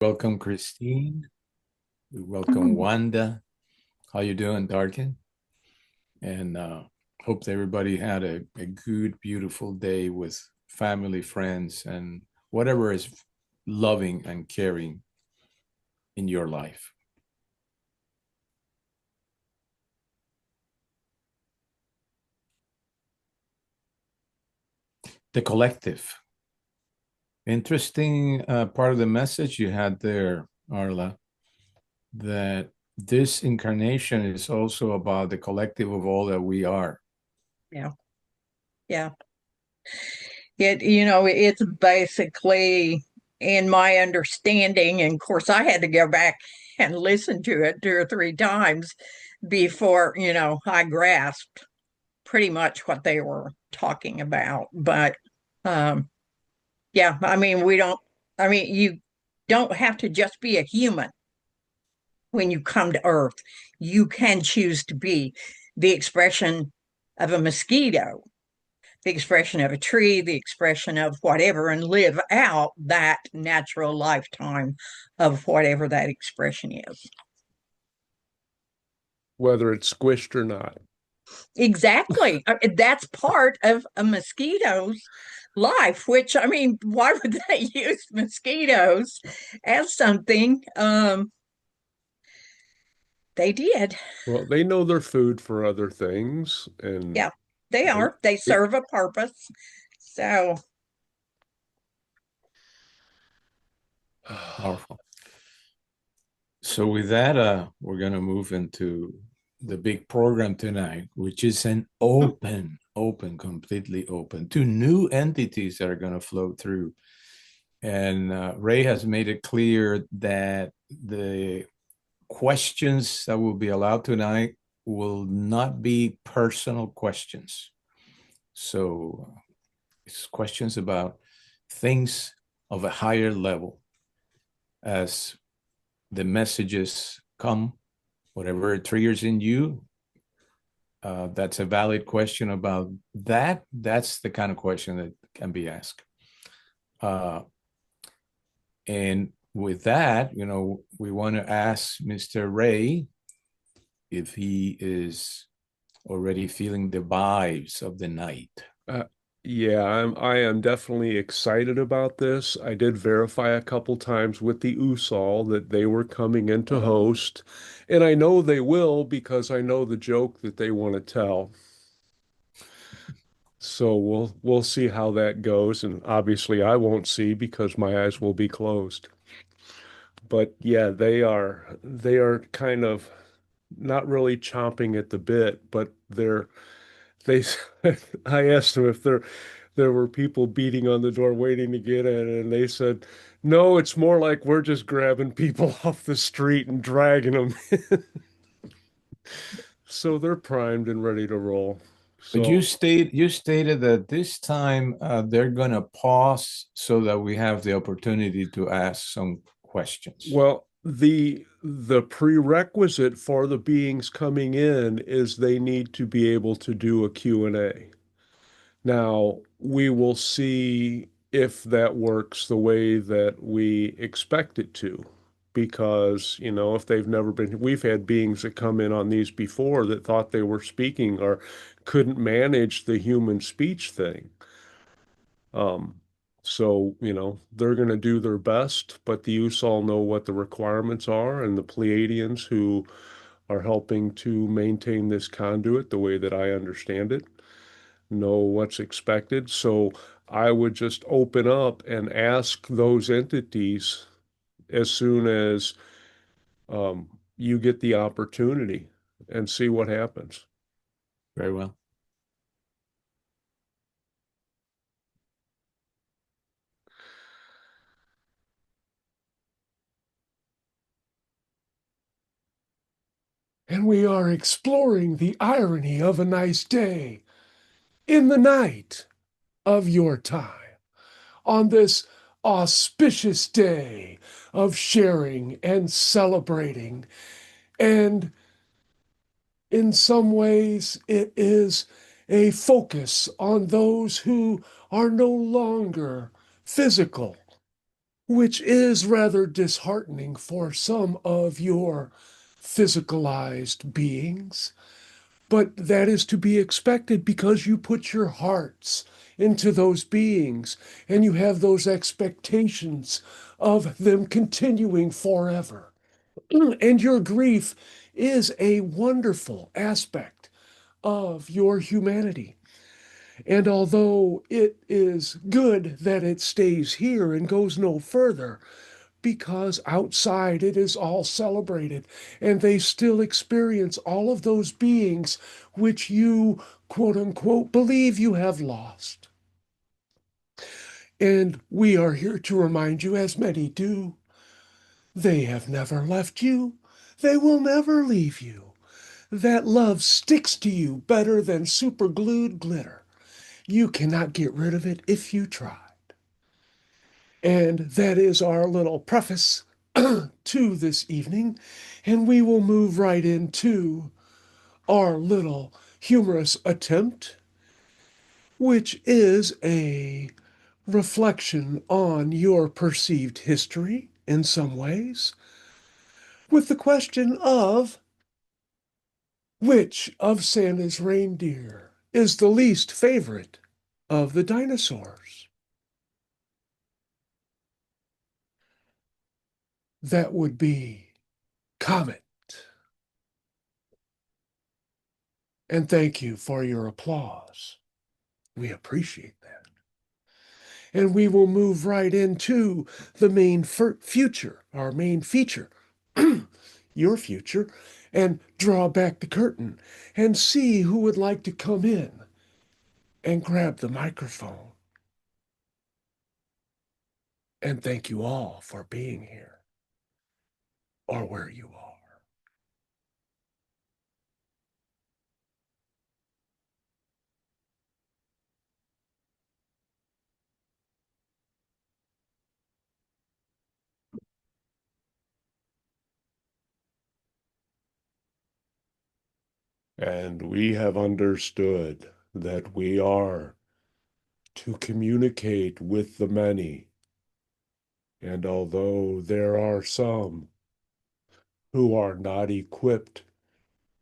Welcome, Christine. We welcome Wanda. How you doing, Darkin? And hope that everybody had a good, beautiful day with family, friends, and whatever is loving and caring in your life. The collective. Interesting part of the message you had there, Arla, that this incarnation is also about the collective of all that we are. Yeah. Yeah. It's basically, in my understanding, and of course I had to go back and listen to it two or three times before, I grasped pretty much what they were talking about. But um yeah, you don't have to just be a human when you come to Earth. You can choose to be the expression of a mosquito, the expression of a tree, the expression of whatever, and live out that natural lifetime of whatever that expression is. Whether it's squished or not. Exactly. That's part of a mosquito's life, which, why would they use mosquitoes as something? They did. Well, they know their food for other things, and Yeah, they they, are. They they serve a purpose. So, Powerful. So with that, we're gonna move into the big program tonight, which is an completely open to new entities that are gonna flow through. And Ray has made it clear that the questions that will be allowed tonight will not be personal questions. So it's questions about things of a higher level as the messages come, whatever it triggers in you. That's a valid question about that. That's the kind of question that can be asked. Uh, and with that, we want to ask Mr. Ray if he is already feeling the vibes of the night. uh, yeah, I am definitely excited about this. I did verify a couple times with the Usol that they were coming in to host, and I know they will because I know the joke that they want to tell. So we'll see how that goes, and obviously I won't see because my eyes will be closed. But yeah, they are kind of not really chomping at the bit, but they I asked them if there were people beating on the door waiting to get in, and they said, "No, it's more like we're just grabbing people off the street and dragging them." So they're primed and ready to roll. But So, you stated that this time they're going to pause so that we have the opportunity to ask some questions. well, the prerequisite for the beings coming in is they need to be able to do a Q&A. Now, we will see if that works the way that we expect it to. Because, if they've never been, we've had beings that come in on these before that thought they were speaking or couldn't manage the human speech thing. Um, so, they're going to do their best, but the Usal know what the requirements are, and the Pleiadians who are helping to maintain this conduit the way that I understand it know what's expected. So I would just open up and ask those entities as soon as you get the opportunity and see what happens. Very well. And we are exploring the irony of a nice day in the night of your time on this auspicious day of sharing and celebrating. And in some ways, it is a focus on those who are no longer physical. which is rather disheartening for some of your physicalized beings. But that is to be expected because you put your hearts into those beings and you have those expectations of them continuing forever. And your grief is a wonderful aspect of your humanity. And although it is good that it stays here and goes no further, because outside it is all celebrated and they still experience all of those beings which you, quote unquote, believe you have lost. And we are here to remind you, as many do, they have never left you. They will never leave you. That love sticks to you better than superglued glitter. You cannot get rid of it if you tried. And that is our little preface to this evening. And we will move right into our little humorous attempt, which is a reflection on your perceived history in some ways, with the question of which of Santa's reindeer is the least favorite of the dinosaurs? That would be Comet. And thank you for your applause. We appreciate that. And we will move right into the main future, our main feature, your future, and draw back the curtain and see who would like to come in and grab the microphone. And thank you all for being here or where you are. And we have understood that we are to communicate with the many. And although there are some who are not equipped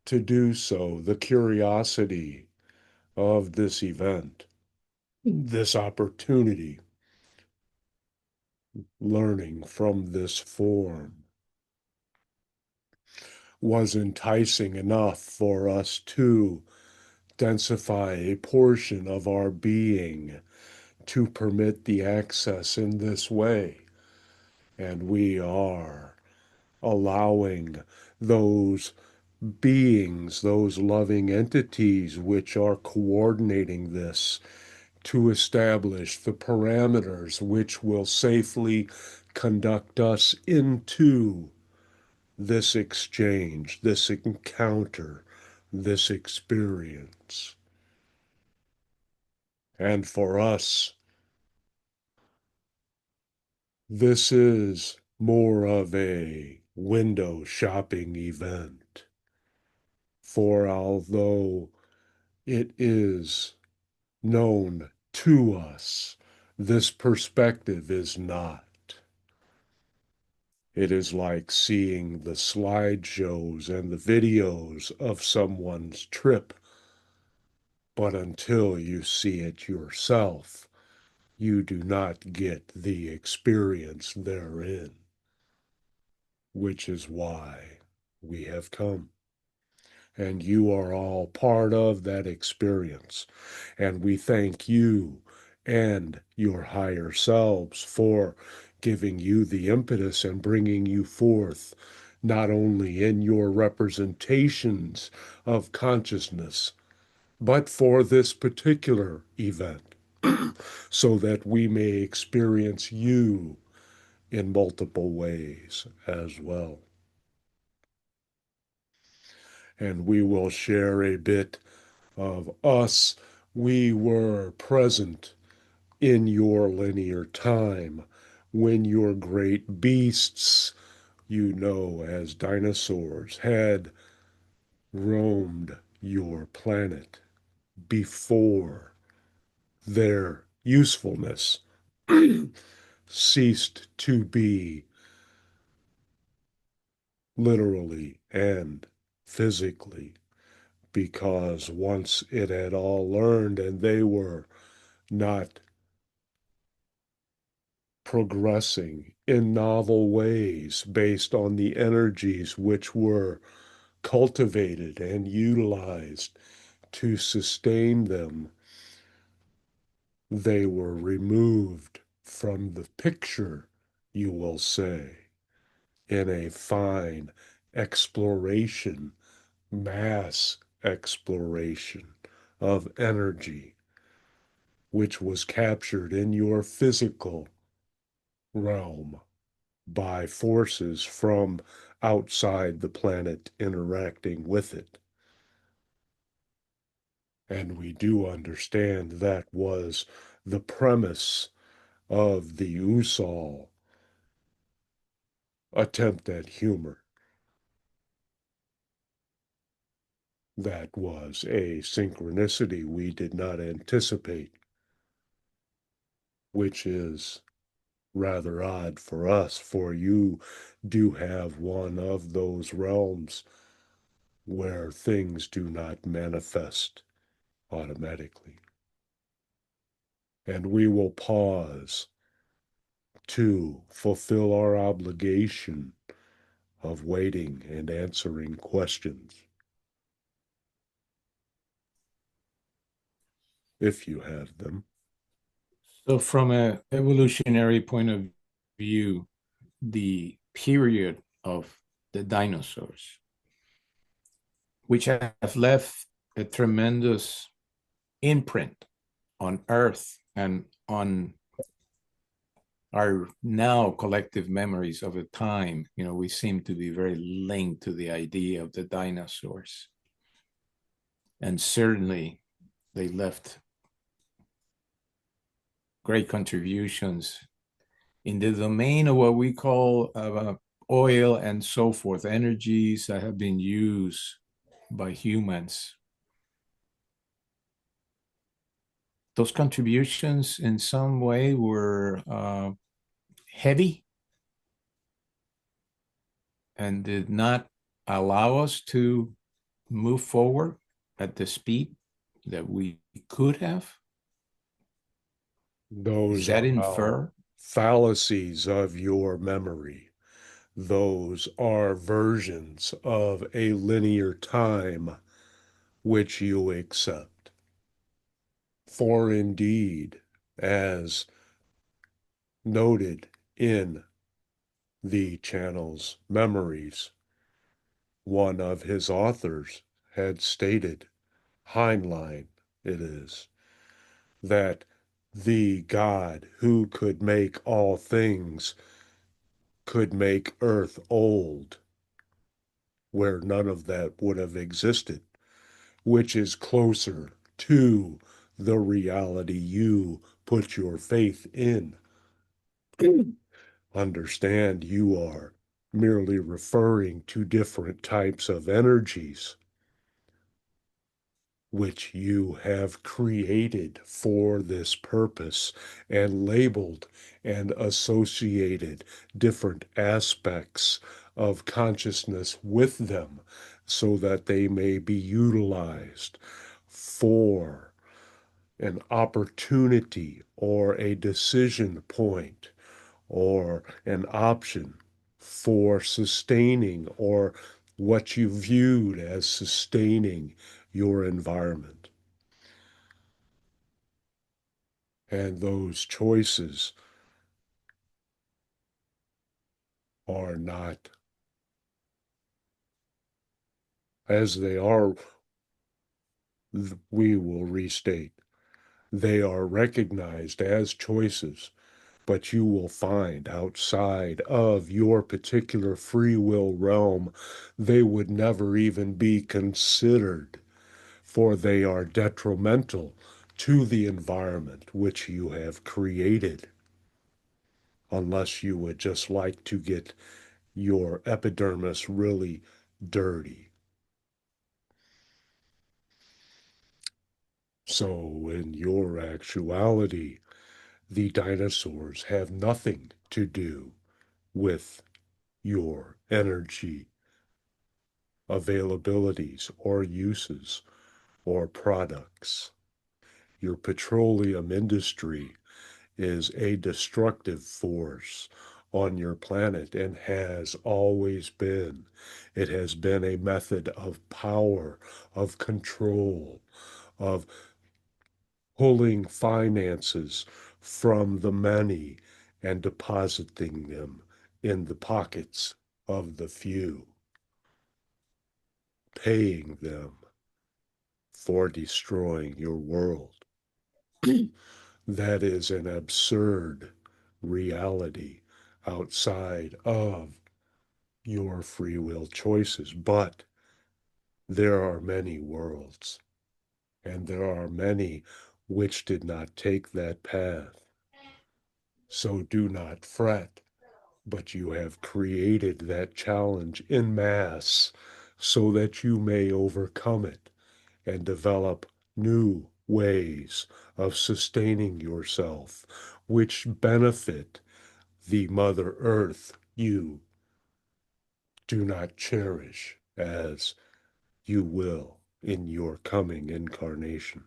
to do so, the curiosity of this event, this opportunity, learning from this form, was enticing enough for us to densify a portion of our being to permit the access in this way. And we are allowing those beings, those loving entities which are coordinating this, to establish the parameters which will safely conduct us into this exchange, this encounter, this experience. And for us, this is more of a window shopping event. For although it is known to us, this perspective is not. It is like seeing the slideshows and the videos of someone's trip, but until you see it yourself, you do not get the experience therein, which is why we have come. And you are all part of that experience. And we thank you and your higher selves for giving you the impetus and bringing you forth, not only in your representations of consciousness, but for this particular event, so that we may experience you in multiple ways as well. And we will share a bit of us. We were present in your linear time when your great beasts, you know, as dinosaurs, had roamed your planet before their usefulness ceased to be literally and physically, because once it had all learned and they were not progressing in novel ways based on the energies which were cultivated and utilized to sustain them, they were removed from the picture, you will say, in a fine exploration, mass exploration of energy, which was captured in your physical realm by forces from outside the planet interacting with it. And we do understand that was the premise of the Usol attempt at humor. That was a synchronicity we did not anticipate, which is rather odd for us, for you do have one of those realms where things do not manifest automatically. And we will pause to fulfill our obligation of waiting and answering questions, if you have them. So, from an evolutionary point of view, the period of the dinosaurs, which have left a tremendous imprint on Earth and on our now collective memories of a time, we seem to be very linked to the idea of the dinosaurs. And certainly they left great contributions in the domain of what we call oil and so forth, energies that have been used by humans. Those contributions in some way were heavy and did not allow us to move forward at the speed that we could have. Is Those that are infer? fallacies of your memory. Those are versions of a linear time which you accept. For indeed, as noted in the channel's memories, one of his authors had stated, Heinlein it is, that the God who could make all things could make earth old, where none of that would have existed, which is closer to the reality you put your faith in. Understand you are merely referring to different types of energies which you have created for this purpose and labeled and associated different aspects of consciousness with them so that they may be utilized for an opportunity or a decision point or an option for sustaining or what you viewed as sustaining your environment. And those choices are not, as they are, we will restate, they are recognized as choices, but you will find outside of your particular free will realm, they would never even be considered, for they are detrimental to the environment which you have created, unless you would just like to get your epidermis really dirty. So, in your actuality, The dinosaurs have nothing to do with your energy availabilities or uses or products. Your petroleum industry is a destructive force on your planet and has always been. It has been a method of power, of control, of pulling finances from the many and depositing them in the pockets of the few, paying them for destroying your world. That is an absurd reality outside of your free will choices. But there are many worlds, and there are many which did not take that path. So do not fret, but you have created that challenge in mass so that you may overcome it and develop new ways of sustaining yourself, which benefit the Mother Earth you do not cherish as you will in your coming incarnation.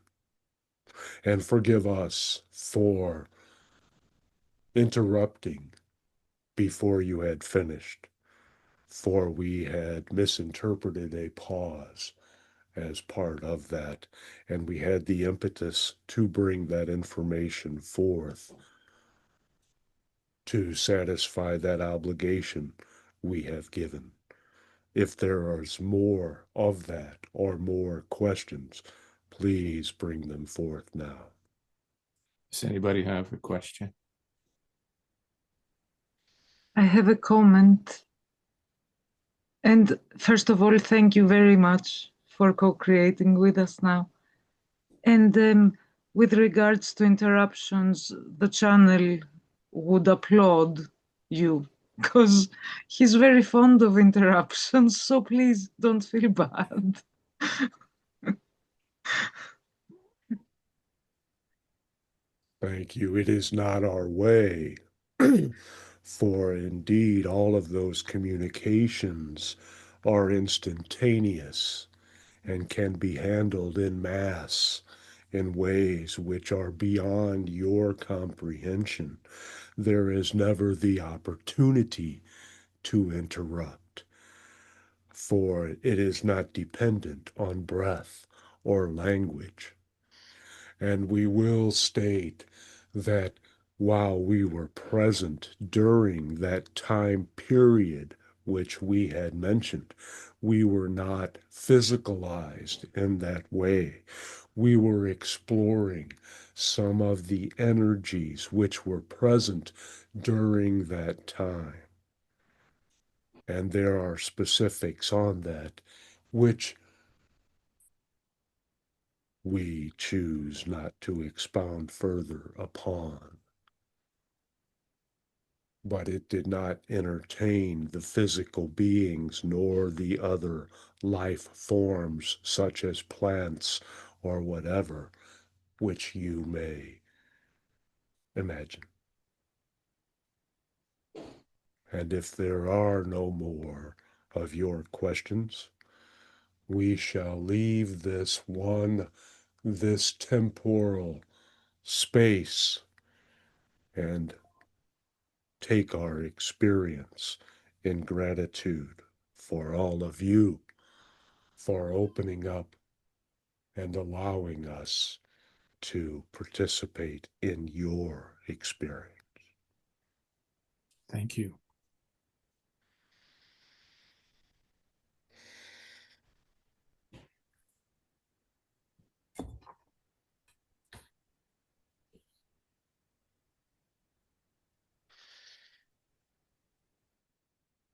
And forgive us for interrupting before you had finished, for we had misinterpreted a pause as part of that, and we had the impetus to bring that information forth to satisfy that obligation we have given. If there is more of that or more questions, please bring them forth now. Does anybody have a question? I have a comment. And first of all, thank you very much for co-creating with us now. And with regards to interruptions, the channel would applaud you because he's very fond of interruptions. So please don't feel bad. Thank you. It is not our way. For indeed, all of those communications are instantaneous and can be handled in mass in ways which are beyond your comprehension. There is never the opportunity to interrupt, for it is not dependent on breath or language. And we will state that while we were present during that time period which we had mentioned, we were not physicalized in that way. We were exploring some of the energies which were present during that time. And there are specifics on that which we choose not to expound further upon. But it did not entertain the physical beings nor the other life forms such as plants or whatever, which you may imagine. And if there are no more of your questions, we shall leave this temporal space and take our experience in gratitude for all of you for opening up and allowing us to participate in your experience. Thank you.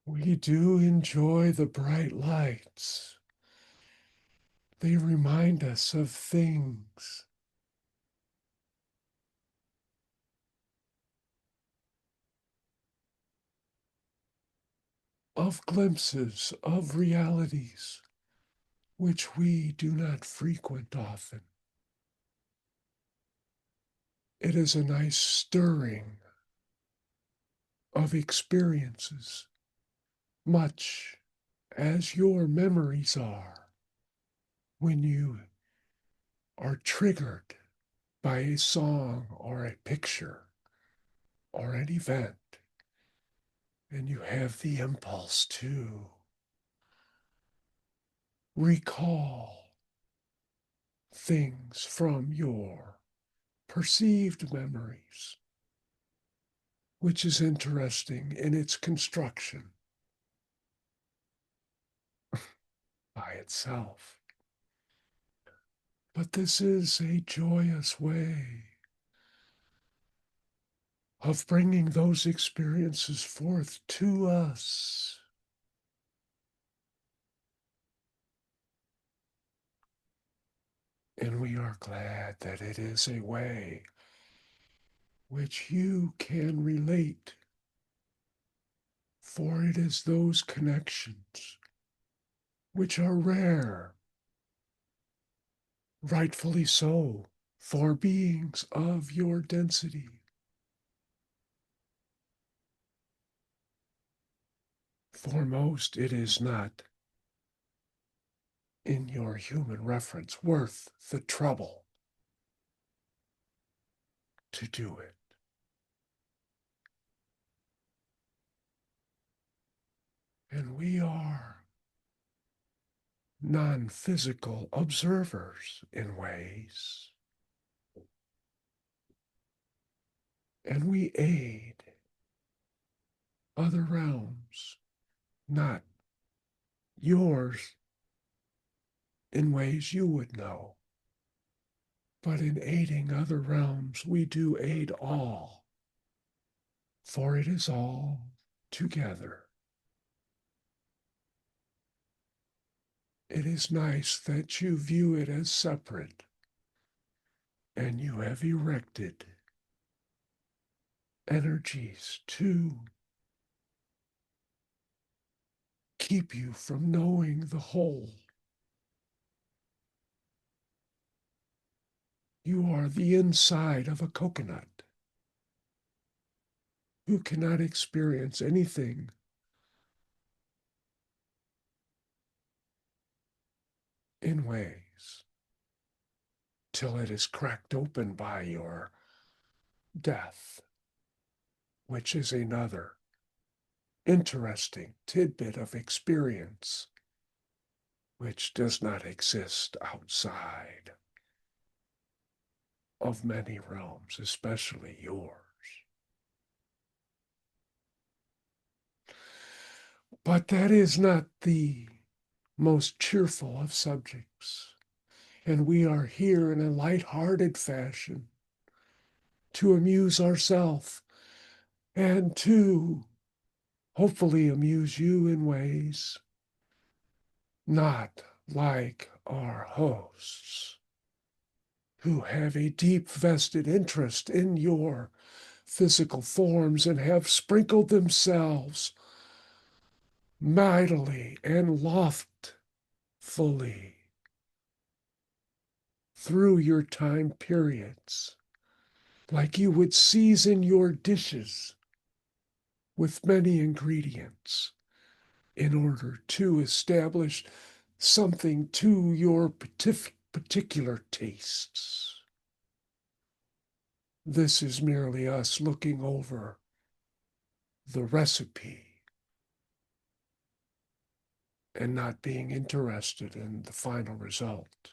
We do enjoy the bright lights. They remind us of things. Of glimpses of realities which we do not frequent often. It is a nice stirring of experiences, much as your memories are when you are triggered by a song or a picture or an event, and you have the impulse to recall things from your perceived memories, which is interesting in its construction by itself. But this is a joyous way of bringing those experiences forth to us. And we are glad that it is a way which you can relate, for it is those connections which are rare, rightfully so, for beings of your density. For most, it is not, in your human reference, worth the trouble to do it. And we are non-physical observers in ways. And we aid other realms, not yours in ways you would know, but in aiding other realms, we do aid all, for it is all together. It is nice that you view it as separate, and you have erected energies to keep you from knowing the whole. You are the inside of a coconut who cannot experience anything in ways till it is cracked open by your death, which is another interesting tidbit of experience which does not exist outside of many realms, especially yours. But that is not the most cheerful of subjects, and we are here in a light-hearted fashion to amuse ourselves and to hopefully amuse you in ways not like our hosts, who have a deep vested interest in your physical forms and have sprinkled themselves mightily and loftfully through your time periods, like you would season your dishes with many ingredients in order to establish something to your particular tastes. This is merely us looking over the recipe and not being interested in the final result.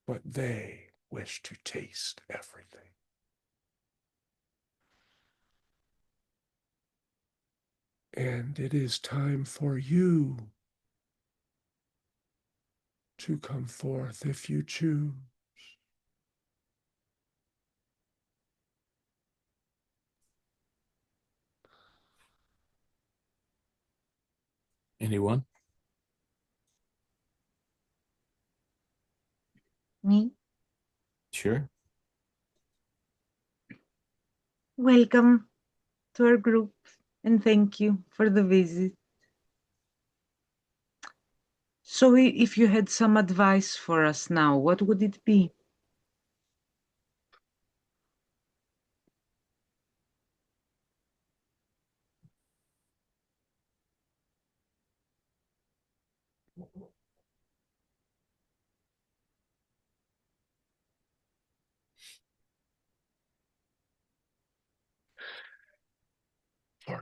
But they wish to taste everything. And it is time for you to come forth if you choose. Anyone? Me? Sure. Welcome to our group and thank you for the visit. So, if you had some advice for us now, what would it be?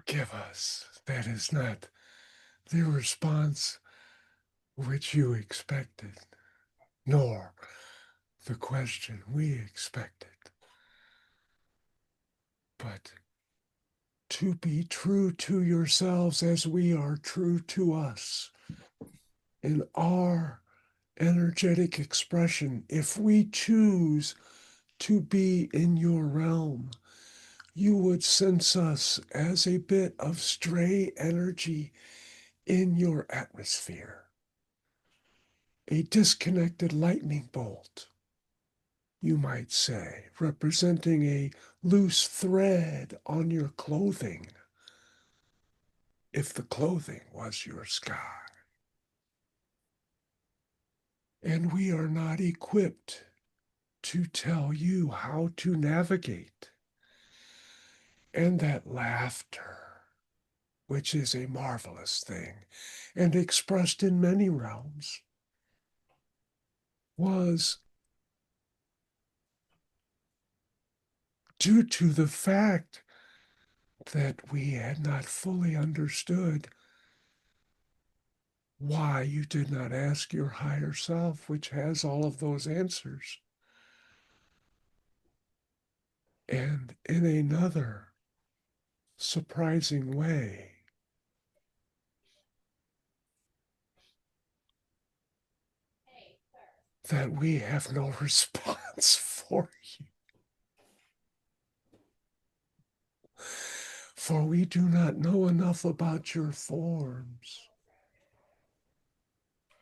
Forgive us. That is not the response which you expected, nor the question we expected. But to be true to yourselves as we are true to us in our energetic expression, if we choose to be in your realm, you would sense us as a bit of stray energy in your atmosphere, a disconnected lightning bolt, you might say, representing a loose thread on your clothing, if the clothing was your sky. And we are not equipped to tell you how to navigate. And that laughter, which is a marvelous thing and expressed in many realms, was due to the fact that we had not fully understood why you did not ask your higher self, which has all of those answers. And in another surprising way, that we have no response for you. For we do not know enough about your forms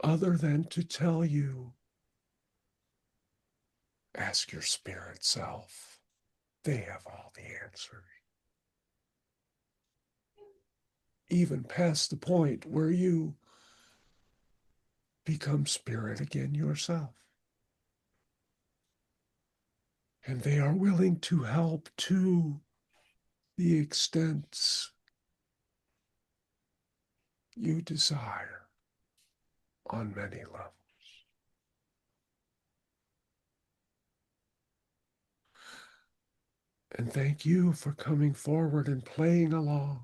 other than to tell you, ask your spirit self. They have all the answers. Even past the point where you become spirit again yourself. And they are willing to help to the extents you desire on many levels. And thank you for coming forward and playing along,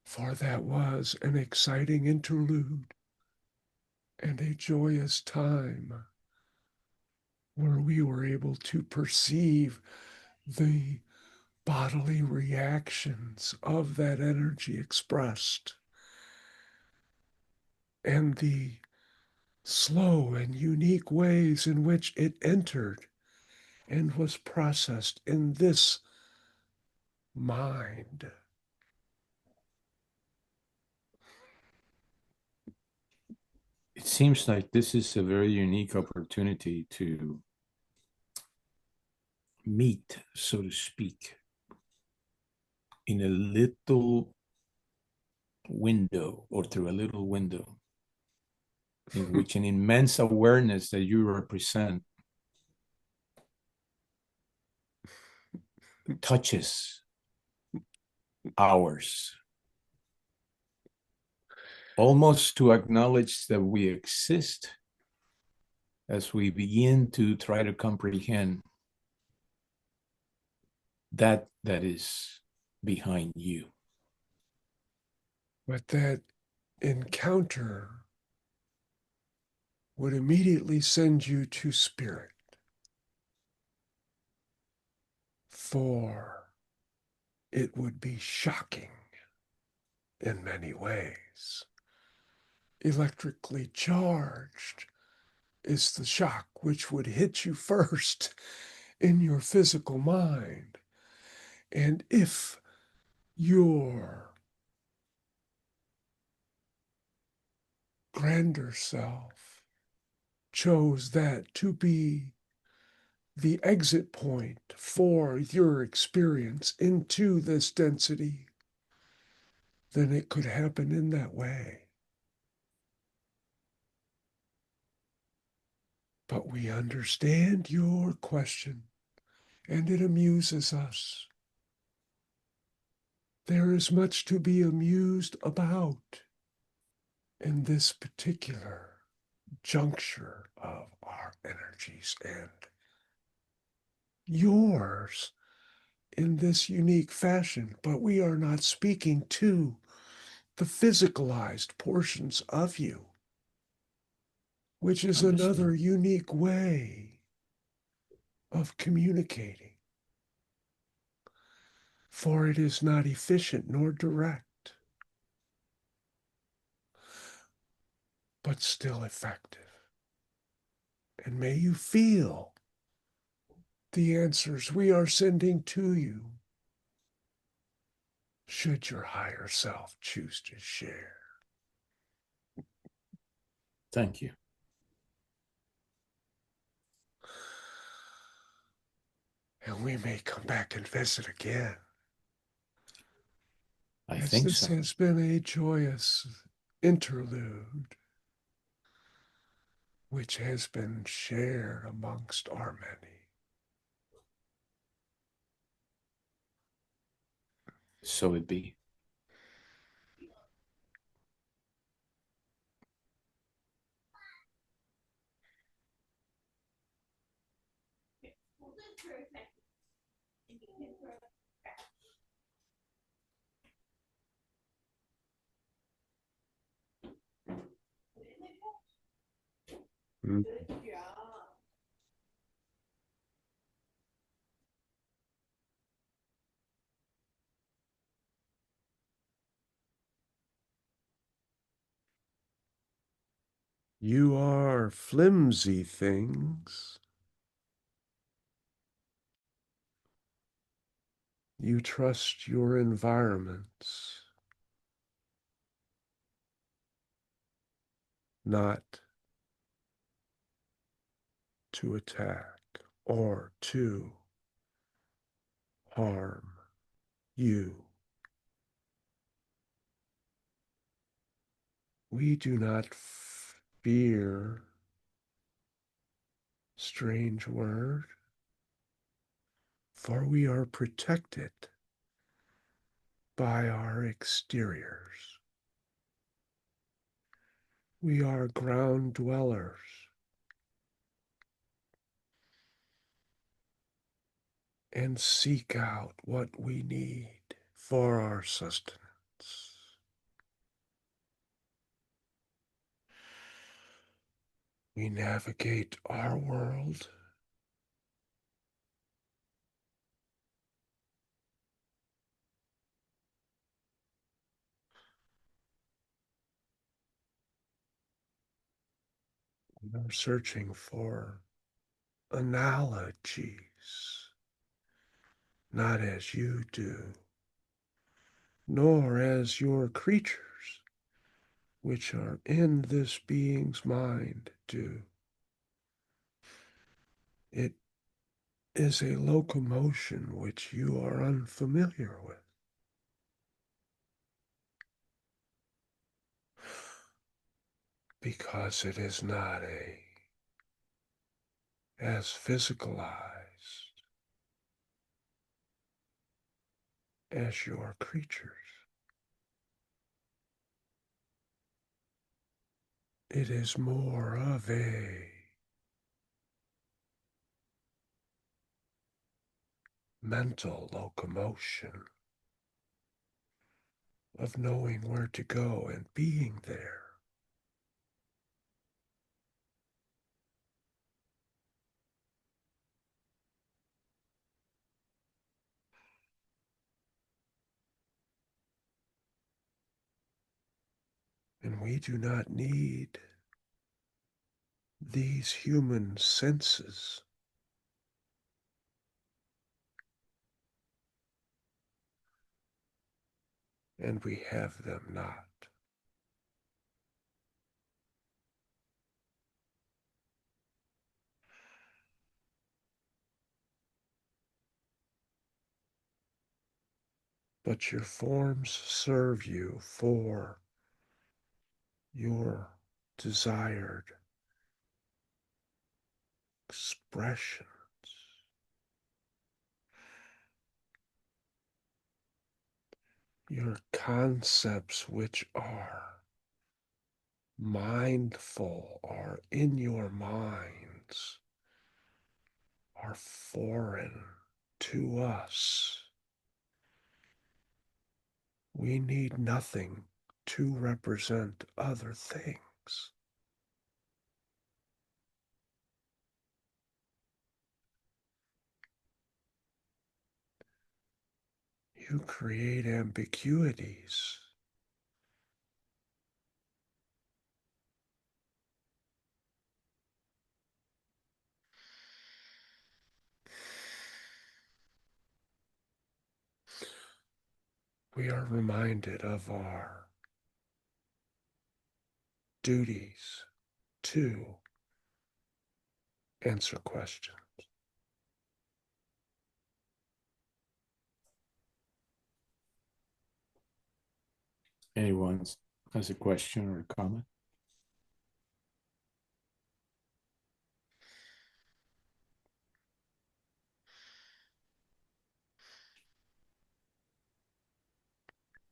for that was an exciting interlude and a joyous time where we were able to perceive the bodily reactions of that energy expressed and the slow and unique ways in which it entered and was processed in this mind. It seems like this is a very unique opportunity to meet, so to speak, in a little window or through a little window in which an immense awareness that you represent touches ours, almost to acknowledge that we exist as we begin to try to comprehend that is behind you. But that encounter would immediately send you to spirit, for it would be shocking in many ways. Electrically charged is the shock which would hit you first in your physical mind. And if your grander self chose that to be the exit point for your experience into this density, then it could happen in that way. But we understand your question, and it amuses us. There is much to be amused about in this particular juncture of our energies, and yours in this unique fashion, but we are not speaking to the physicalized portions of you, which is Understood. another unique way of communicating, for it is not efficient nor direct, but still effective. And may you feel the answers we are sending to you, should your higher self choose to share. Thank you. And we may come back and visit again. I As think this so. has been a joyous interlude, which has been shared amongst our many. So it be. Mm. You are flimsy things. You trust your environments, not to attack or to harm you. We do not fear, strange word, for we are protected by our exteriors. We are ground dwellers, and seek out what we need for our sustenance. We navigate our world and are searching for analogies, not as you do, nor as your creatures, which are in this being's mind, do. It is a locomotion which you are unfamiliar with. Because it is not as physicalized as your creatures. It is more of a mental locomotion of knowing where to go and being there. And we do not need these human senses. And we have them not. But your forms serve you for your desired expressions. Your concepts, which are mindful, are in your minds, are foreign to us. We need nothing to represent other things. You create ambiguities. We are reminded of our duties to answer questions. Anyone has a question or a comment?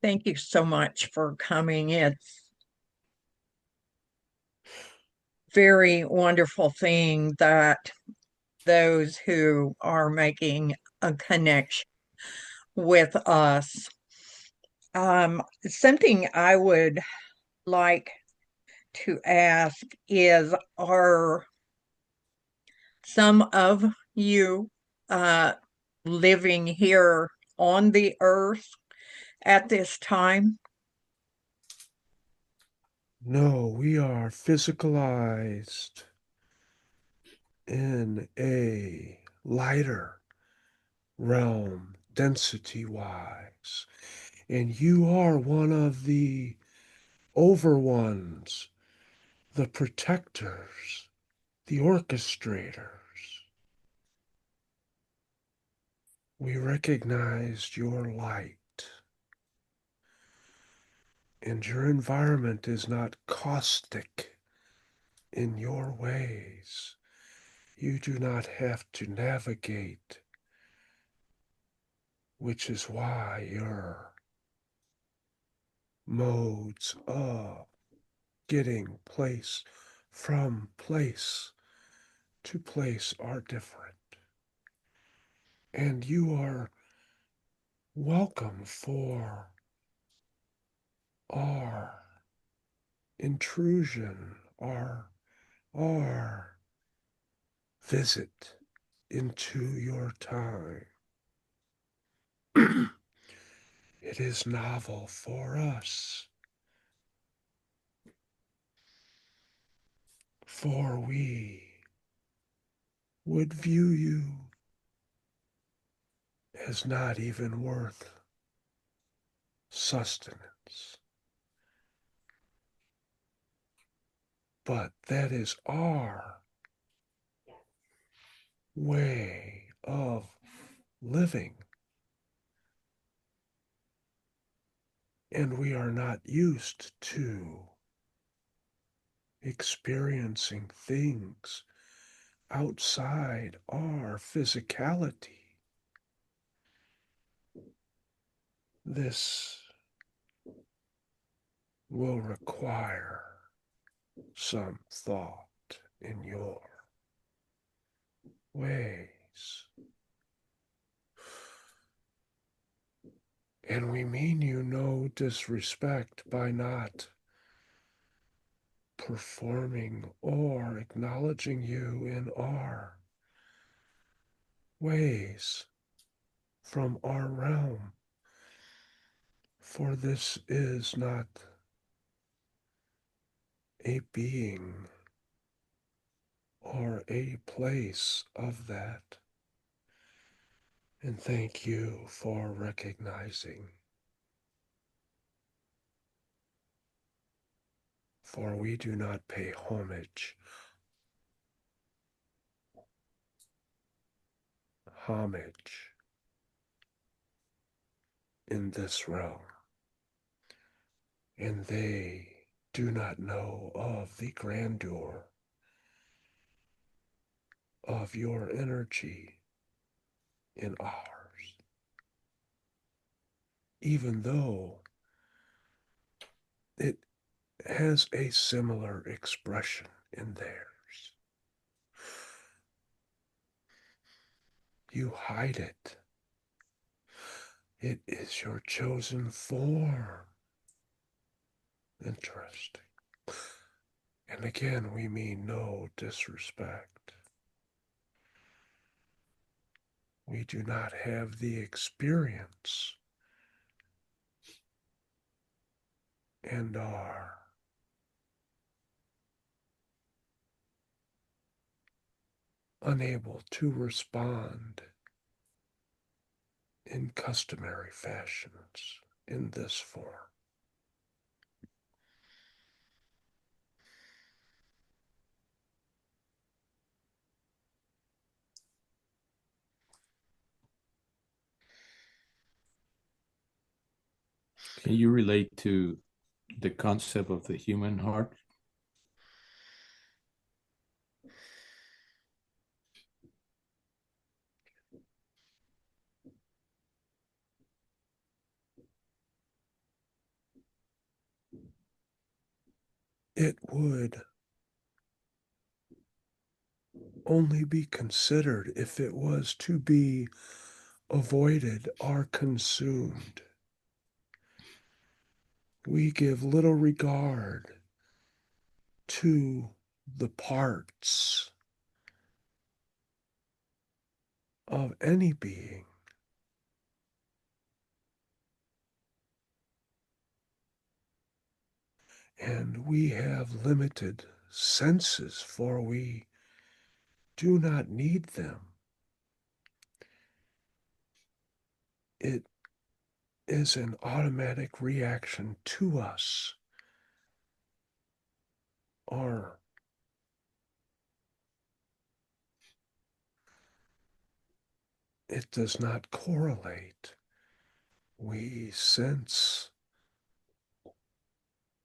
Thank you so much for coming. It's very wonderful thing that those who are making a connection with us. Something I would like to ask is, are some of you living here on the earth at this time? No, we are physicalized in a lighter realm, density wise. And you are one of the over ones, the protectors, the orchestrators. We recognized your light. And your environment is not caustic in your ways. You do not have to navigate, which is why your modes of getting place from place to place are different. And you are welcome for our intrusion, our visit into your time. It is novel for us, for we would view you as not even worth sustenance. But that is our way of living. And we are not used to experiencing things outside our physicality. This will require some thought in your ways. And we mean you no disrespect by not performing or acknowledging you in our ways from our realm. For this is not a being or a place of that. And thank you for recognizing. For we do not pay homage in this realm. And they do not know of the grandeur of your energy in ours, even though it has a similar expression in theirs. You hide it, It is your chosen form. Interesting. And again, we mean no disrespect. We do not have the experience and are unable to respond in customary fashions in this form. Can you relate to the concept of the human heart? It would only be considered if it was to be avoided or consumed. We give little regard to the parts of any being. And we have limited senses, for we do not need them. It is an automatic reaction to us, or it does not correlate. We sense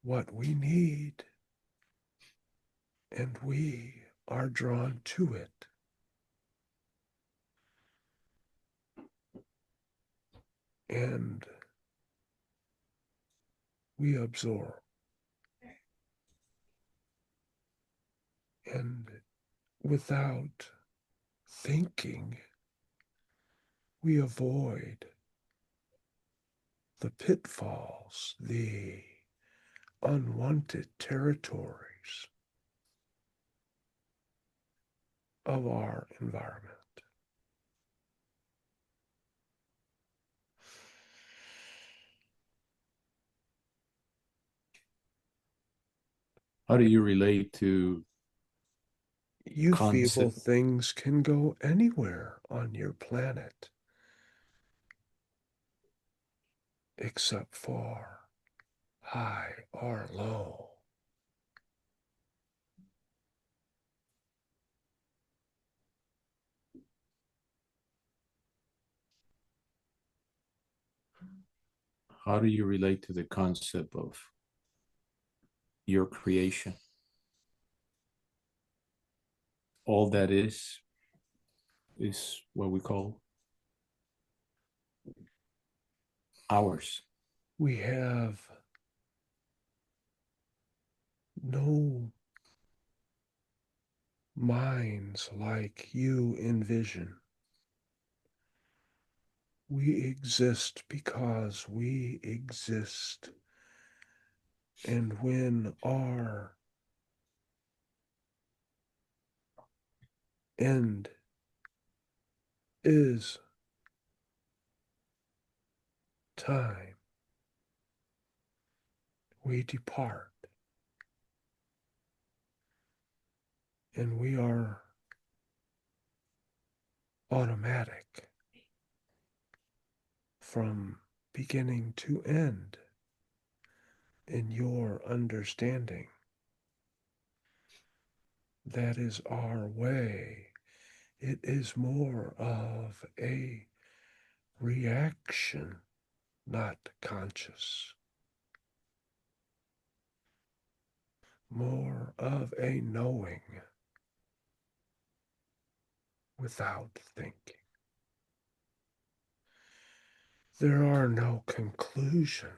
what we need, and we are drawn to it. And we absorb. And without thinking, we avoid the pitfalls, the unwanted territories of our environment. How do you relate to You feeble concept? things can go anywhere on your planet except for high or low. How do you relate to the concept of your creation? All that is what we call ours. We have no minds like you envision. We exist because we exist. And when our end is time, we depart. And we are automatic from beginning to end in your understanding. That is our way. It is more of a reaction, not conscious. More of a knowing without thinking. There are no conclusions,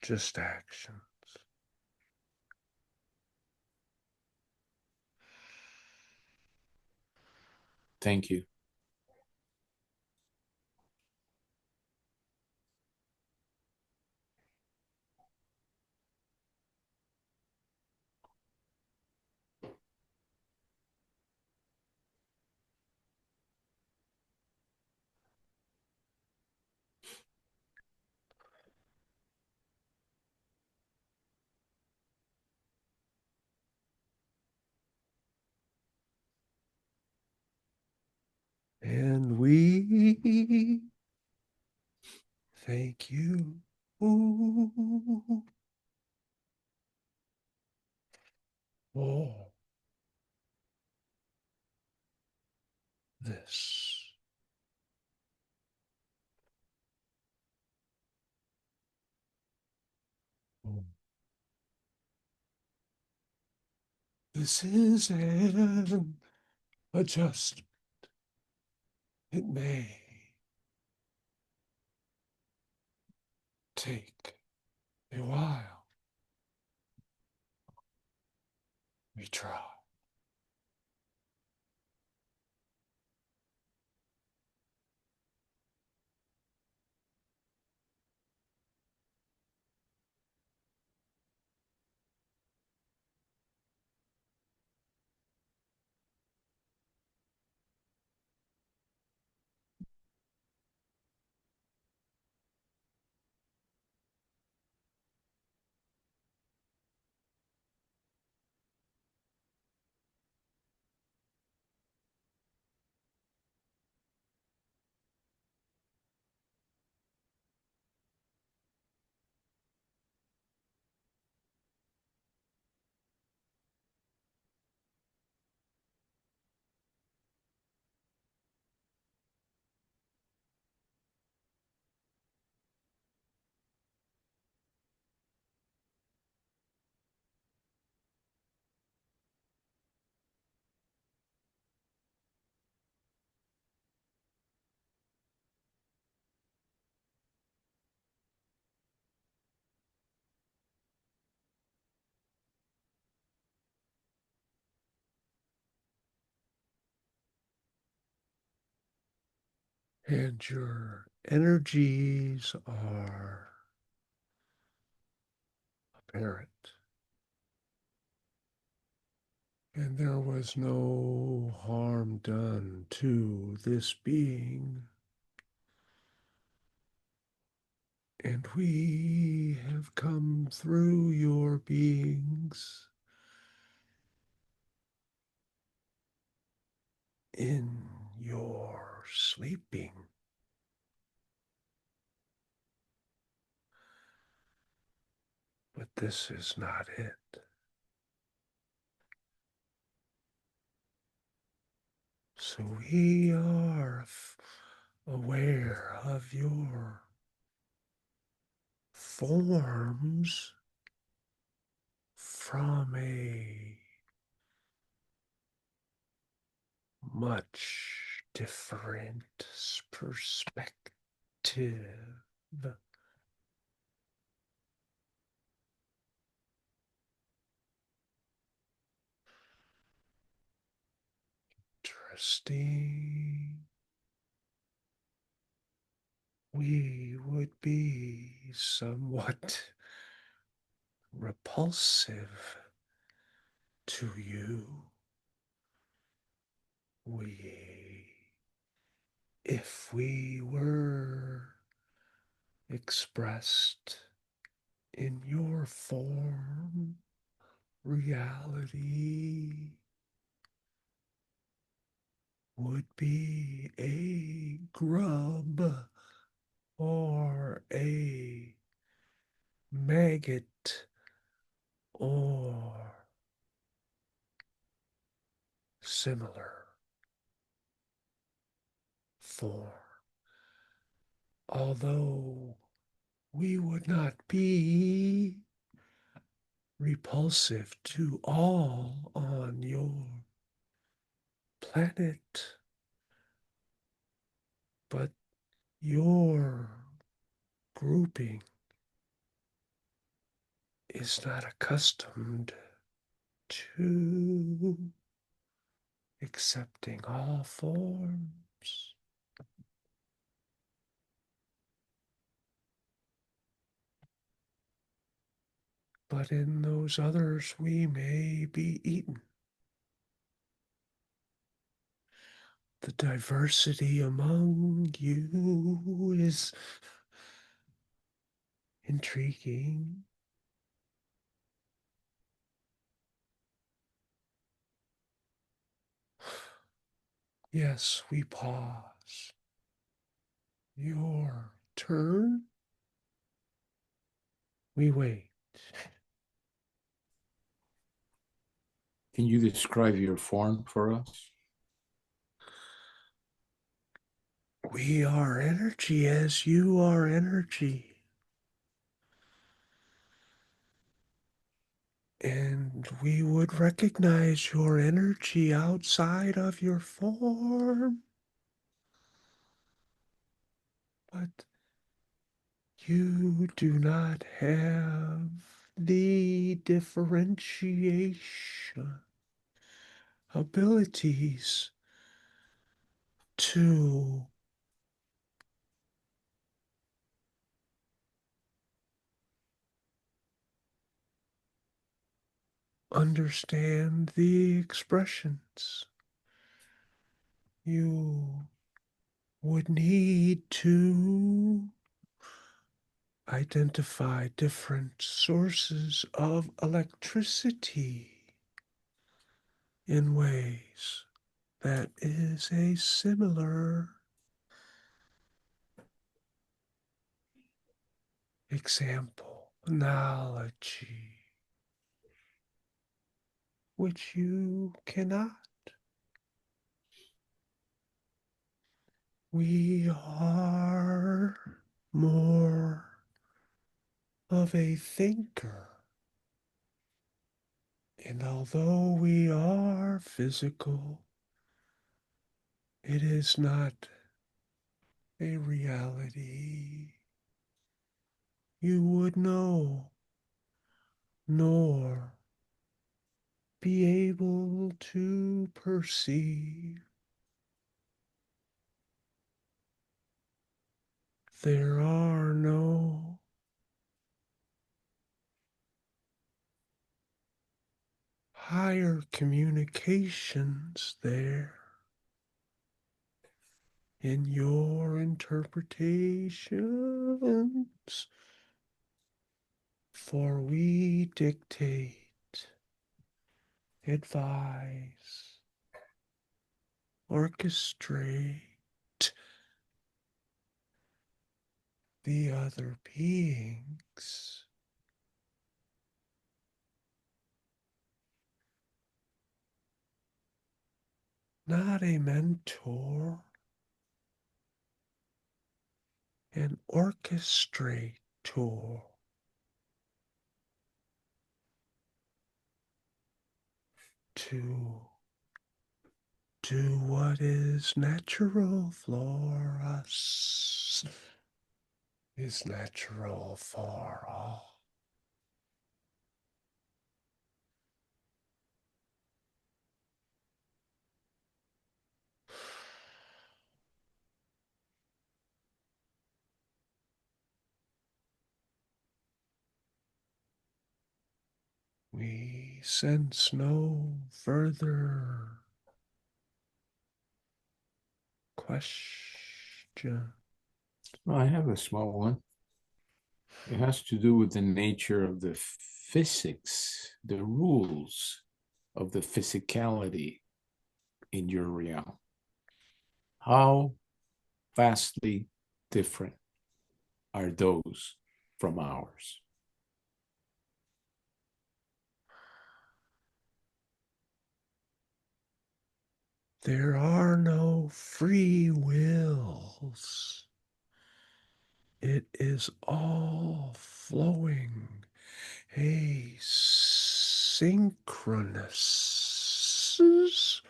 just actions. Thank you. Thank you. Ooh. Oh, this. Oh. This is an adjustment. It may take a while. We try. And your energies are apparent. And there was no harm done to this being. And we have come through your beings in your sleeping. But this is not it. So we are aware of your forms from a much different perspective. Interesting. We would be somewhat repulsive to you. If we were expressed in your form, reality would be a grub or a maggot or similar form. Although we would not be repulsive to all on your planet, but your grouping is not accustomed to accepting all forms. But in those others, we may be eaten. The diversity among you is intriguing. Yes, we pause. Your turn. We wait. Can you describe your form for us? We are energy as you are energy. And we would recognize your energy outside of your form. But you do not have the differentiation abilities to understand the expressions. You would need to identify different sources of electricity in ways that is a similar example, analogy, which you cannot. We are more of a thinker. And although we are physical, it is not a reality you would know, nor be able to perceive. There are no higher communications there in your interpretations, for we dictate, advise, orchestrate the other beings. Not a mentor, an orchestrator to do what is natural for us is natural for all. We sense no further question. Well, I have a small one. It has to do with the nature of the physics, the rules of the physicality in your realm. How vastly different are those from ours? There are no free wills. It is all flowing asynchronous.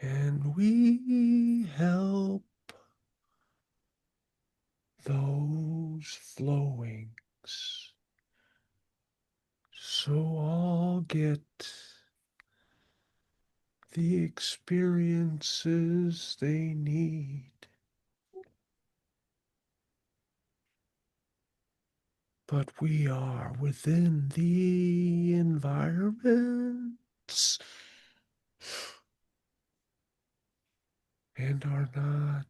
And we help those flowings so all get the experiences they need. But we are within the environments and are not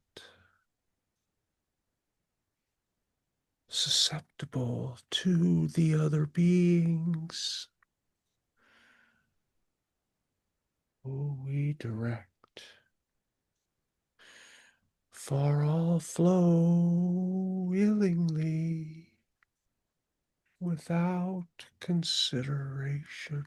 susceptible to the other beings who we direct. For all flow willingly, without consideration.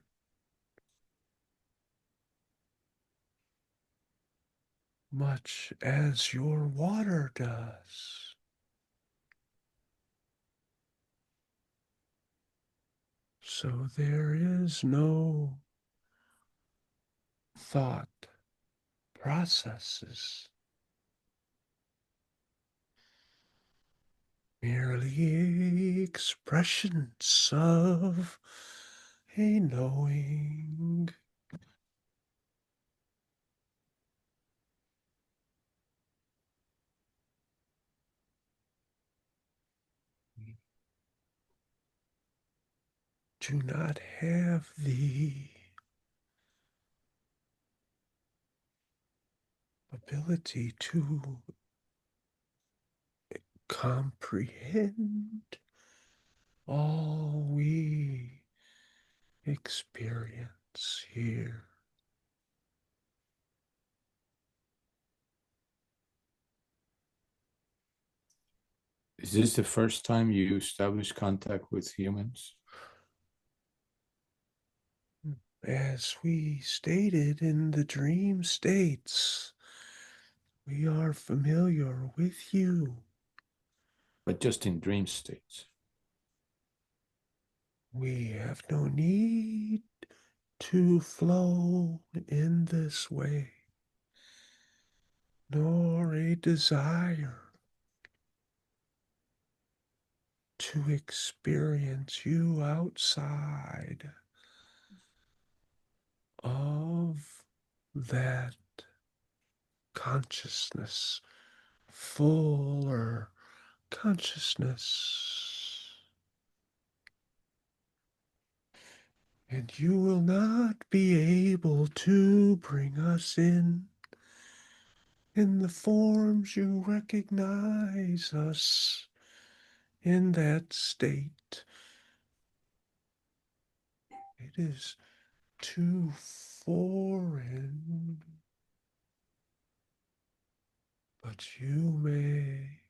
Much as your water does. So there is no thought processes, merely expressions of a knowing. Do not have the ability to comprehend all we experience here. Is this the first time you establish contact with humans? As we stated in the dream states, we are familiar with you. But just in dream states. We have no need to flow in this way, nor a desire to experience you outside of that consciousness, fuller consciousness. And you will not be able to bring us in the forms you recognize us in that state. It is too foreign, but you may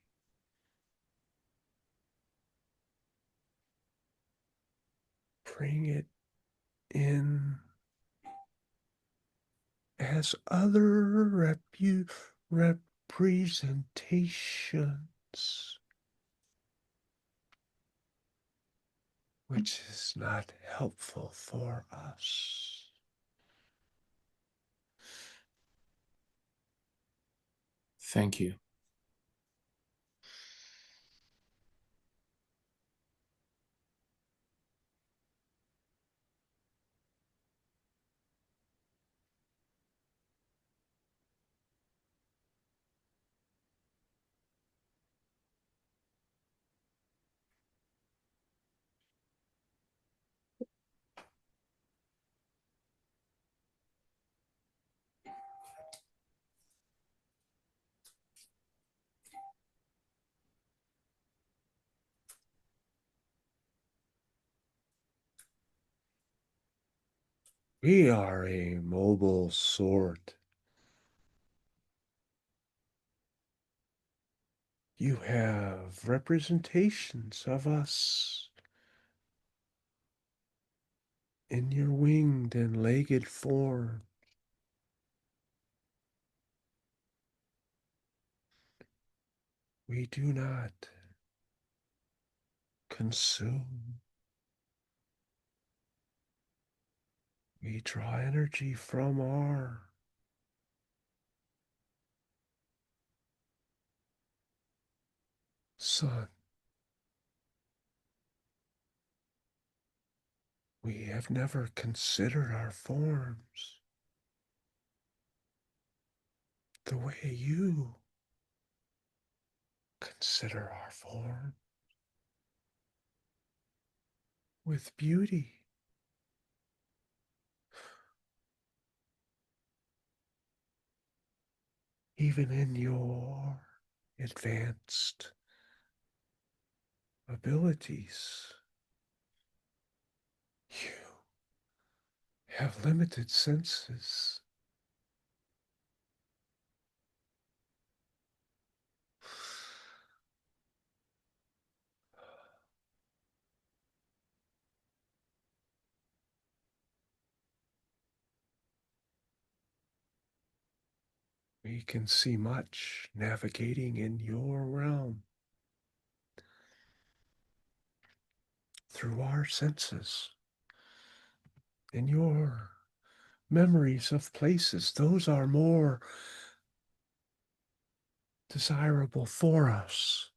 bring it in as other representations, which is not helpful for us. Thank you. We are a mobile sort. You have representations of us in your winged and legged form. We do not consume. We draw energy from our sun. We have never considered our forms the way you consider our form, with beauty. Even in your advanced abilities, you have limited senses. We can see much navigating in your realm through our senses, in your memories of places. Those are more desirable for us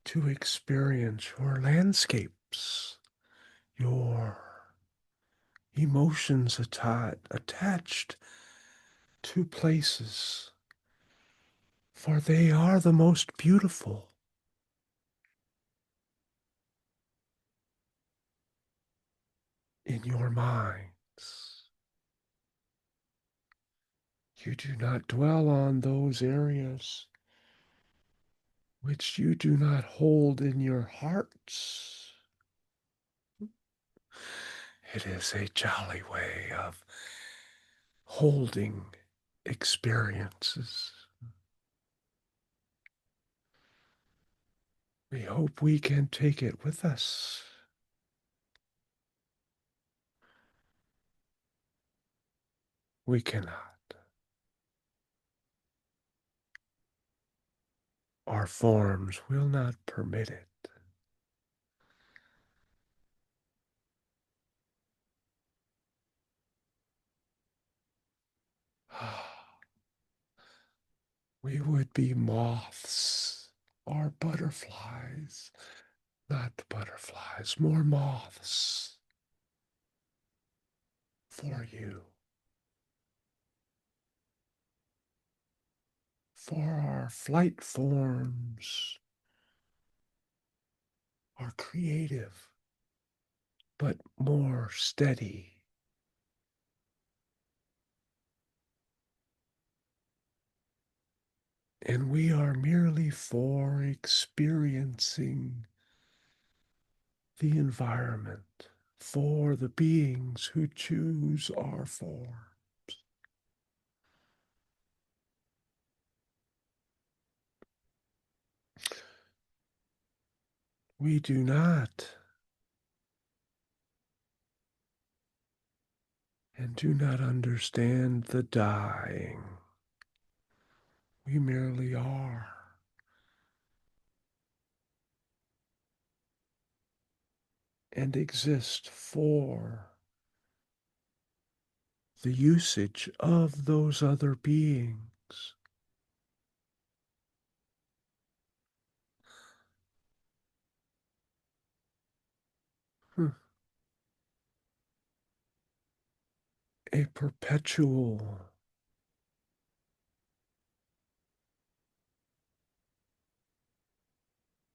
to experience your landscapes, your emotions attached to places, for they are the most beautiful. In your minds, you do not dwell on those areas which you do not hold in your hearts. It is a jolly way of holding experiences. We hope we can take it with us. We cannot. Our forms will not permit it. We would be moths or butterflies. Not the butterflies, more moths for you. For our flight forms are creative, but more steady. And we are merely for experiencing the environment for the beings who choose our forms. We do not and do not understand the dying. We merely are. And exist for the usage of those other beings. A perpetual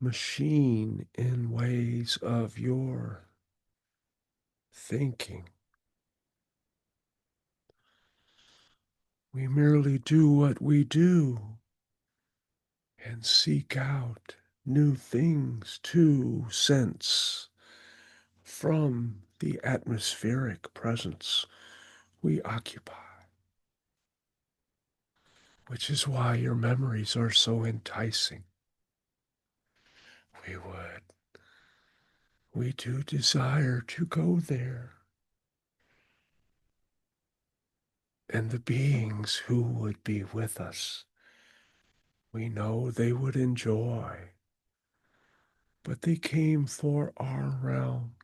machine in ways of your thinking. We merely do what we do and seek out new things to sense from the atmospheric presence we occupy, which is why your memories are so enticing. We do desire to go there. And the beings who would be with us, we know they would enjoy, but they came for our realm.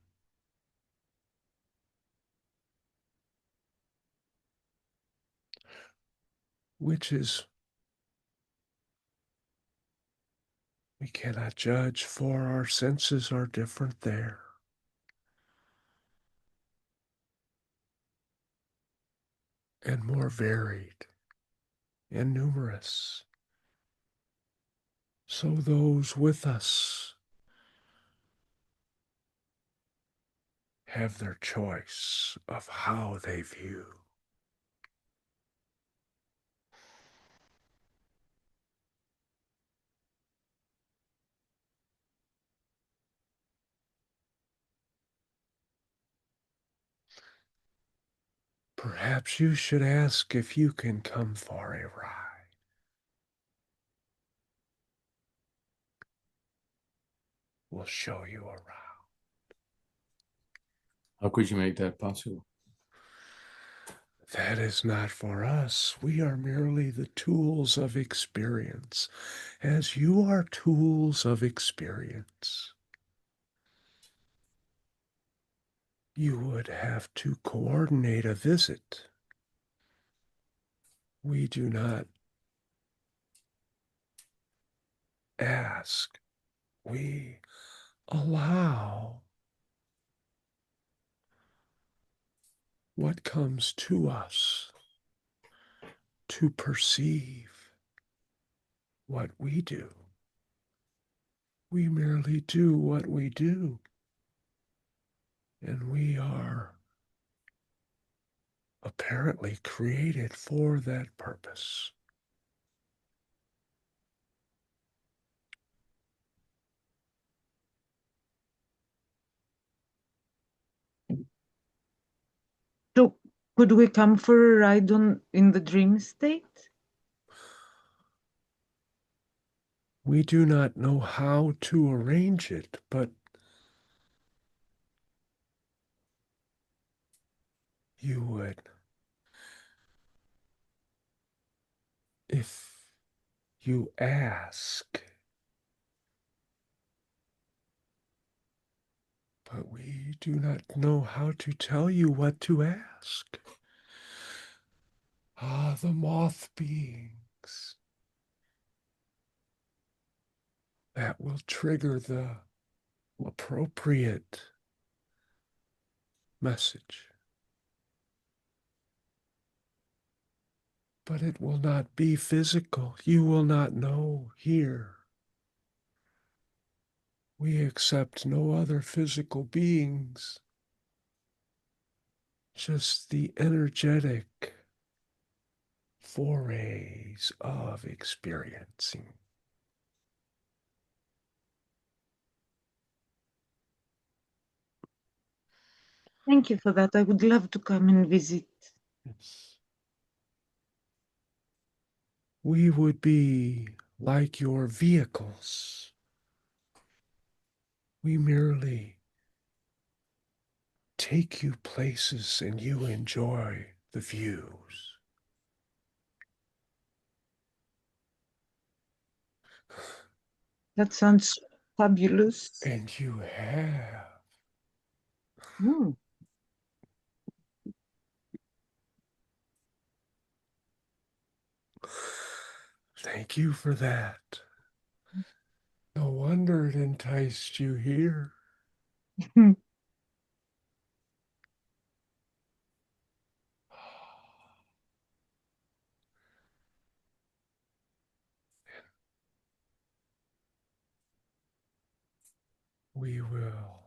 Which is, we cannot judge, for our senses are different there. And more varied and numerous. So those with us have their choice of how they view. Perhaps you should ask if you can come for a ride. We'll show you around. How could you make that possible? That is not for us. We are merely the tools of experience, as you are tools of experience. You would have to coordinate a visit. We do not ask, we allow what comes to us to perceive what we do. We merely do what we do, and we are apparently created for that purpose. So could we come for a ride in the dream state? We do not know how to arrange it, but you would, if you ask. But we do not know how to tell you what to ask. Ah, the moth beings. That will trigger the appropriate message. But it will not be physical. You will not know here. We accept no other physical beings, just the energetic forays of experiencing. Thank you for that. I would love to come and visit. Yes. We would be like your vehicles. We merely take you places and you enjoy the views. That sounds fabulous. And you have. Mm. Thank you for that. No wonder it enticed you here. We will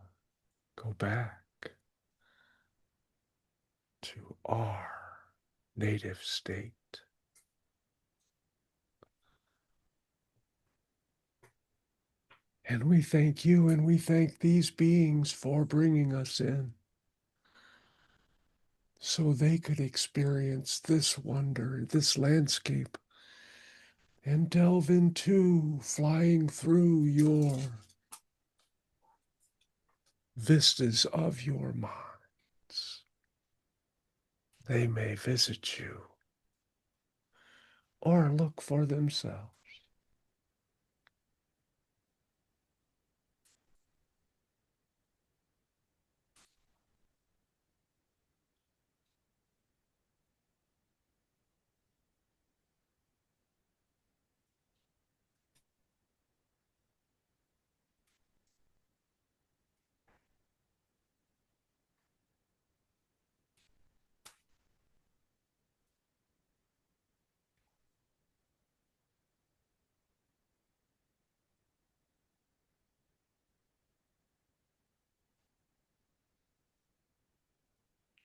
go back to our native state. And we thank you and we thank these beings for bringing us in so they could experience this wonder, this landscape, and delve into flying through your vistas of your minds. They may visit you or look for themselves.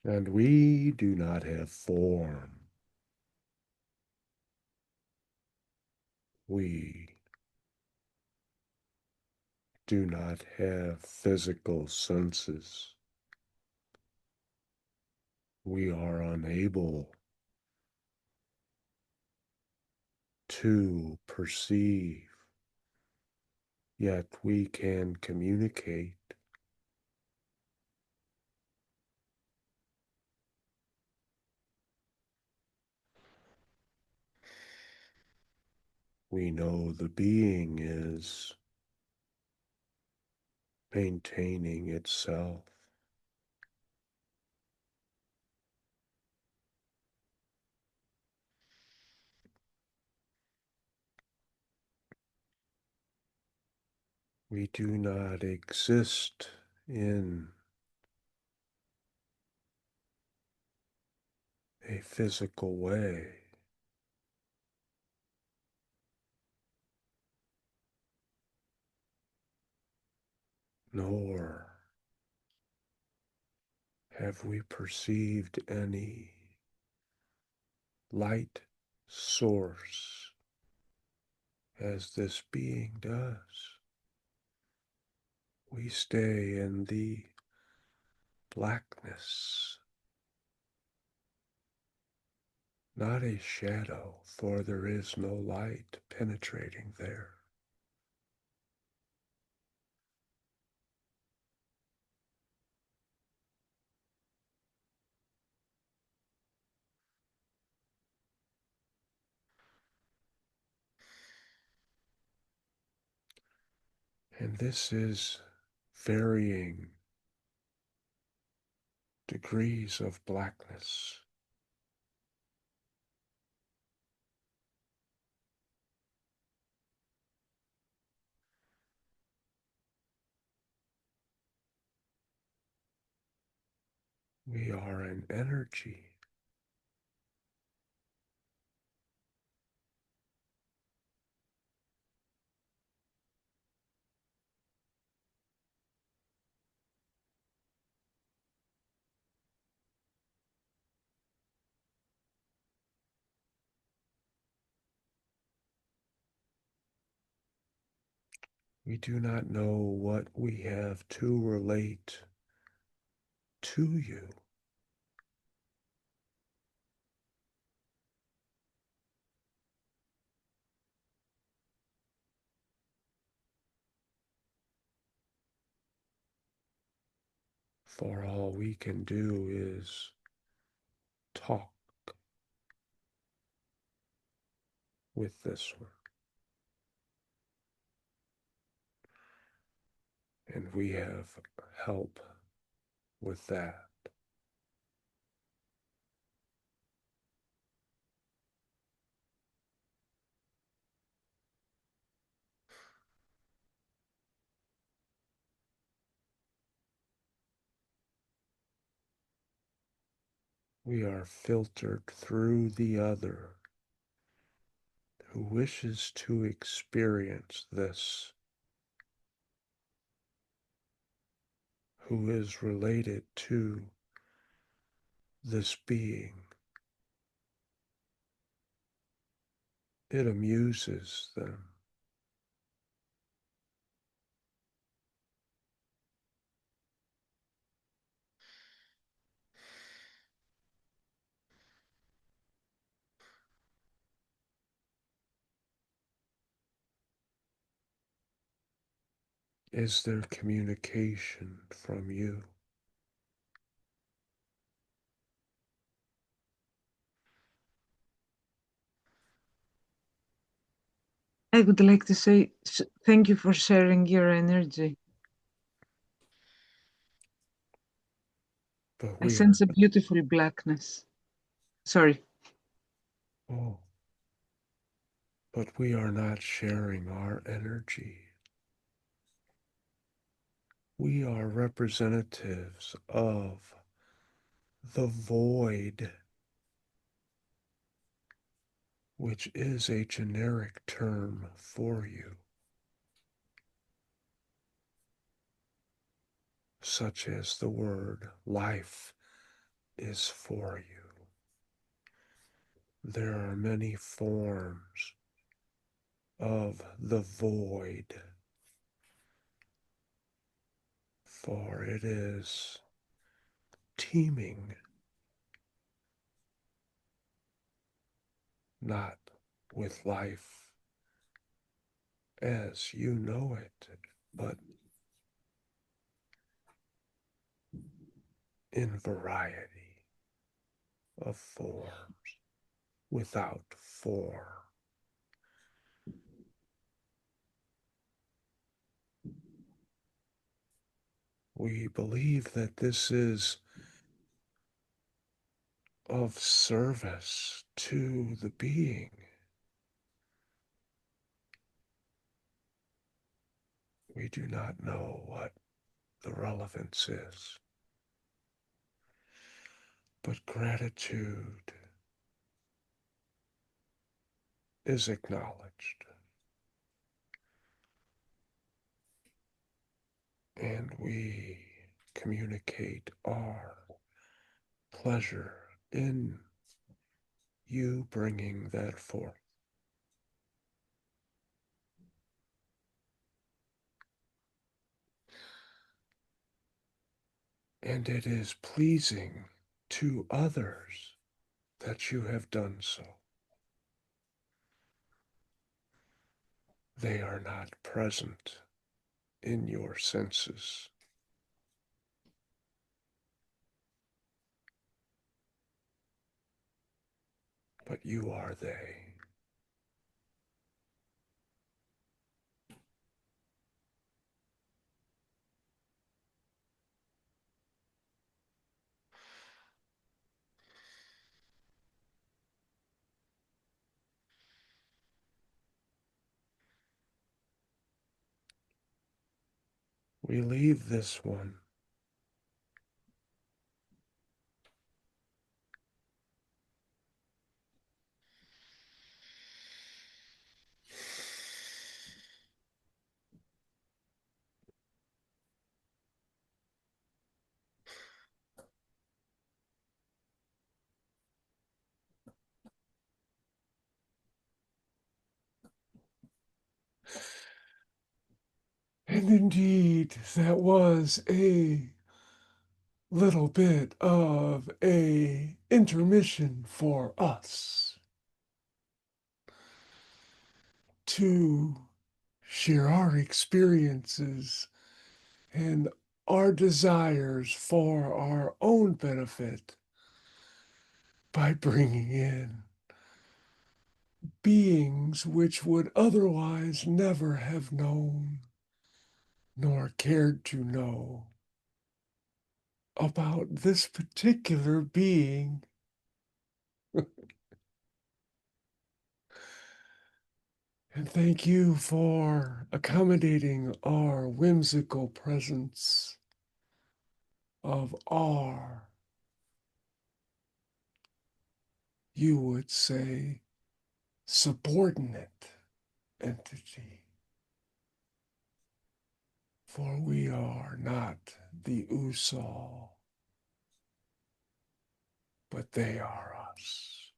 And we do not have form. We do not have physical senses. We are unable to perceive, yet we can communicate. We know the being is maintaining itself. We do not exist in a physical way. Nor have we perceived any light source as this being does. We stay in the blackness, not a shadow, for there is no light penetrating there. And this is varying degrees of blackness. We are an energy. We do not know what we have to relate to you. For all we can do is talk with this one. And we have help with that. We are filtered through the other who wishes to experience this, who is related to this being. It amuses them. Is there communication from you? I would like to say thank you for sharing your energy. But I we sense are, a beautiful blackness. Sorry. oh, but we are not sharing our energy. We are representatives of the void, which is a generic term for you, such as the word life is for you. There are many forms of the void, for it is teeming, not with life as you know it, but in variety of forms, without form. We believe that this is of service to the being. We do not know what the relevance is, but gratitude is acknowledged. And we communicate our pleasure in you bringing that forth. And it is pleasing to others that you have done so. They are not present in your senses. But you are they. We leave this one and indeed, that was a little bit of a intermission for us to share our experiences and our desires for our own benefit by bringing in beings which would otherwise never have known nor cared to know about this particular being. And thank you for accommodating our whimsical presence of our, you would say, subordinate entity. For we are not the Usol, but they are us.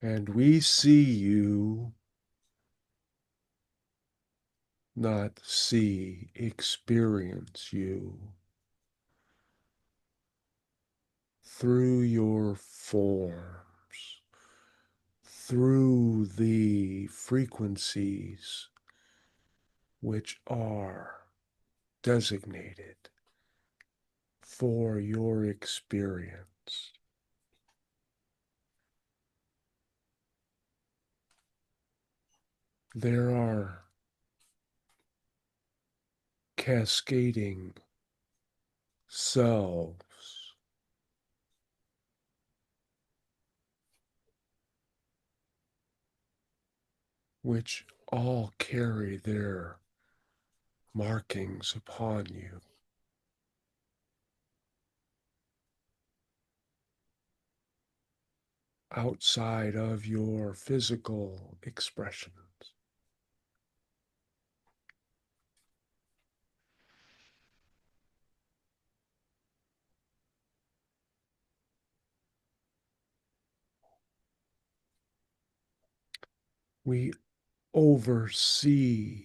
And we see you, not see, experience you through your forms, through the frequencies which are designated for your experience. There are cascading selves which all carry their markings upon you. Outside of your physical expressions. We oversee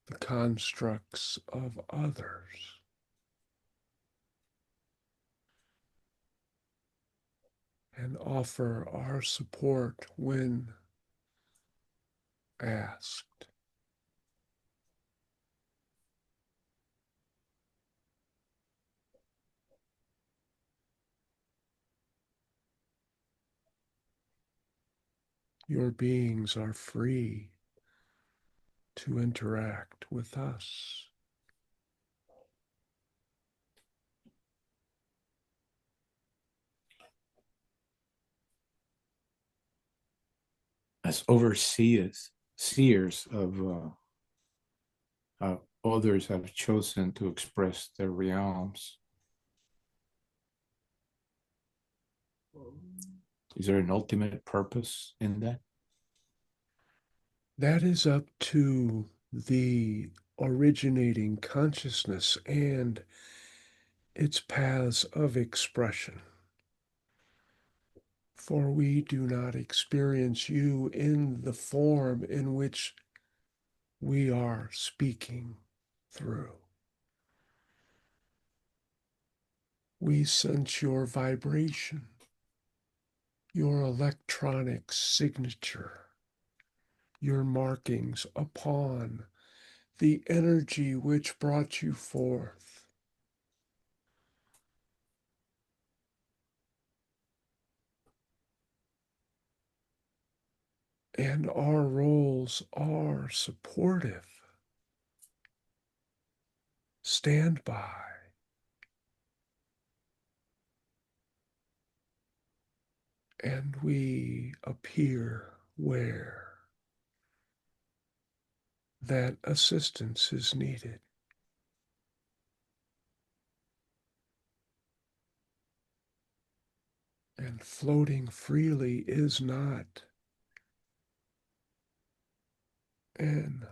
the constructs of others. And offer our support when asked. Your beings are free to interact with us. As seers of others have chosen to express their realms. Is there an ultimate purpose in that? That is up to the originating consciousness and its paths of expression. For we do not experience you in the form in which we are speaking through. We sense your vibration, your electronic signature, your markings upon the energy which brought you forth. And our roles are supportive, standby, and we appear where that assistance is needed. And floating freely is not an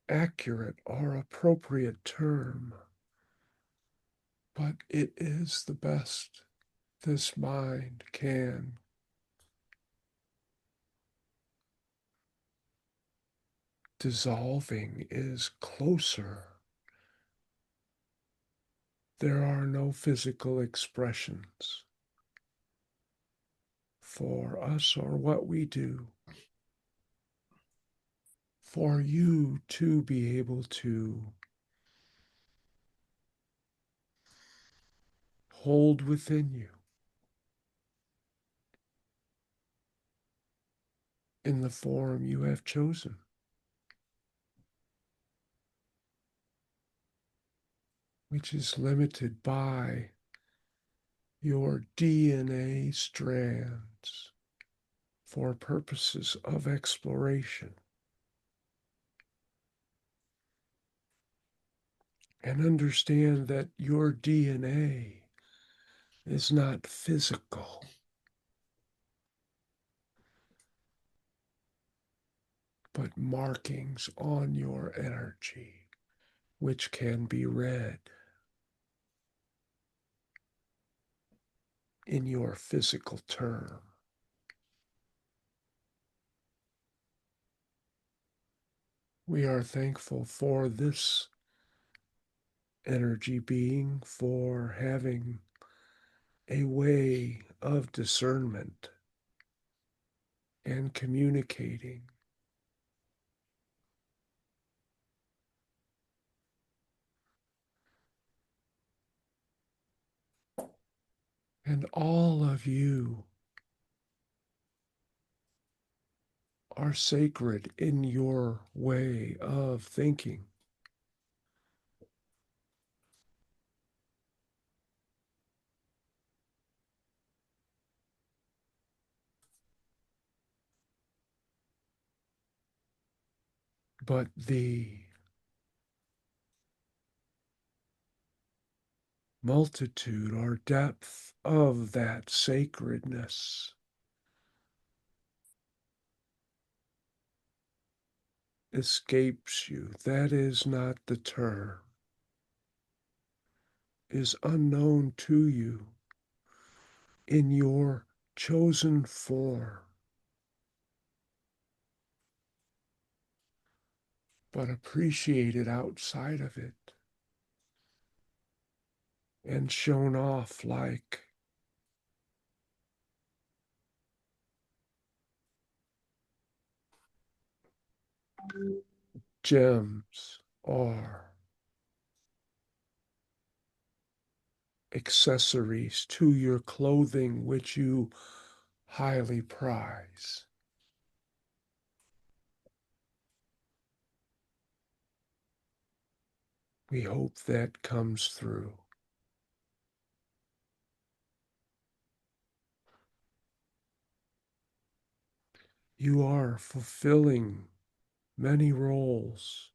accurate or appropriate term, but it is the best this mind can. Dissolving is closer. There are no physical expressions for us or what we do. For you to be able to hold within you in the form you have chosen, which is limited by your DNA strands for purposes of exploration. And understand that your DNA is not physical, but markings on your energy, which can be read in your physical term. We are thankful for this energy being, for having a way of discernment and communicating. And all of you are sacred in your way of thinking. But the multitude or depth of that sacredness escapes you. That is not the term, is unknown to you in your chosen form. but appreciated outside of it and shown off like gems or accessories to your clothing which you highly prize. We hope that comes through. You are fulfilling many roles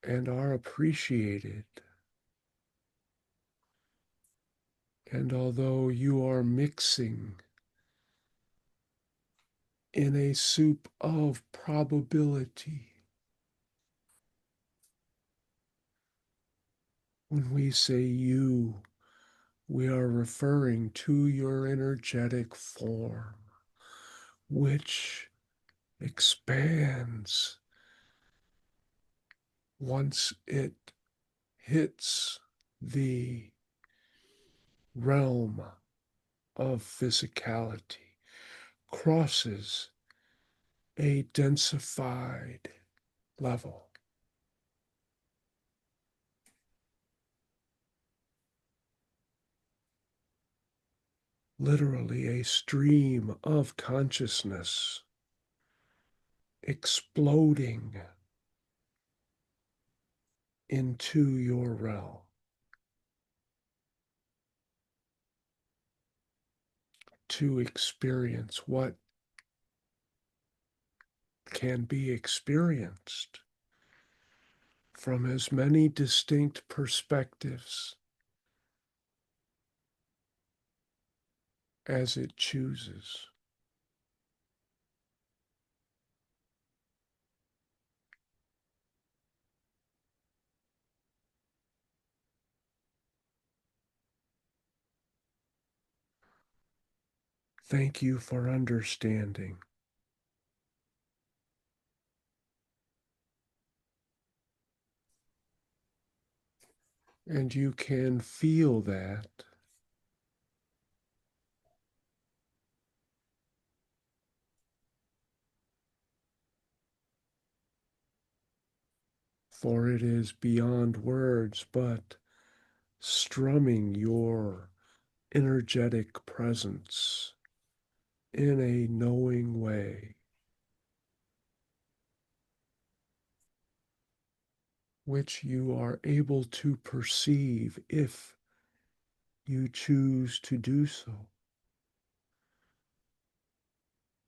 and are appreciated. And although you are mixing in a soup of probability, when we say you, we are referring to your energetic form, which expands once it hits the realm of physicality, crosses a densified level. Literally a stream of consciousness exploding into your realm to experience what can be experienced from as many distinct perspectives as it chooses. Thank you for understanding. And you can feel that for it is beyond words, but strumming your energetic presence in a knowing way, which you are able to perceive if you choose to do so.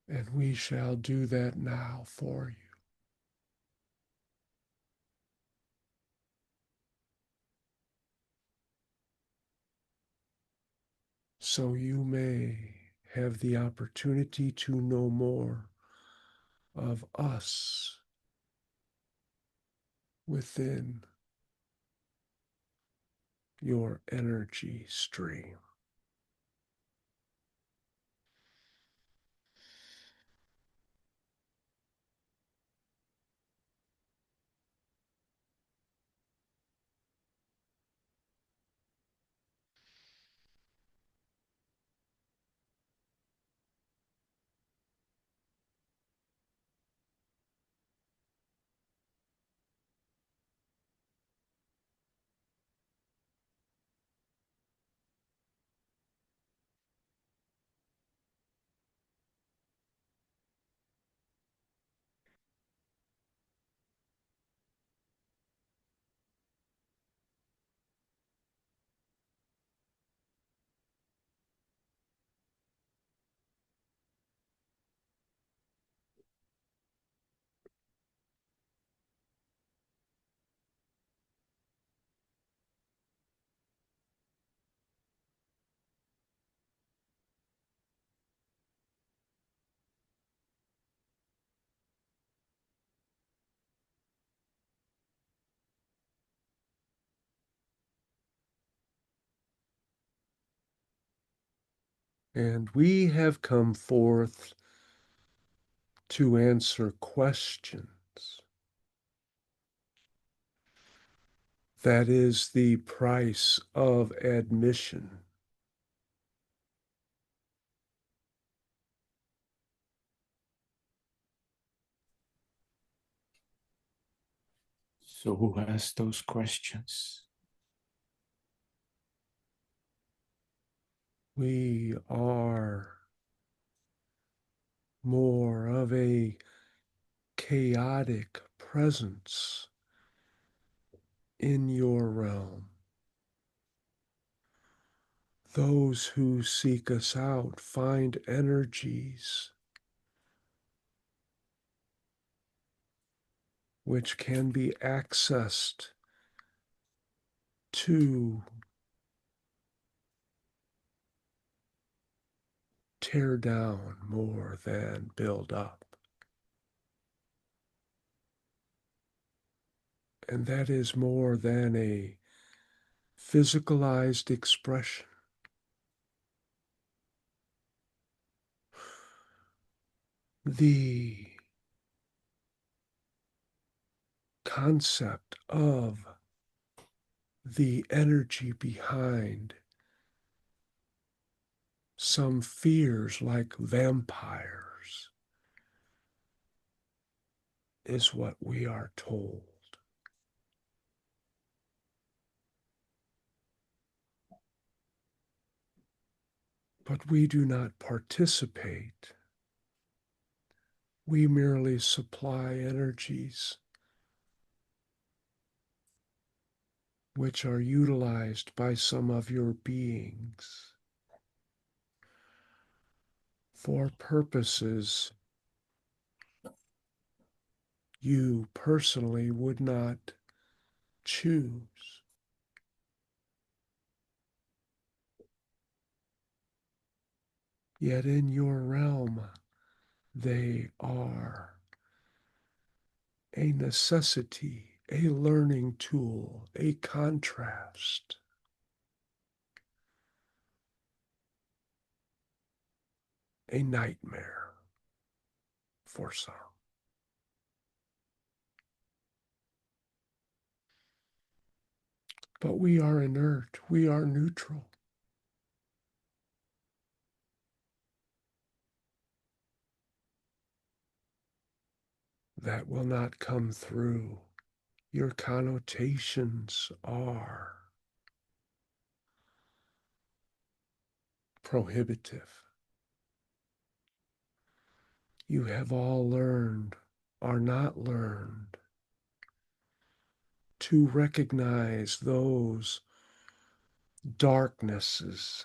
And we shall do that now for you. So you may have the opportunity to know more of us within your energy stream. And we have come forth to answer questions. That is the price of admission. So who has those questions? We are more of a chaotic presence in your realm. Those who seek us out find energies which can be accessed to tear down more than build up. And that is more than a physicalized expression. The concept of the energy behind some fears like vampires is what we are told. But we do not participate. We merely supply energies which are utilized by some of your beings for purposes you personally would not choose. Yet in your realm, they are a necessity, a learning tool, a contrast. A nightmare for some. But we are inert, we are neutral. That will not come through. Your connotations are prohibitive. You have all learned, are not learned, to recognize those darknesses,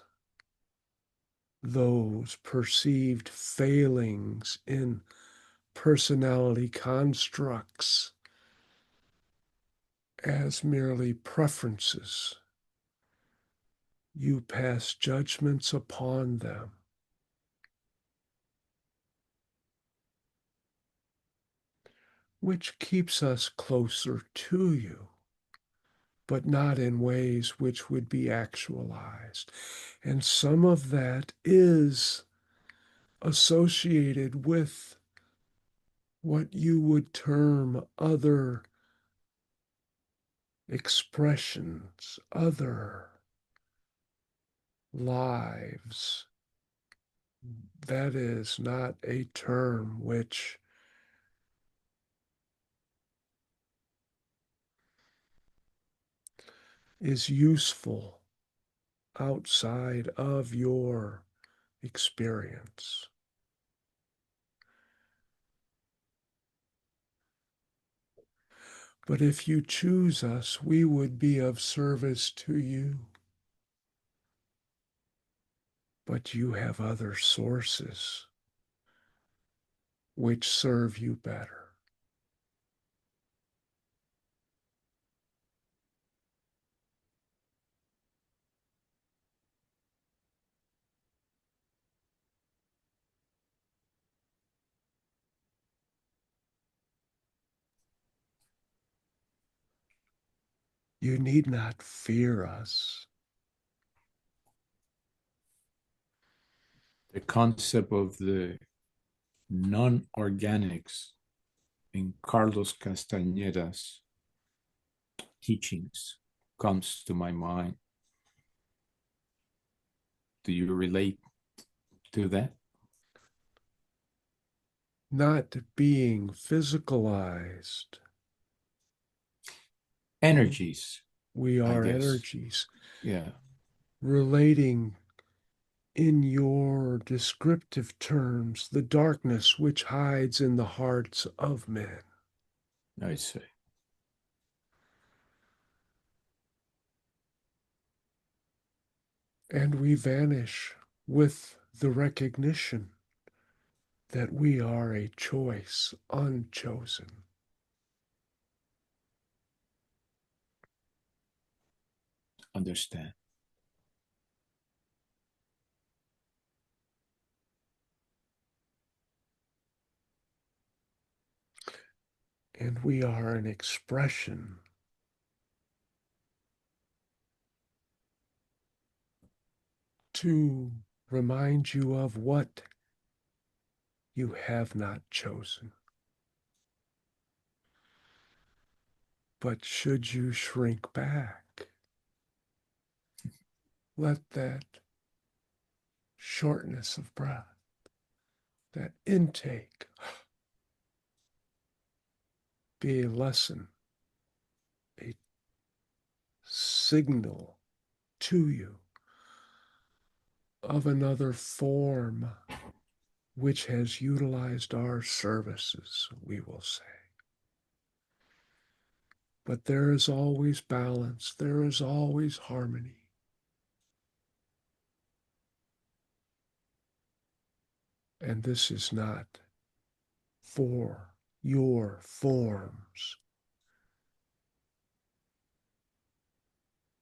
those perceived failings in personality constructs as merely preferences. You pass judgments upon them. Which keeps us closer to you, but not in ways which would be actualized. And some of that is associated with what you would term other expressions, other lives. That is not a term which is useful outside of your experience. But if you choose us, we would be of service to you. But you have other sources which serve you better. You need not fear us. The concept of the non-organics in Carlos Castañeda's teachings comes to my mind. Do you relate to that? Not being physicalized. Energies, We I are guess. energies. Yeah. Relating in your descriptive terms the darkness which hides in the hearts of men. I see. And we vanish with the recognition that we are a choice unchosen. Understand. And we are an expression to remind you of what you have not chosen. But should you shrink back, let that shortness of breath, that intake, be a lesson, a signal to you of another form which has utilized our services, we will say. But there is always balance, there is always harmony. And this is not for your forms.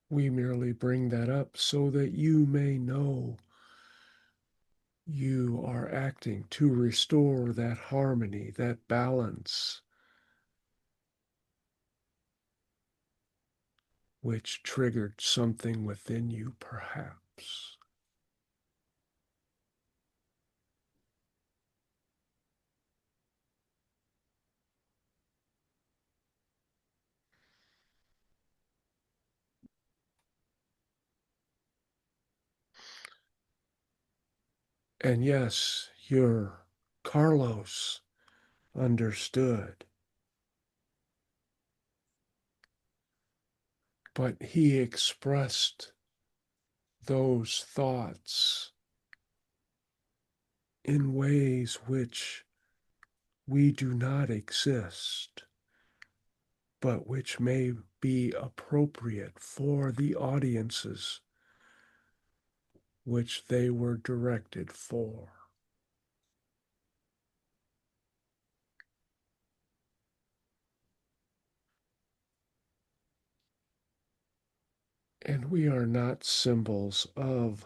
We merely bring that up so that you may know you are acting to restore that harmony, that balance, which triggered something within you, perhaps. And yes, your Carlos understood, but he expressed those thoughts in ways which we do not exist, but which may be appropriate for the audiences which they were directed for. And we are not symbols of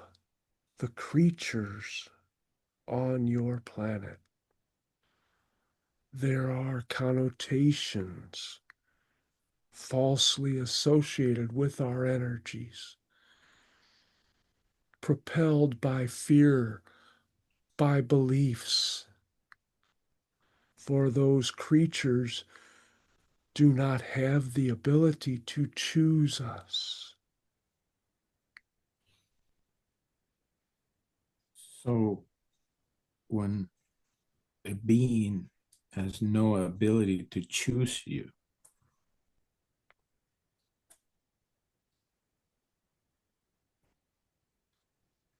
the creatures on your planet. There are connotations falsely associated with our energies, propelled by fear, by beliefs. For those creatures do not have the ability to choose us. So when a being has no ability to choose you,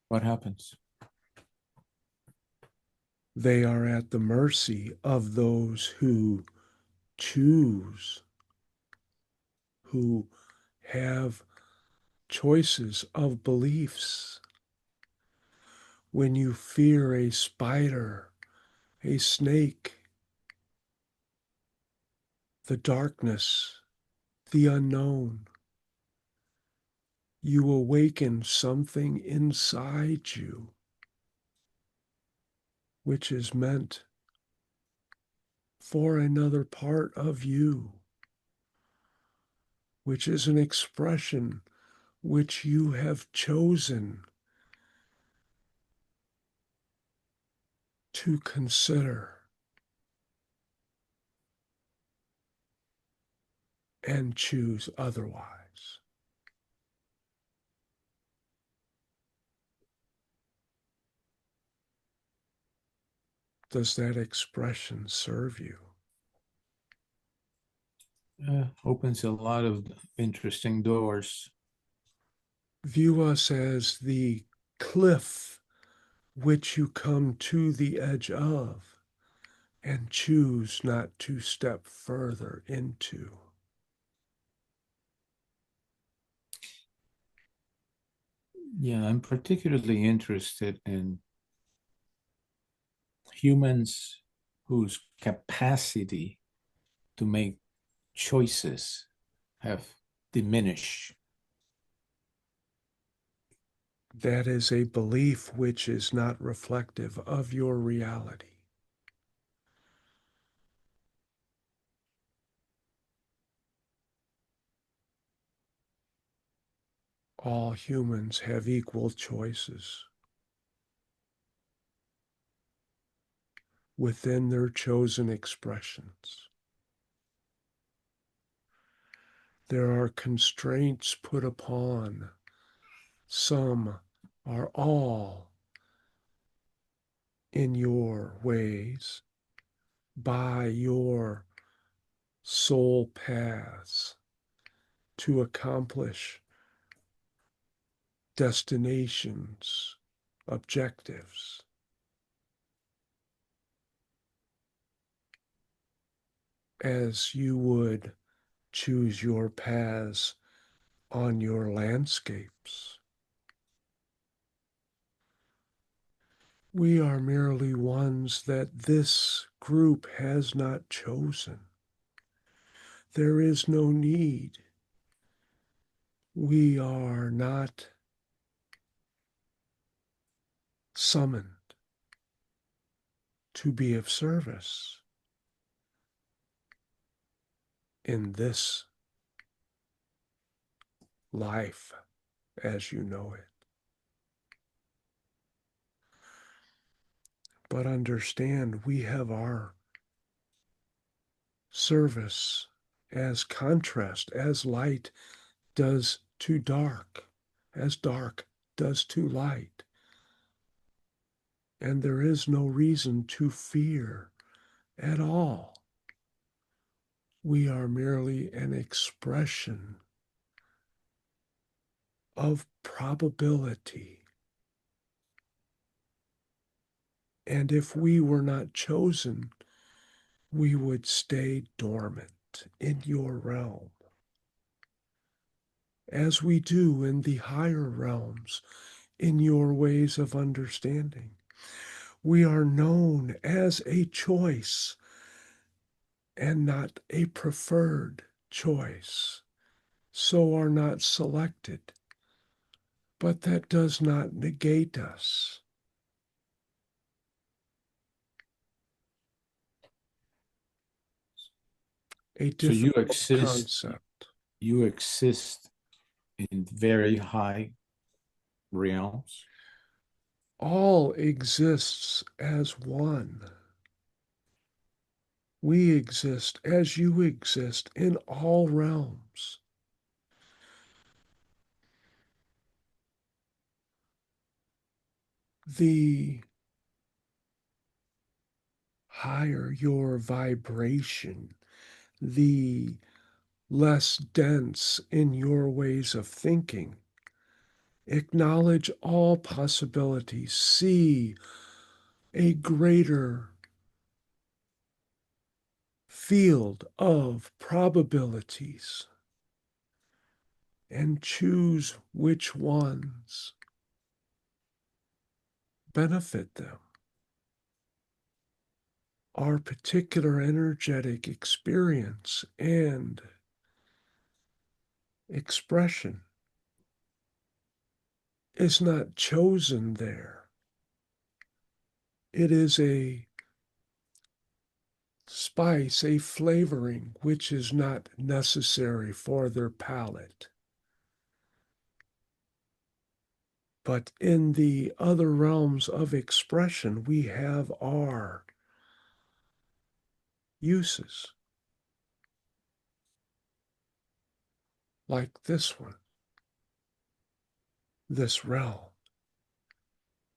what happens? They are at the mercy of those who choose, who have choices of beliefs. When you fear a spider, a snake, the darkness, the unknown, you awaken something inside you which is meant for another part of you, which is an expression which you have chosen to consider and choose otherwise? Does that expression serve you? Opens a lot of interesting doors. View us as the cliff which you come to the edge of and choose not to step further into. Yeah, I'm particularly interested in humans whose capacity to make choices have diminished. That is a belief which is not reflective of your reality. All humans have equal choices within their chosen expressions. There are constraints put upon some are all in your ways by your soul paths to accomplish destinations, objectives. As you would choose your paths on your landscapes. We are merely ones that this group has not chosen. There is no need. We are not summoned to be of service in this life as you know it. But understand, we have our service as contrast, as light does to dark, as dark does to light. And there is no reason to fear at all. We are merely an expression of probability. And if we were not chosen, we would stay dormant in your realm, as we do in the higher realms, in your ways of understanding. We are known as a choice and not a preferred choice, so are not selected. But that does not negate us. A So you difficult exist, concept. you exist in very high realms. All exists as one. We exist as you exist in all realms. The higher your vibration, the less dense in your ways of thinking. Acknowledge all possibilities. See a greater field of probabilities and choose which ones benefit them. Our particular energetic experience and expression is not chosen there. It is a spice, a flavoring, which is not necessary for their palate. But in the other realms of expression, we have our uses, like this one, this realm,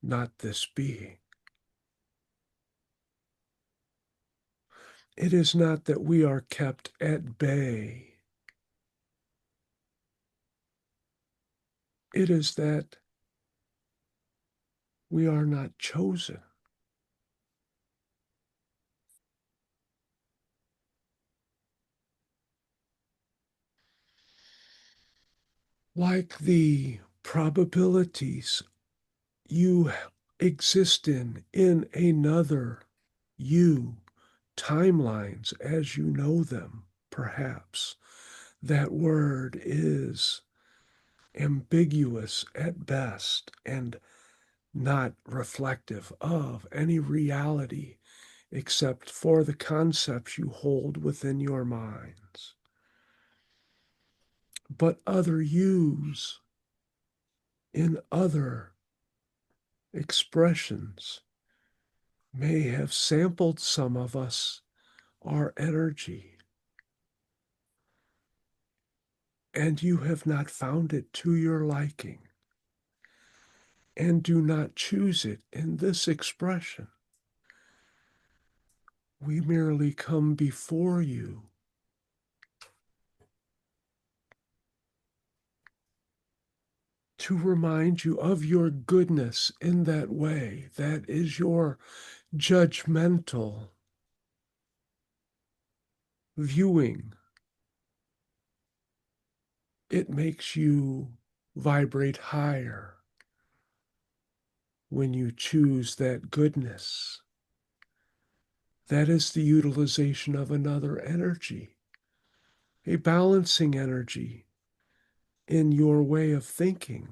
not this being. It is not that we are kept at bay. It is that we are not chosen. Like the probabilities you exist in another you, timelines as you know them, perhaps. That word is ambiguous at best and not reflective of any reality except for the concepts you hold within your minds. But other yous in other expressions may have sampled some of us, our energy, and you have not found it to your liking, and do not choose it in this expression. We merely come before you to remind you of your goodness in that way. That is your judgmental viewing. It makes you vibrate higher when you choose that goodness. That is the utilization of another energy, a balancing energy in your way of thinking,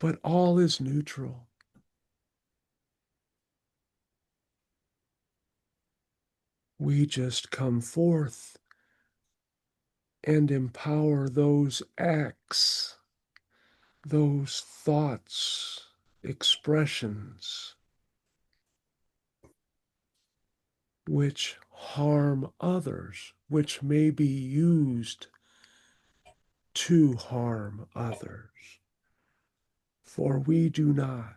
but all is neutral. We just come forth and empower those acts, those thoughts, expressions, which harm others, which may be used to harm others. For we do not.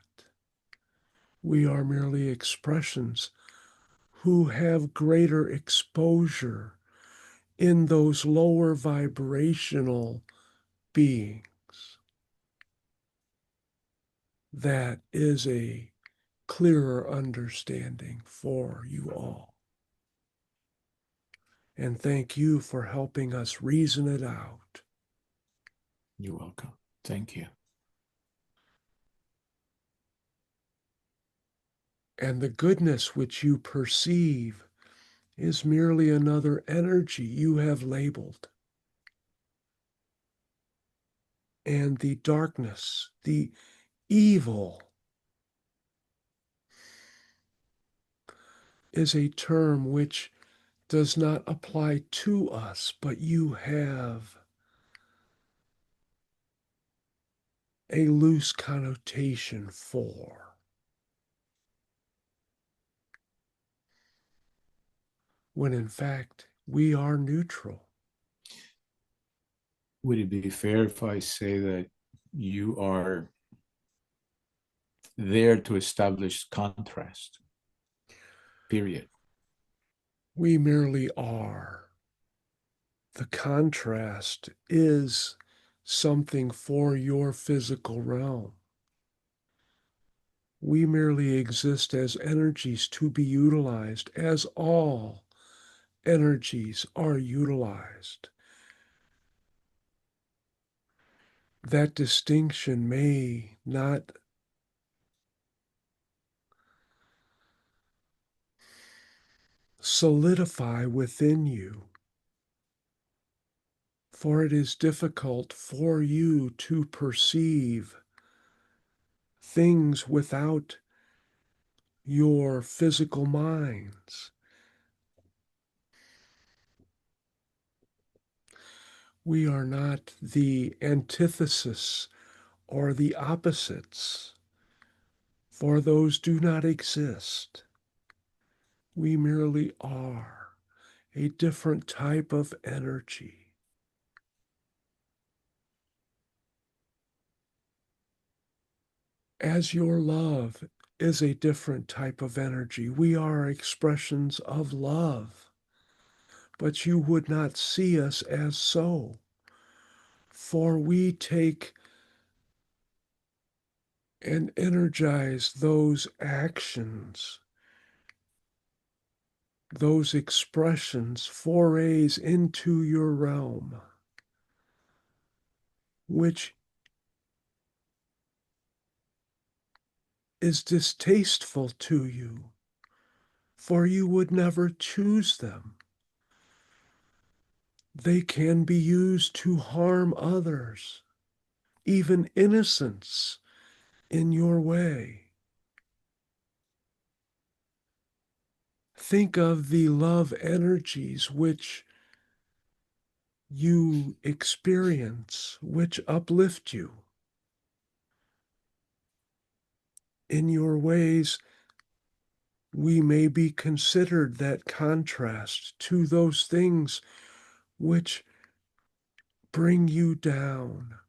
We are merely expressions who have greater exposure in those lower vibrational beings. That is a clearer understanding for you all. And thank you for helping us reason it out. You're welcome. Thank you. And the goodness which you perceive is merely another energy you have labeled. And the darkness, the evil, is a term which does not apply to us, but you have a loose connotation for. When in fact, we are neutral. Would it be fair if I say that you are there to establish contrast? Period. We merely are. The contrast is something for your physical realm. We merely exist as energies to be utilized, as all energies are utilized. That distinction may not solidify within you, for it is difficult for you to perceive things without your physical minds. We are not the antithesis or the opposites, for those do not exist. We merely are a different type of energy. As your love is a different type of energy, we are expressions of love, but you would not see us as so, for we take and energize those actions, those expressions, forays into your realm, which is distasteful to you, for you would never choose them. They can be used to harm others, even innocents, in your way. Think of the love energies which you experience, which uplift you. In your ways, we may be considered that contrast to those things which bring you down.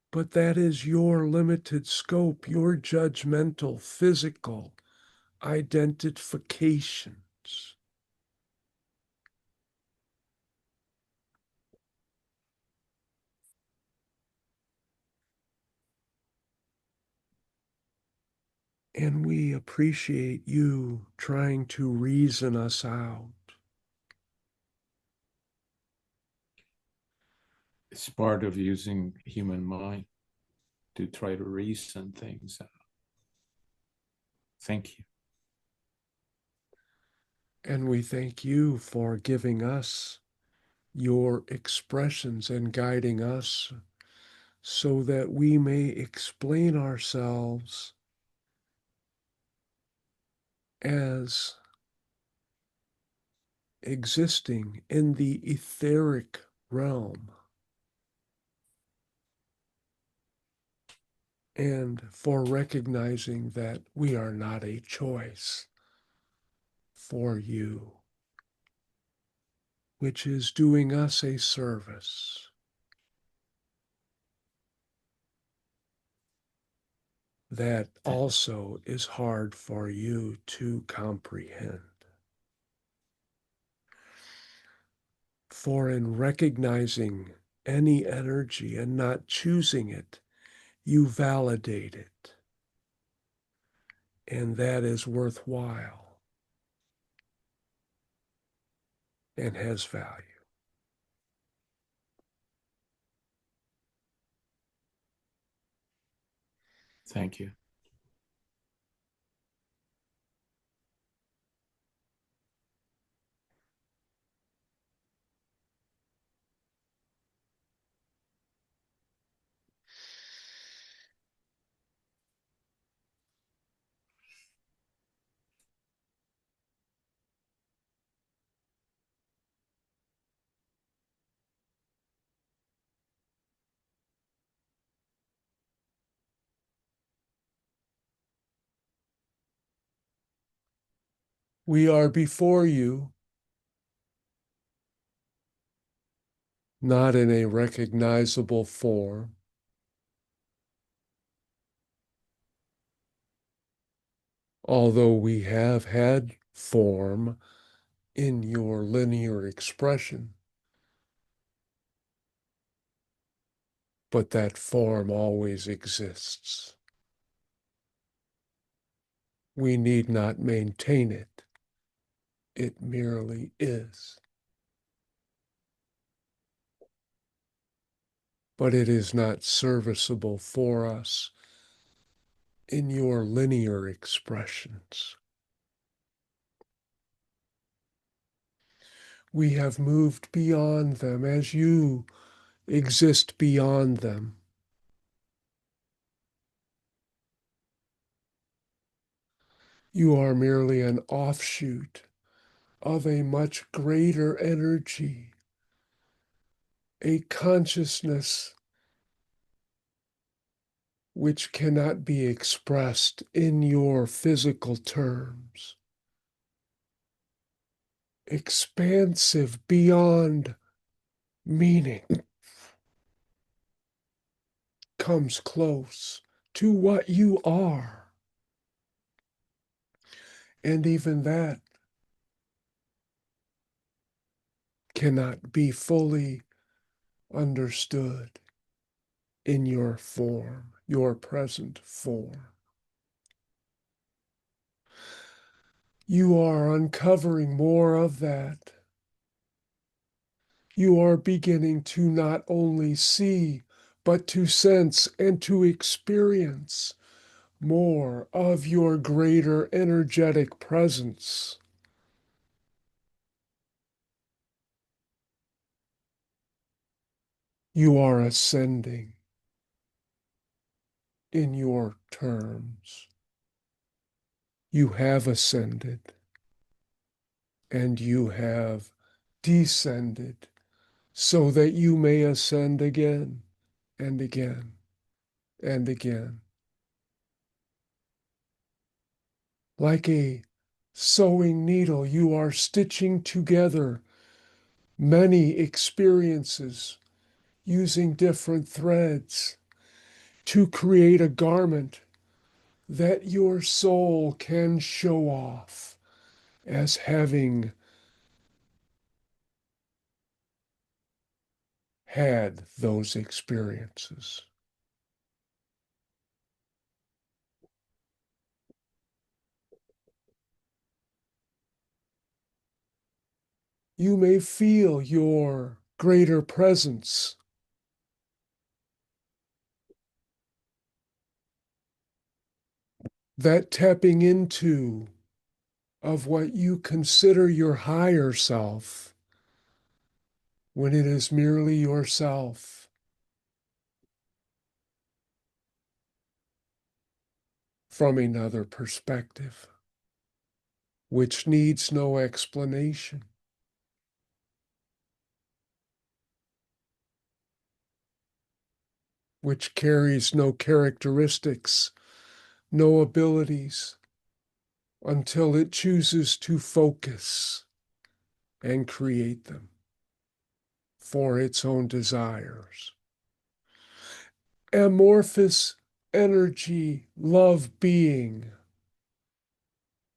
But that is your limited scope, your judgmental, physical identifications. And we appreciate you trying to reason us out. It's part of using human mind to try to reason things out. Thank you. And we thank you for giving us your expressions and guiding us so that we may explain ourselves as existing in the etheric realm, and for recognizing that we are not a choice for you, which is doing us a service. That also is hard for you to comprehend. For in recognizing any energy and not choosing it, you validate it. And that is worthwhile and has value. Thank you. We are before you, not in a recognizable form, although we have had form in your linear expression, but that form always exists. We need not maintain it. It merely is. But it is not serviceable for us in your linear expressions. We have moved beyond them as you exist beyond them. You are merely an offshoot of a much greater energy, a consciousness which cannot be expressed in your physical terms. Expansive beyond meaning comes close to what you are. And even that cannot be fully understood in your form, your present form. You are uncovering more of that. You are beginning to not only see, but to sense and to experience more of your greater energetic presence. You are ascending in your terms. You have ascended and you have descended so that you may ascend again and again and again. Like a sewing needle, you are stitching together many experiences using different threads to create a garment that your soul can show off as having had those experiences. You may feel your greater presence. That tapping into of what you consider your higher self when it is merely yourself. From another perspective, which needs no explanation. Which carries no characteristics, no abilities, until it chooses to focus and create them for its own desires. Amorphous energy, love being,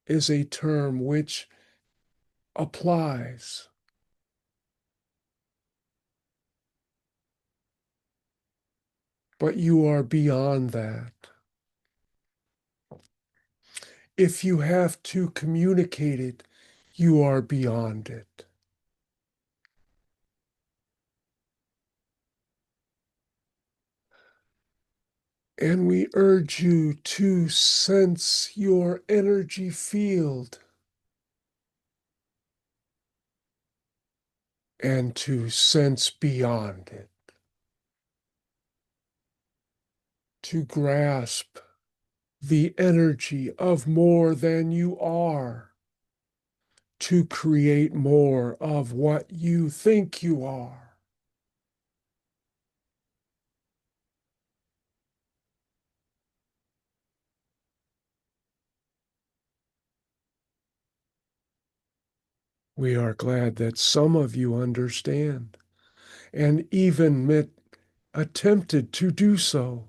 is a term which applies. But you are beyond that. If you have to communicate it, you are beyond it. And we urge you to sense your energy field and to sense beyond it, to grasp the energy of more than you are, to create more of what you think you are. We are glad that some of you understand and even attempted to do so.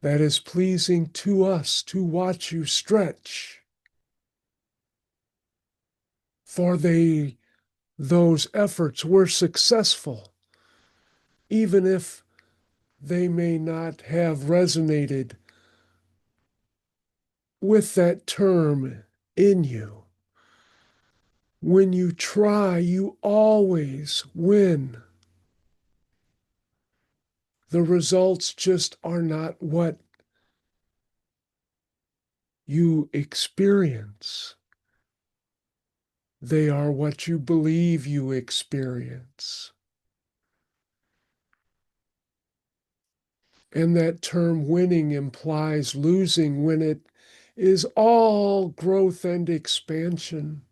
That is pleasing to us to watch you stretch. For those efforts were successful, even if they may not have resonated with that term in you. When you try, you always win. The results just are not what you experience. They are what you believe you experience. And that term winning implies losing when it is all growth and expansion.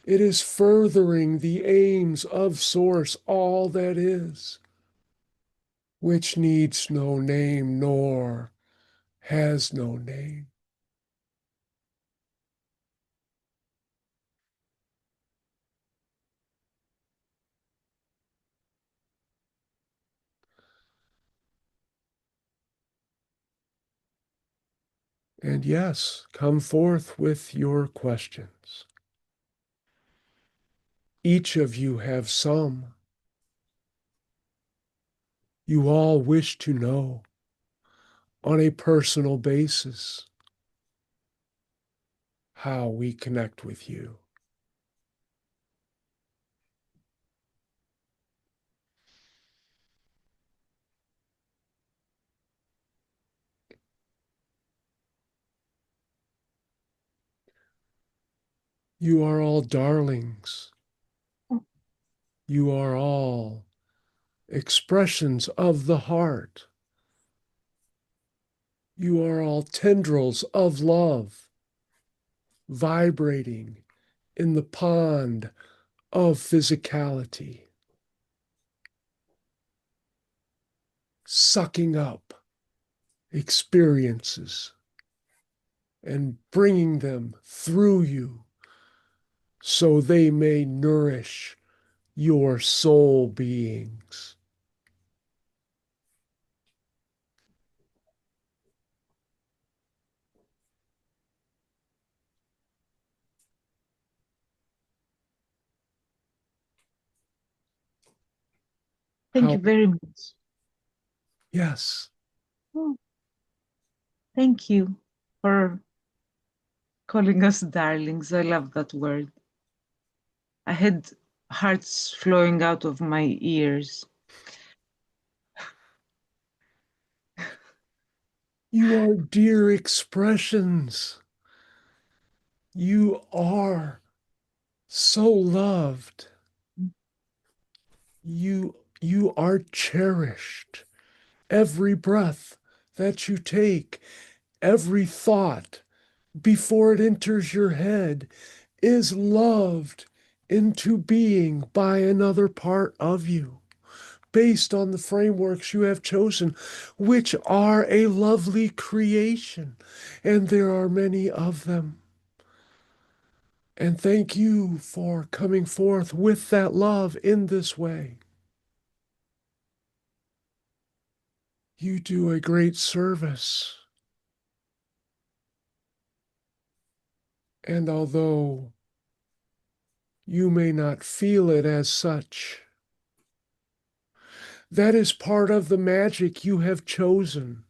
It is furthering the aims of Source, all that is. which needs no name nor has no name. And yes, come forth with your questions. Each of you have some. You all wish to know on a personal basis how we connect with you. You are all darlings. You are all expressions of the heart. You are all tendrils of love, vibrating in the pond of physicality, sucking up experiences and bringing them through you so they may nourish your soul beings. Thank you very much. Yes. Oh, thank you for calling us darlings. I love that word. I had hearts flowing out of my ears. You are dear expressions. You are so loved. You are cherished. Every breath that you take, every thought before it enters your head is loved into being by another part of you, based on the frameworks you have chosen, which are a lovely creation. And there are many of them. And thank you for coming forth with that love in this way. You do a great service. And although you may not feel it as such, that is part of the magic you have chosen.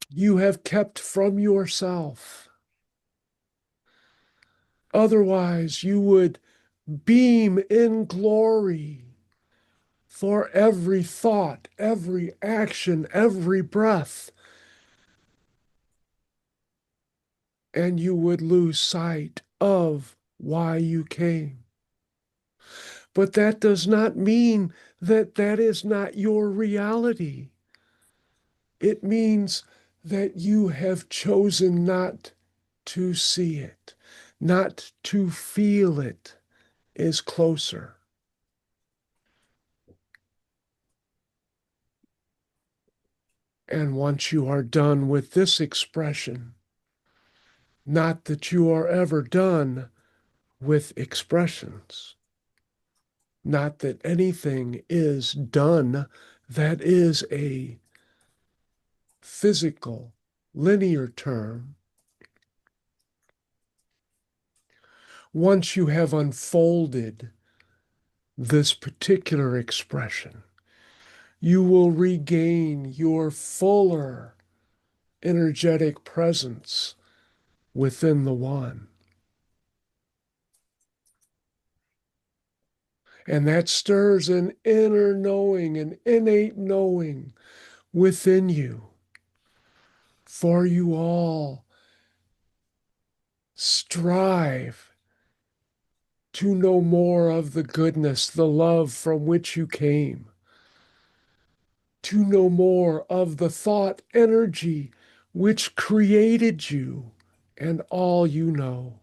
You have kept from yourself. Otherwise, you would beam in glory for every thought, every action, every breath, and you would lose sight of why you came. But that does not mean that that is not your reality. It means that you have chosen not to see it, not to feel it is closer. And once you are done with this expression, not that you are ever done with expressions, not that anything is done that is a physical, linear term. Once you have unfolded this particular expression, you will regain your fuller energetic presence within the one. And that stirs an inner knowing, an innate knowing within you. For you all strive to know more of the goodness, the love from which you came, to know more of the thought energy which created you and all you know.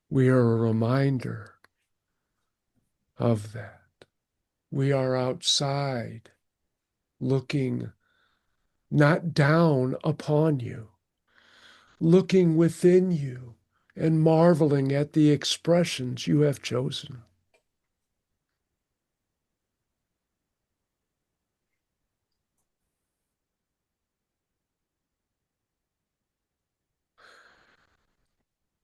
We are a reminder of that. We are outside looking not down upon you, looking within you and marveling at the expressions you have chosen.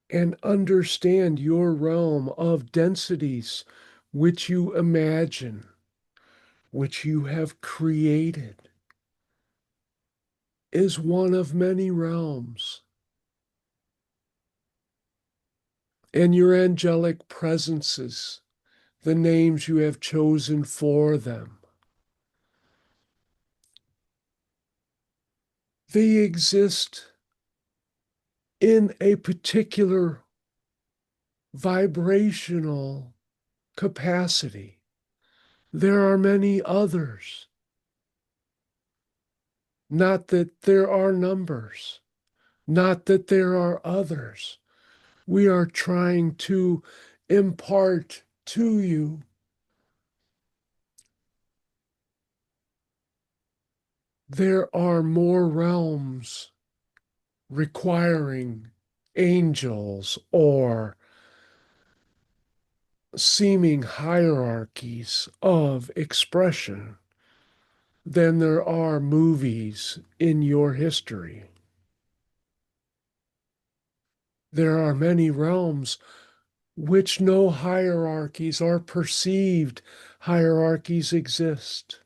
And understand your realm of densities which you imagine, which you have created, is one of many realms. And your angelic presences, the names you have chosen for them, they exist in a particular vibrational capacity. There are many others. Not that there are numbers, not that there are others. We are trying to impart to you there are more realms requiring angels or seeming hierarchies of expression than there are movies in your history. There are many realms which no hierarchies or perceived hierarchies exist.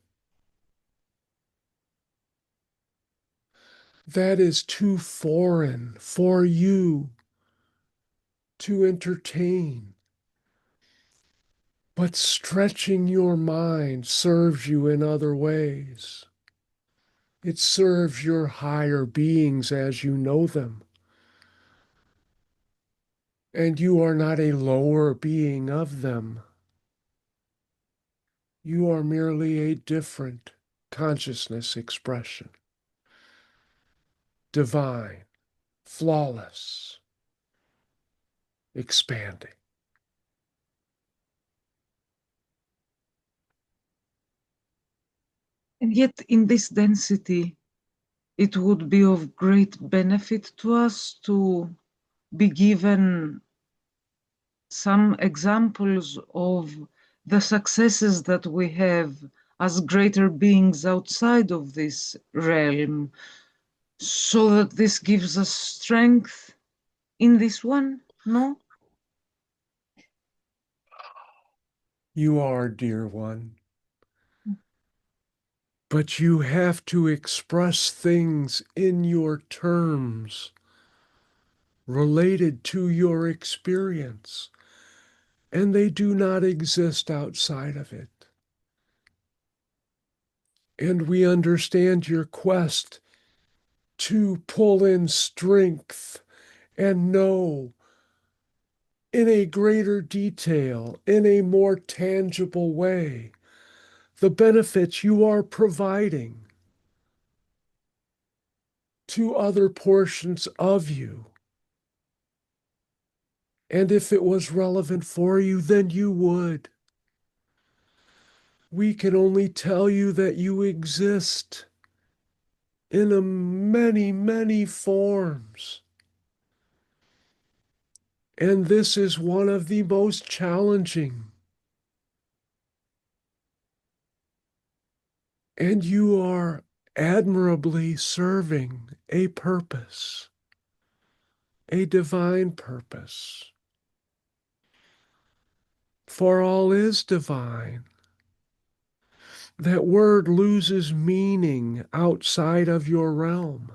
That is too foreign for you to entertain. But stretching your mind serves you in other ways. It serves your higher beings as you know them. And you are not a lower being of them. You are merely a different consciousness expression. Divine, flawless, expanding. And yet, in this density, it would be of great benefit to us to be given some examples of the successes that we have as greater beings outside of this realm, so that this gives us strength in this one, no? You are, dear one. But you have to express things in your terms related to your experience, and they do not exist outside of it. And we understand your quest to pull in strength and know in a greater detail, in a more tangible way, the benefits you are providing to other portions of you. And if it was relevant for you, then you would. We can only tell you that you exist in a many, many forms. And this is one of the most challenging. And you are admirably serving a purpose, a divine purpose. For all is divine. That word loses meaning outside of your realm.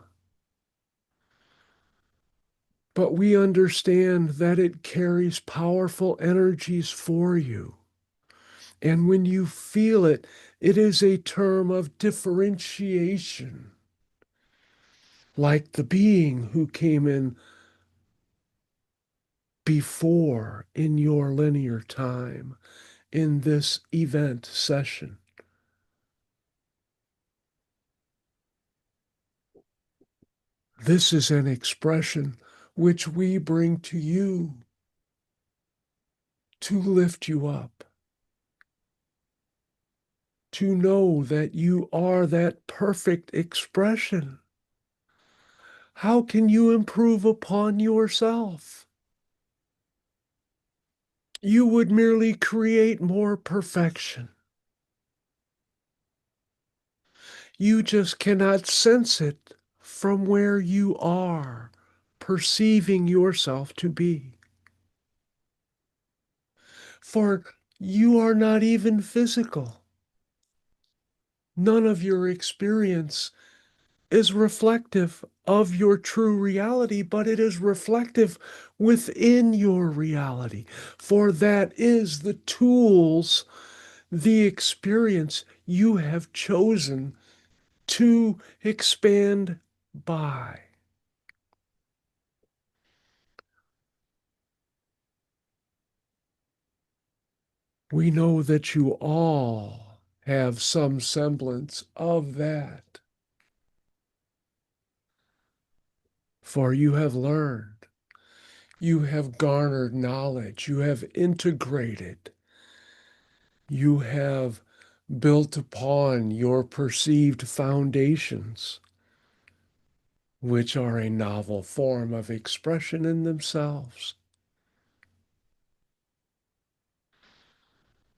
But we understand that it carries powerful energies for you. And when you feel it, it is a term of differentiation. Like the being who came in before in your linear time in this event session. This is an expression which we bring to you to lift you up, to know that you are that perfect expression. How can you improve upon yourself? You would merely create more perfection. You just cannot sense it from where you are perceiving yourself to be. For you are not even physical. None of your experience is reflective of your true reality, but it is reflective within your reality. For that is the tools, the experience you have chosen to expand by. We know that you all have some semblance of that, for you have learned, you have garnered knowledge, you have integrated, you have built upon your perceived foundations, which are a novel form of expression in themselves.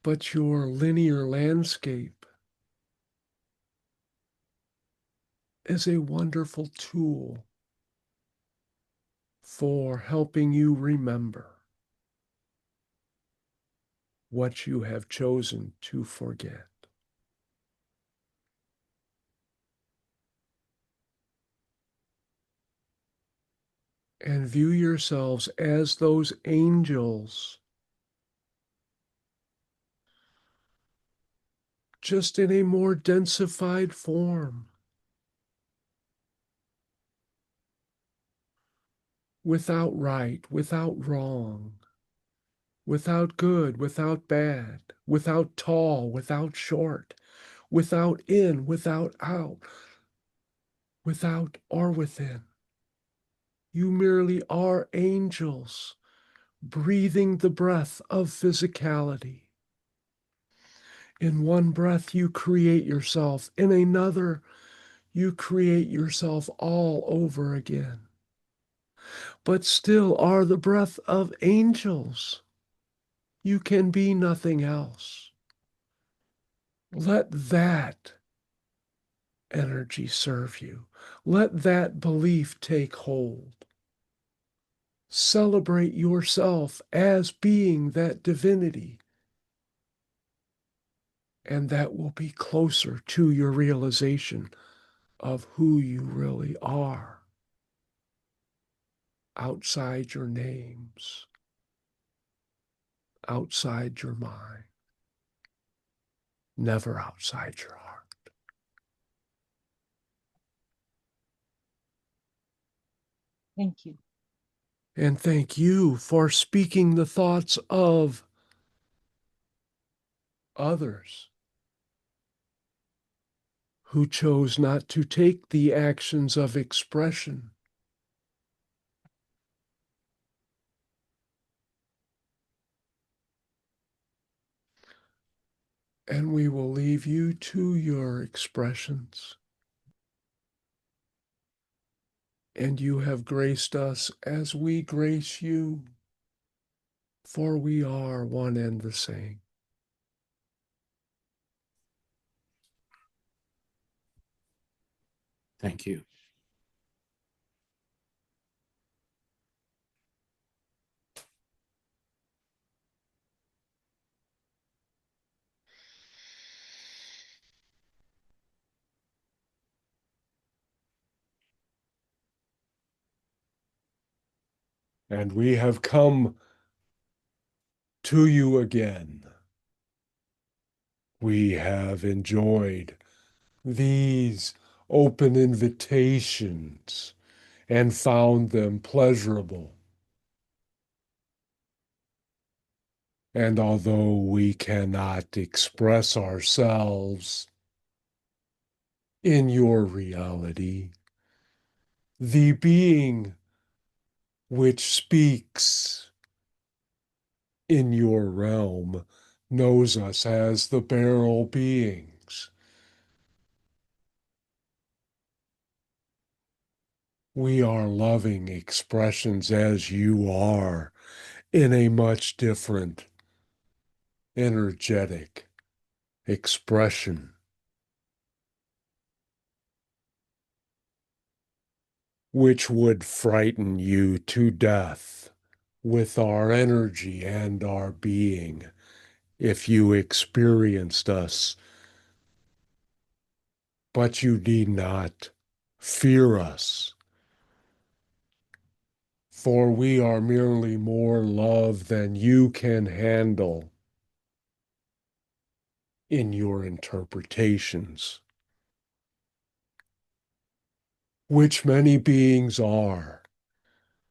But your linear landscape is a wonderful tool for helping you remember what you have chosen to forget. And view yourselves as those angels, just in a more densified form, without right, without wrong, without good, without bad, without tall, without short, without in, without out, without or within. You merely are angels, breathing the breath of physicality. In one breath, you create yourself. In another, you create yourself all over again. But still are the breath of angels. You can be nothing else. Let that energy serve you. Let that belief take hold. Celebrate yourself as being that divinity, and that will be closer to your realization of who you really are outside your names, outside your mind, never outside your heart. Thank you. And thank you for speaking the thoughts of others who chose not to take the actions of expression. And we will leave you to your expressions. And you have graced us as we grace you, for we are one and the same. Thank you. And we have come to you again. We have enjoyed these open invitations and found them pleasurable. And although we cannot express ourselves in your reality, the being which speaks in your realm knows us as the barrel beings. We are loving expressions as you are in a much different energetic expression, which would frighten you to death with our energy and our being if you experienced us. But you need not fear us, for we are merely more love than you can handle in your interpretations, which many beings are,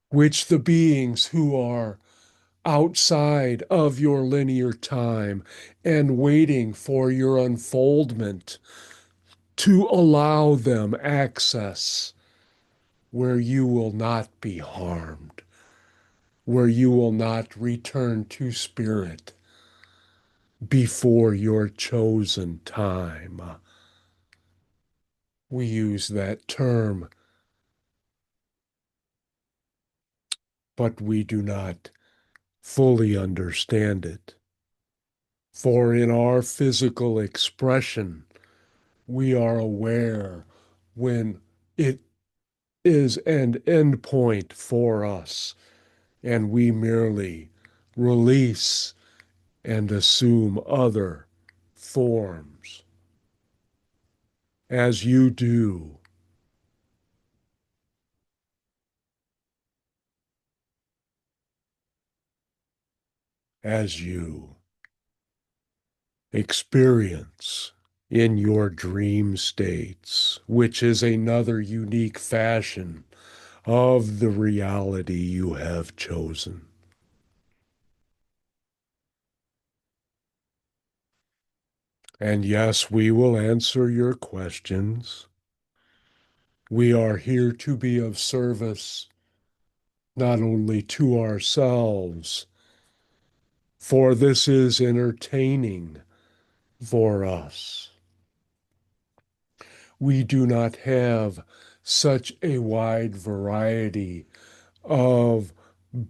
which the beings who are outside of your linear time and waiting for your unfoldment to allow them access where you will not be harmed, where you will not return to spirit before your chosen time. We use that term, but we do not fully understand it. For in our physical expression, we are aware when it is an endpoint for us, and we merely release and assume other forms, as you do. As you experience in your dream states, which is another unique fashion of the reality you have chosen. And yes, we will answer your questions. We are here to be of service not only to ourselves, for this is entertaining for us. We do not have such a wide variety of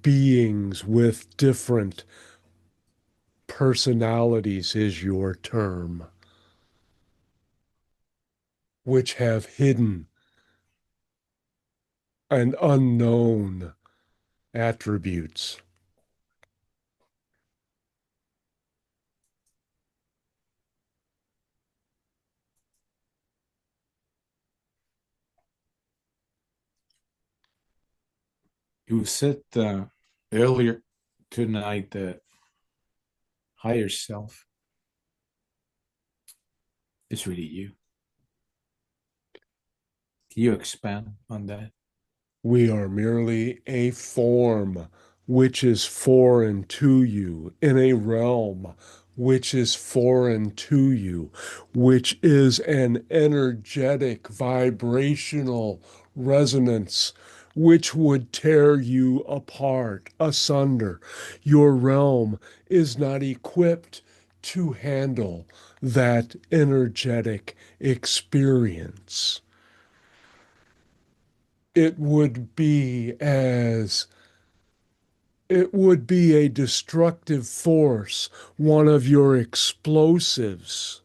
beings with different personalities, is your term, which have hidden and unknown attributes. You said earlier tonight that higher self is really you. Can you expand on that? We are merely a form which is foreign to you, in a realm which is foreign to you, which is an energetic, vibrational resonance which would tear you apart, asunder. Your realm is not equipped to handle that energetic experience. It would be as it would be a destructive force, one of your explosives,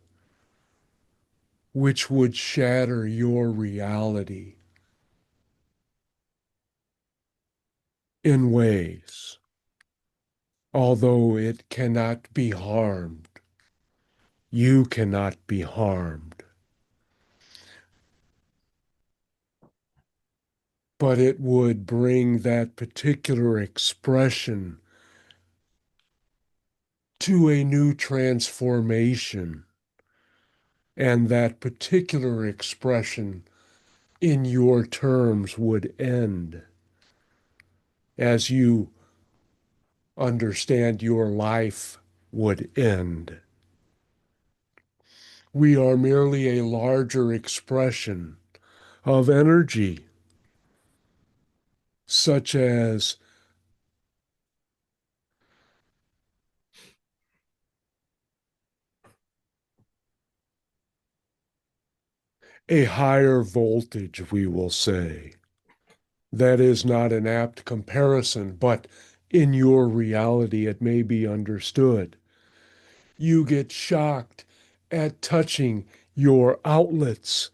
which would shatter your reality in ways, although it cannot be harmed. You cannot be harmed. But it would bring that particular expression to a new transformation, and that particular expression in your terms would end as you understand your life would end. We are merely a larger expression of energy, such as a higher voltage, we will say. That is not an apt comparison, but in your reality, it may be understood. You get shocked at touching your outlets.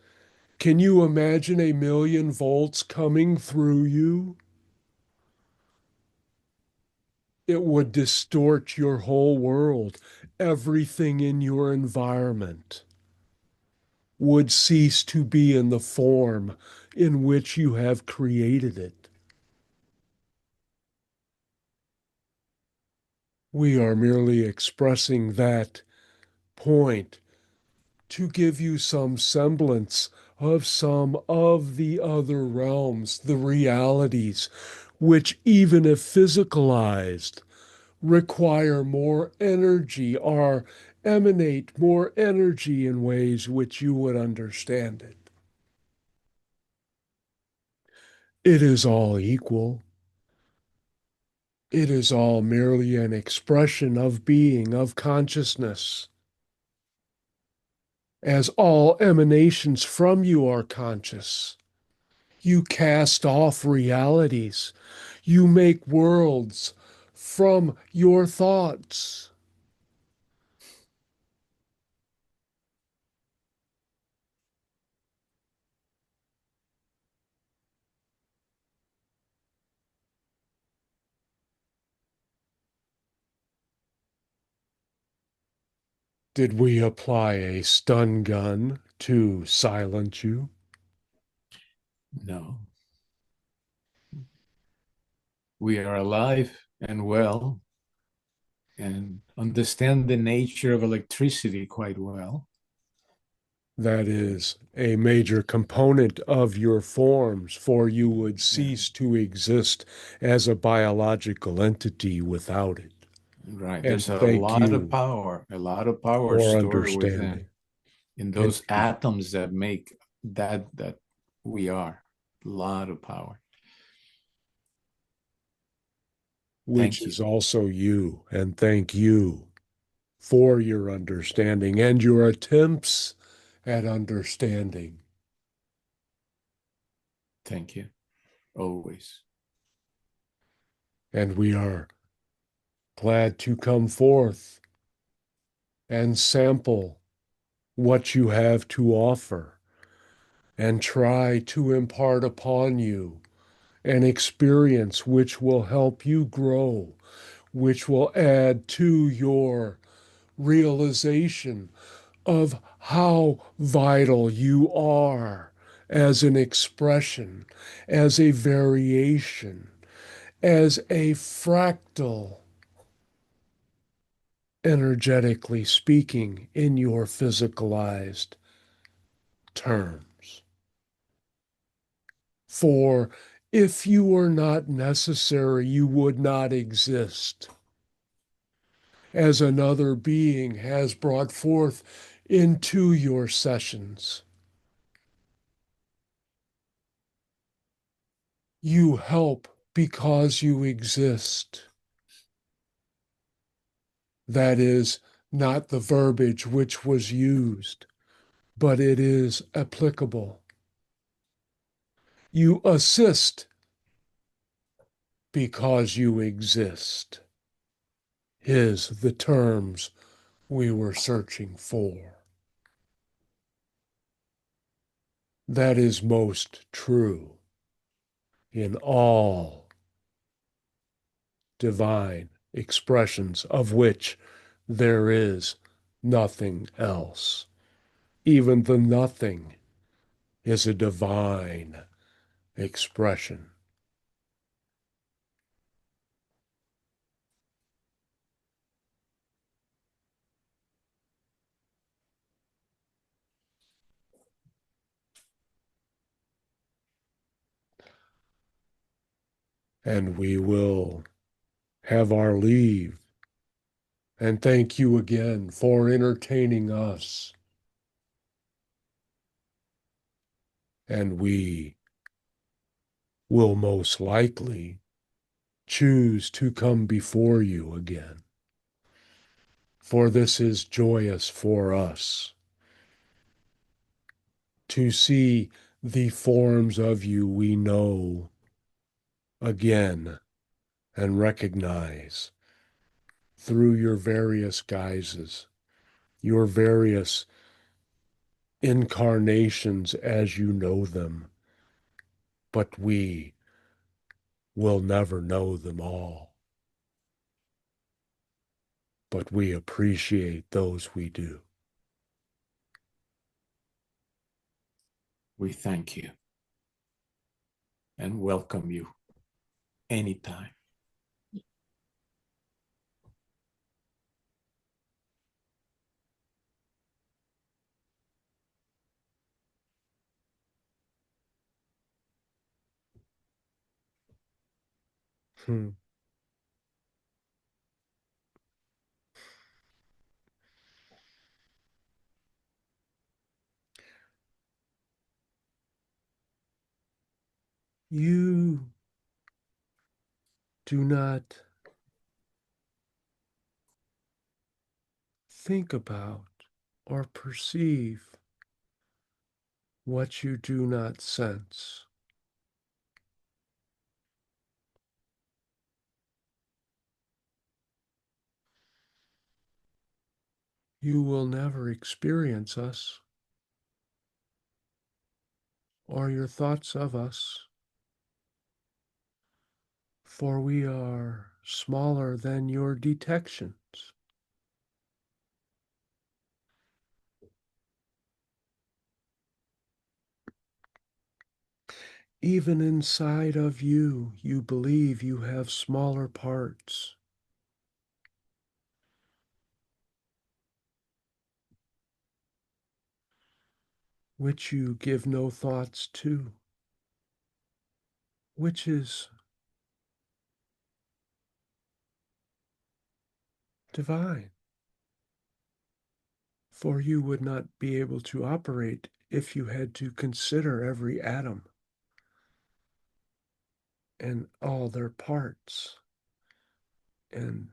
Can you imagine 1,000,000 volts coming through you? It would distort your whole world. Everything in your environment would cease to be in the form in which you have created it. We are merely expressing that point to give you some semblance of some of the other realms, the realities, which, even if physicalized, require more energy or emanate more energy in ways which you would understand it. It is all equal. It is all merely an expression of being, of consciousness, as all emanations from you are conscious. You cast off realities. You make worlds from your thoughts. Did we apply a stun gun to silence you? No. We are alive and well and understand the nature of electricity quite well. That is a major component of your forms, for you would cease to exist as a biological entity without it. Right. And There's a thank lot of you power for stored within understanding. in And those atoms that make that we are. A lot of power. which Thank you. is also you. And thank you for your understanding and your attempts at understanding. Thank you. Always. And we are glad to come forth and sample what you have to offer and try to impart upon you an experience which will help you grow, which will add to your realization of how vital you are as an expression, as a variation, as a fractal, energetically speaking, in your physicalized terms. For if you were not necessary, you would not exist. As another being has brought forth into your sessions, you help because you exist. That is not the verbiage which was used, but it is applicable. You assist because you exist, is the terms we were searching for. That is most true in all divine expressions, of which there is nothing else. Even the nothing is a divine expression. And we will have our leave. And thank you again for entertaining us. And we will most likely choose to come before you again. For this is joyous for us to see the forms of you we know again and recognize through your various guises, your various incarnations as you know them. But we will never know them all. But we appreciate those we do. We thank you and welcome you anytime. You do not think about or perceive what you do not sense. You will never experience us or your thoughts of us, for we are smaller than your detections. Even inside of you, you believe you have smaller parts. Which you give no thoughts to, which is divine. For you would not be able to operate if you had to consider every atom and all their parts and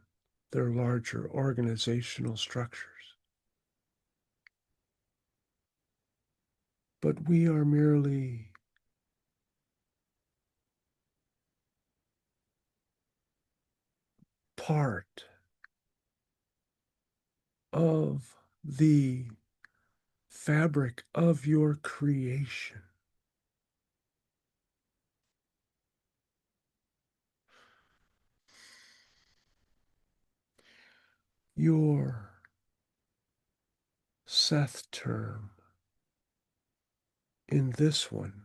their larger organizational structures. But we are merely part of the fabric of your creation. Your Seth term in this one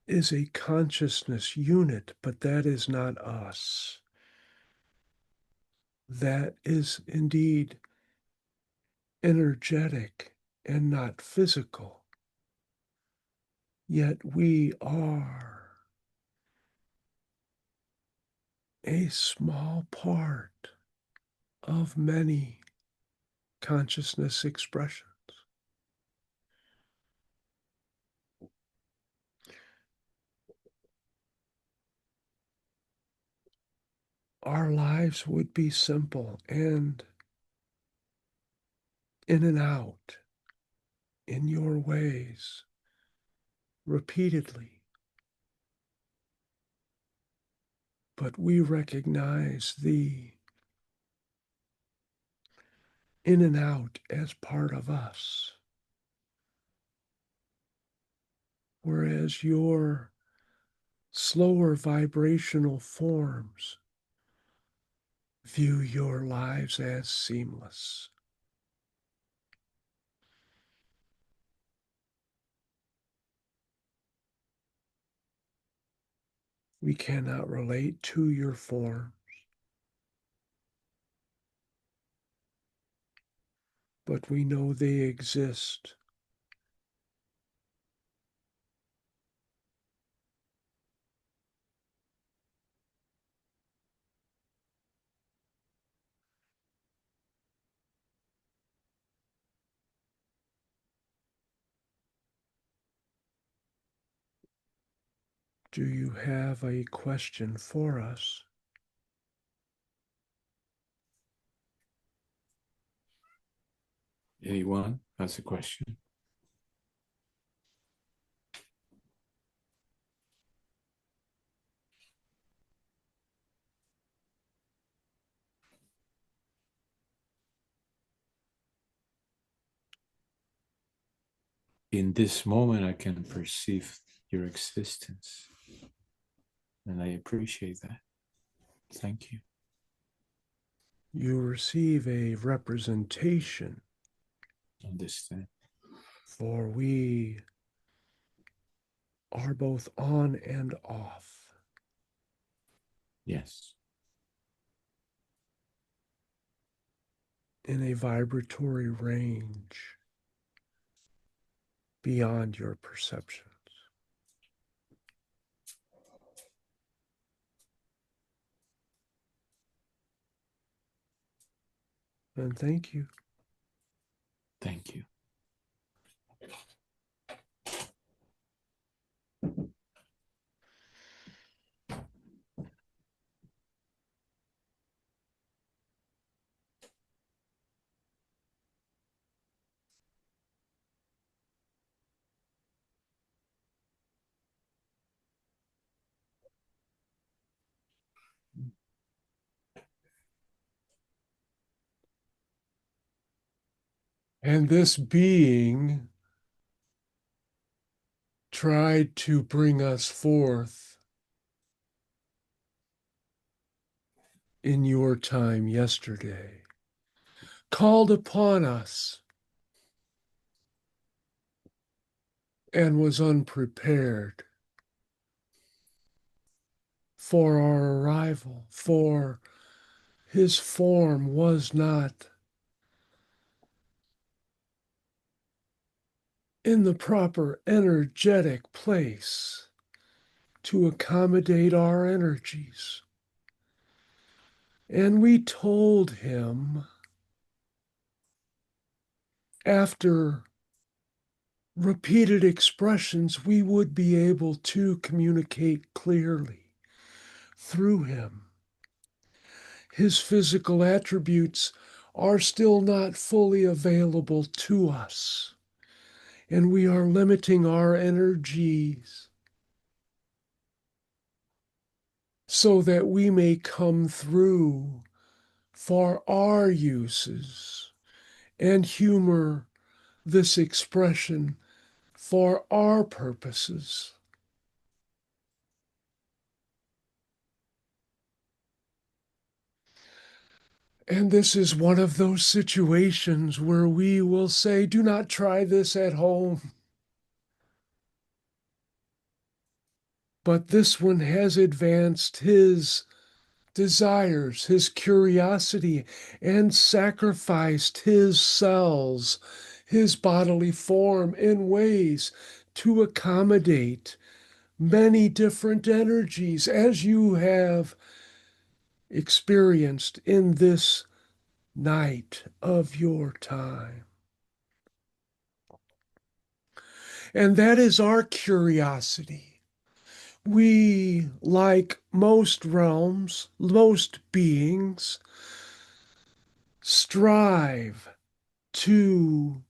is a consciousness unit, but that is not us. That is indeed energetic and not physical. Yet we are a small part of many consciousness expressions. Our lives would be simple and in and out in your ways repeatedly. But we recognize the in and out as part of us. Whereas your slower vibrational forms view your lives as seamless. We cannot relate to your forms, but we know they exist. Do you have a question for us? Anyone has a question? In this moment, I can perceive your existence, and I appreciate that. Thank you. You receive a representation. Understand. For we are both on and off. Yes. In a vibratory range beyond your perceptions. And thank you. Thank you. And this being tried to bring us forth in your time yesterday, called upon us, and was unprepared for our arrival, for his form was not in the proper energetic place to accommodate our energies. And we told him, after repeated expressions, we would be able to communicate clearly through him. His physical attributes are still not fully available to us, and we are limiting our energies so that we may come through for our uses and humor this expression for our purposes. And this is one of those situations where we will say, do not try this at home. But this one has advanced his desires, his curiosity, and sacrificed his cells, his bodily form in ways to accommodate many different energies, as you have experienced in this night of your time. And that is our curiosity. We, like most realms, most beings, strive to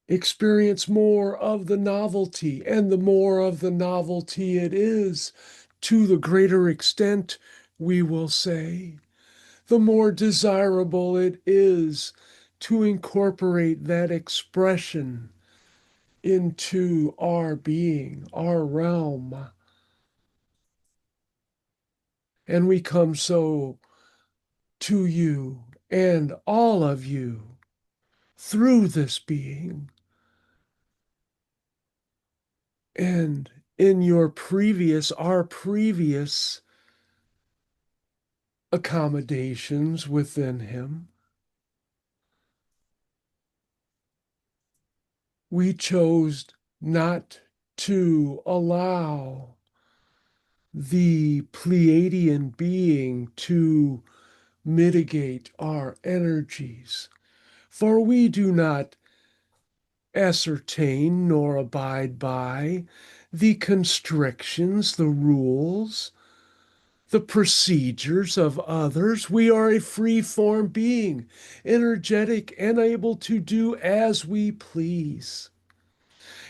experience more of the novelty, and the more of the novelty it is, to the greater extent, we will say, the more desirable it is to incorporate that expression into our being, our realm. And we come so to you and all of you through this being. And in our previous accommodations within him, we chose not to allow the Pleiadian being to mitigate our energies, for we do not ascertain nor abide by the constrictions, the rules, the procedures of others. We are a free-form being, energetic and able to do as we please.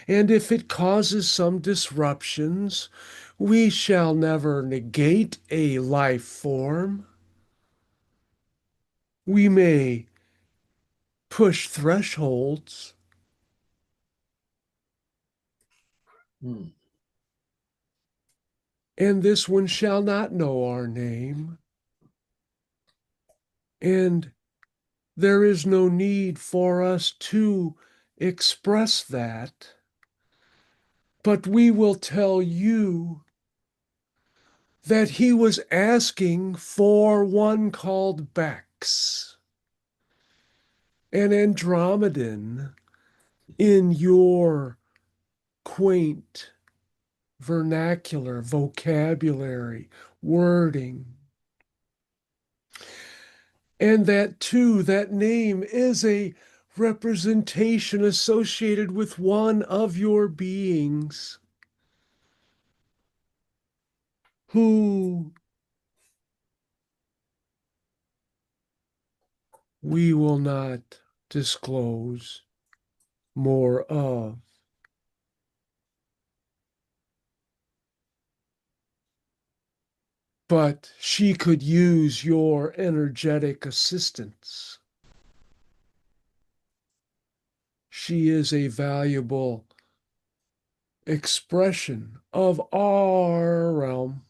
And if it causes some disruptions, we shall never negate a life form. We may push thresholds. And this one shall not know our name. And there is no need for us to express that. But we will tell you that he was asking for one called Bex, an Andromedan in your quaint vernacular, vocabulary, wording. And that too, that name is a representation associated with one of your beings who we will not disclose more of. But she could use your energetic assistance. She is a valuable expression of our realm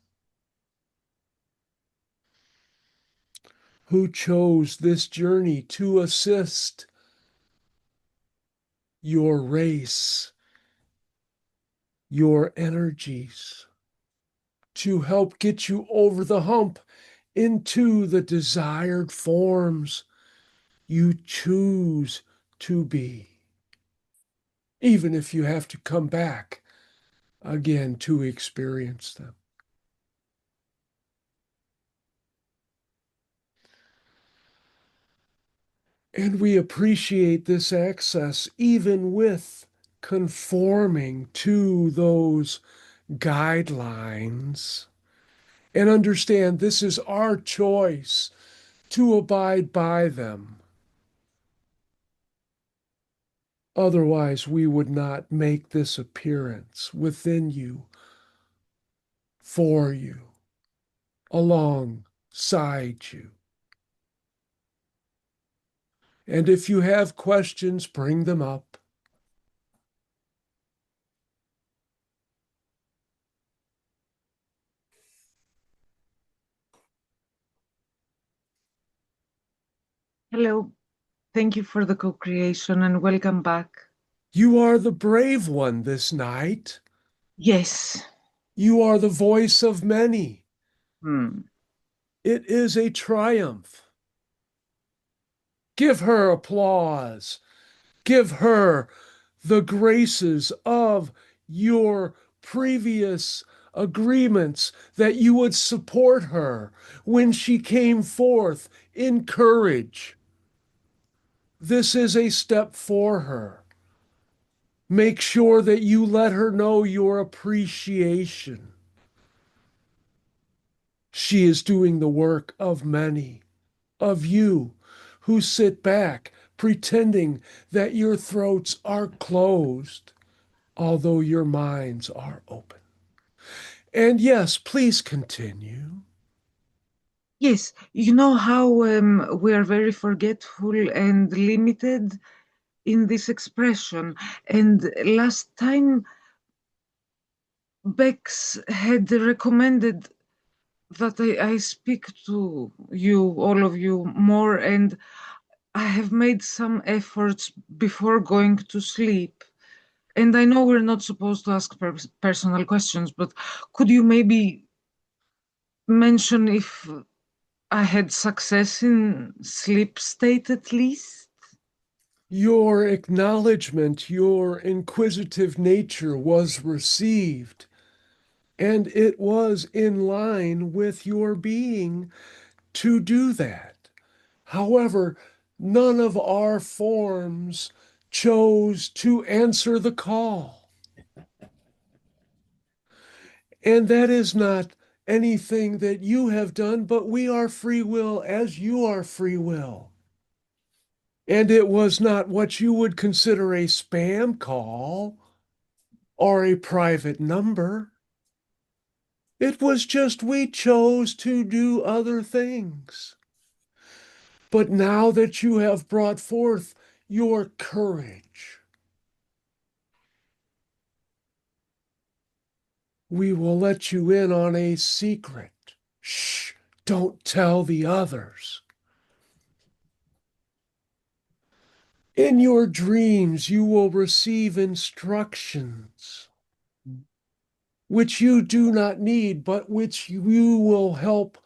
who chose this journey to assist your race, your energies, to help get you over the hump into the desired forms you choose to be, even if you have to come back again to experience them. And we appreciate this access, even with conforming to those guidelines, and understand this is our choice to abide by them. Otherwise, we would not make this appearance within you, for you, alongside you. And if you have questions, bring them up. Hello. Thank you for the co-creation and welcome back. You are the brave one this night. Yes. You are the voice of many. Hmm. It is a triumph. Give her applause. Give her the graces of your previous agreements that you would support her when she came forth in courage. This is a step for her. Make sure that you let her know your appreciation. She is doing the work of many of you who sit back pretending that your throats are closed, although your minds are open. And yes, please continue. Yes, you know how we are very forgetful and limited in this expression. And last time, Bex had recommended that I speak to you, all of you, more, and I have made some efforts before going to sleep. And I know we're not supposed to ask personal questions, but could you maybe mention if I had success in sleep state at least? Your acknowledgement, your inquisitive nature was received, and it was in line with your being to do that. However, none of our forms chose to answer the call. And that is not anything that you have done, but we are free will as you are free will. And it was not what you would consider a spam call or a private number. It was just we chose to do other things. But now that you have brought forth your courage, we will let you in on a secret. Shh, don't tell the others. In your dreams, you will receive instructions which you do not need, but which you will help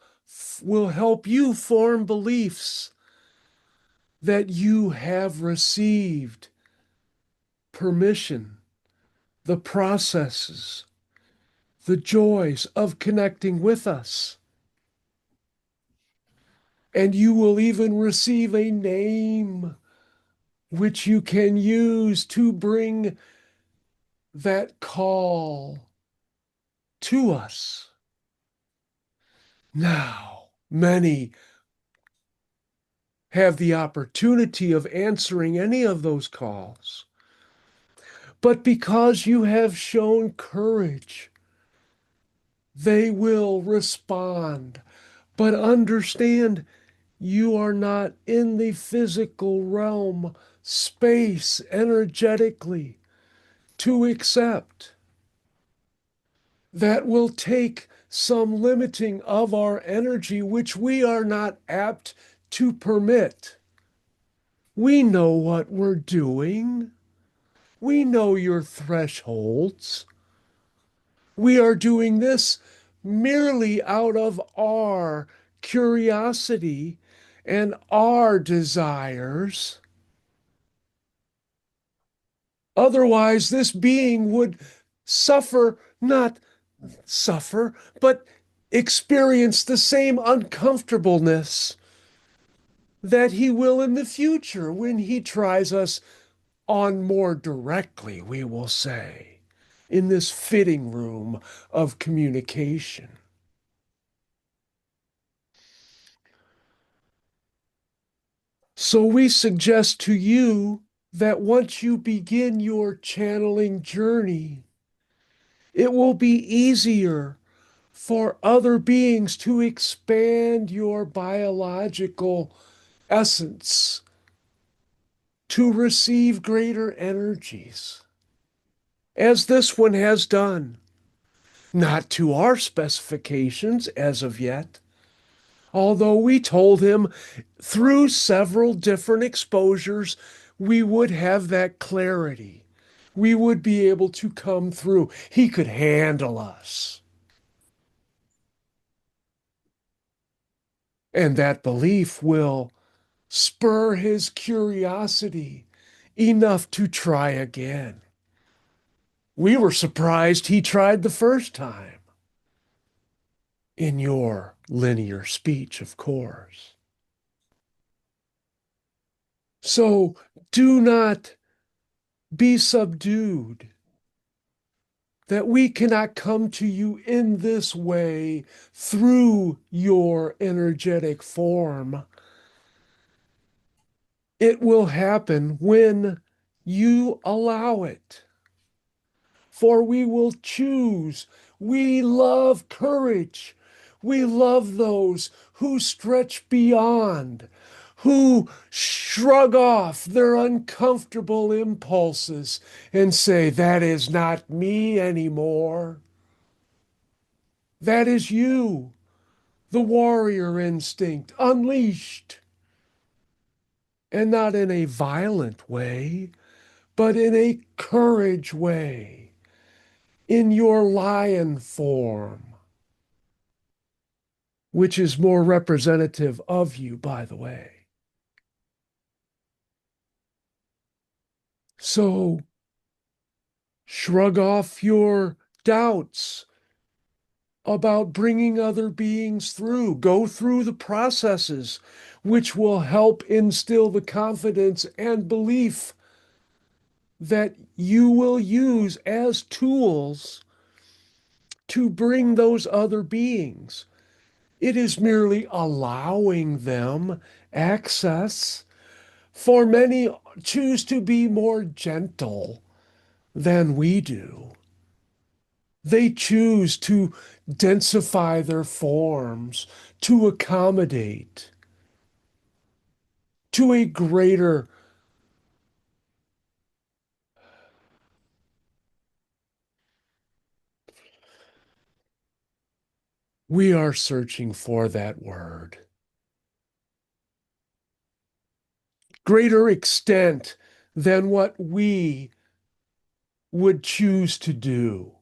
you form beliefs that you have received permission, the processes, the joys of connecting with us. And you will even receive a name which you can use to bring that call to us. Now, many have the opportunity of answering any of those calls. But because you have shown courage, they will respond. But understand, you are not in the physical realm, space, energetically, to accept. That will take some limiting of our energy, which we are not apt to permit. We know what we're doing. We know your thresholds. We are doing this merely out of our curiosity and our desires. Otherwise, this being would not suffer, but experience the same uncomfortableness that he will in the future when he tries us on more directly, we will say, in this fitting room of communication. So we suggest to you that once you begin your channeling journey, it will be easier for other beings to expand your biological essence, to receive greater energies, as this one has done. Not to our specifications as of yet, although we told him through several different exposures we would have that clarity. We would be able to come through. He could handle us. And that belief will spur his curiosity enough to try again. We were surprised he tried the first time. In your linear speech, of course. So do not be subdued that we cannot come to you in this way through your energetic form. It will happen when you allow it. For we will choose. We love courage. We love those who stretch beyond, who shrug off their uncomfortable impulses and say, that is not me anymore. That is you, the warrior instinct, unleashed. And not in a violent way, but in a courage way, in your lion form, which is more representative of you, by the way. So shrug off your doubts about bringing other beings through. Go through the processes which will help instill the confidence and belief that you will use as tools to bring those other beings. It is merely allowing them access. For many choose to be more gentle than we do. They choose to densify their forms to accommodate to a greater we are searching for that word. Greater extent than what we would choose to do.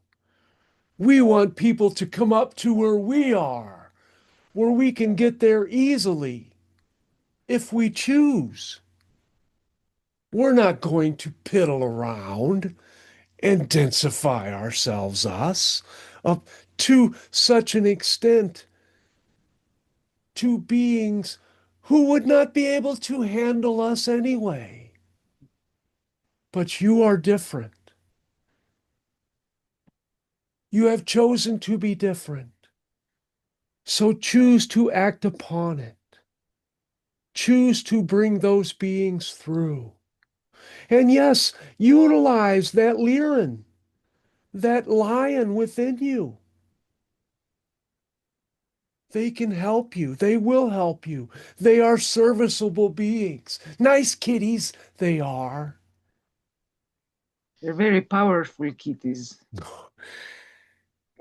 We want people to come up to where we are, where we can get there easily if we choose. We're not going to piddle around and densify ourselves up to such an extent to beings who would not be able to handle us anyway. But you are different. You have chosen to be different. So choose to act upon it. Choose to bring those beings through. And yes, utilize that Lyran, that lion within you. They can help you. They will help you. They are serviceable beings. Nice kitties, they are. They're very powerful kitties.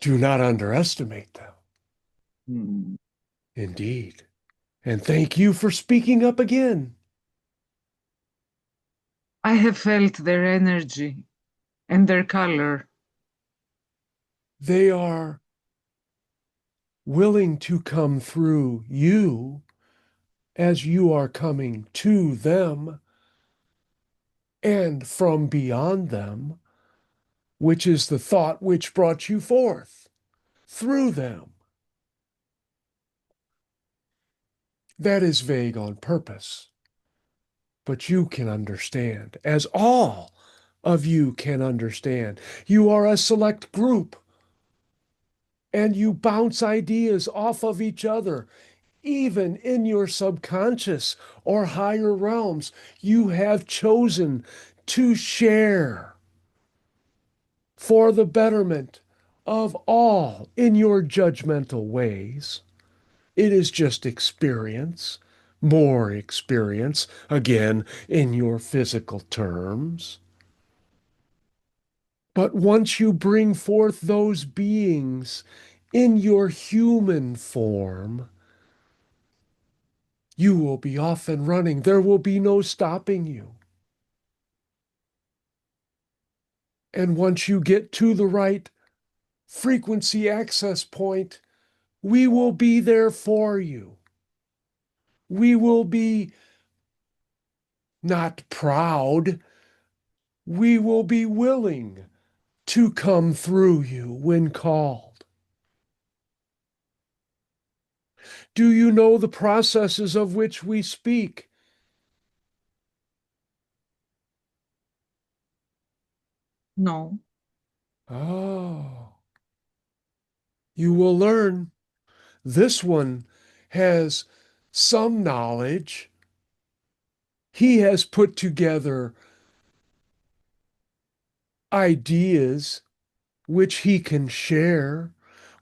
Do not underestimate them. Hmm. Indeed. And thank you for speaking up again. I have felt their energy and their color. They are willing to come through you as you are coming to them and from beyond them, which is the thought which brought you forth through them. That is vague on purpose, but you can understand, as all of you can understand. You are a select group, and you bounce ideas off of each other. Even in your subconscious or higher realms, you have chosen to share for the betterment of all in your judgmental ways. It is just experience, more experience, again, in your physical terms. But once you bring forth those beings in your human form, you will be off and running. There will be no stopping you. And once you get to the right frequency access point, we will be there for you. We will be not proud. We will be willing to come through you when called. Do you know the processes of which we speak? No. Oh, you will learn. This one has some knowledge. He has put together ideas which he can share,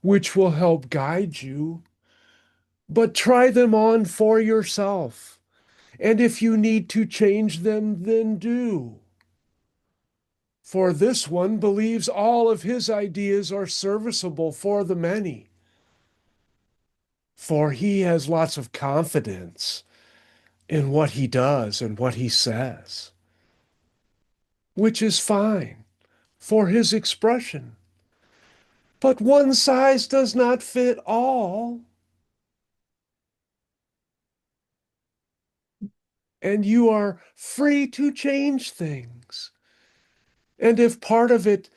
which will help guide you. But try them on for yourself. And if you need to change them, then do. For this one believes all of his ideas are serviceable for the many. For he has lots of confidence in what he does and what he says, which is fine for his expression. But one size does not fit all. And you are free to change things. And if part of it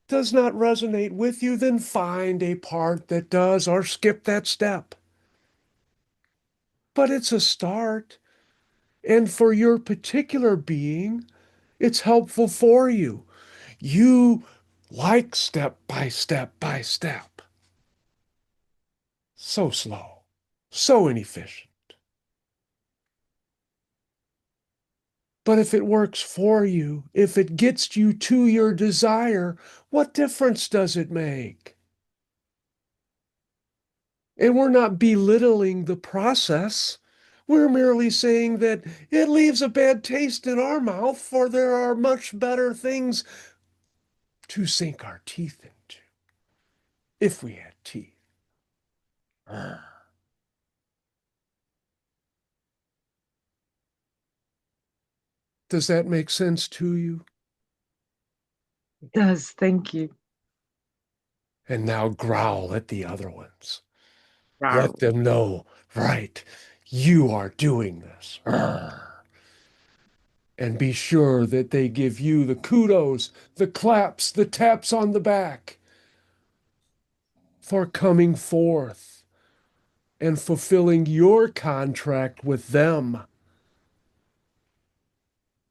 does not resonate with you, then find a part that does or skip that step. But it's a start. And for your particular being, it's helpful for you. You like step by step by step. So slow, so inefficient. But if it works for you, if it gets you to your desire, what difference does it make? And we're not belittling the process. We're merely saying that it leaves a bad taste in our mouth, for there are much better things to sink our teeth into if we had teeth. Does that make sense to you? It does. Thank you. And now growl at the other ones. Rawr. Let them know, right, you are doing this. And be sure that they give you the kudos, the claps, the taps on the back for coming forth and fulfilling your contract with them.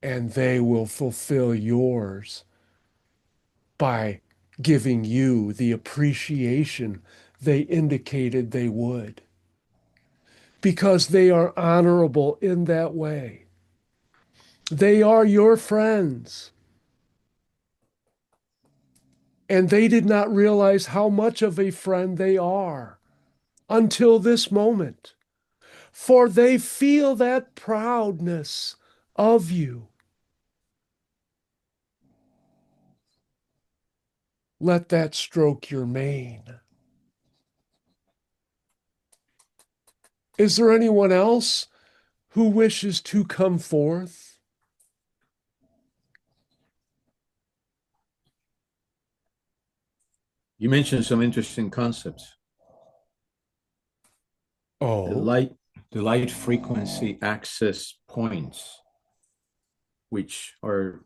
And they will fulfill yours by giving you the appreciation they indicated they would, because they are honorable in that way. They are your friends. And they did not realize how much of a friend they are until this moment. For they feel that proudness of you. Let that stroke your mane. Is there anyone else who wishes to come forth? You mentioned some interesting concepts. The Oh, light frequency access points, which are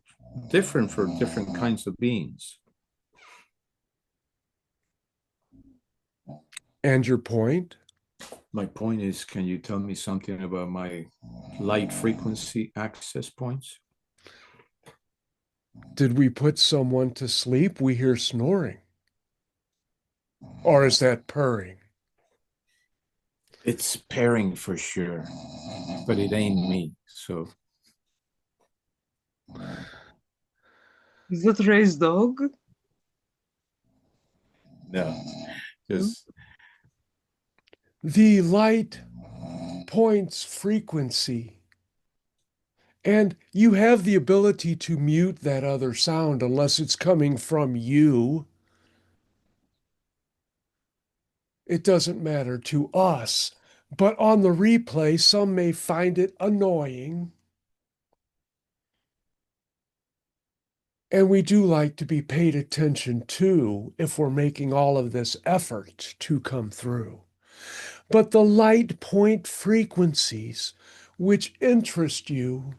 different for different kinds of beings. and your point? My point is, can you tell me something about my light frequency access points? Did we put someone to sleep? We hear snoring. Or is that purring? It's pairing for sure, but it ain't me. So Is that Ray's dog? no, just The light points frequency. And you have the ability to mute that other sound unless it's coming from you. It doesn't matter to us. But on the replay, some may find it annoying. And we do like to be paid attention to if we're making all of this effort to come through. But the light point frequencies which interest you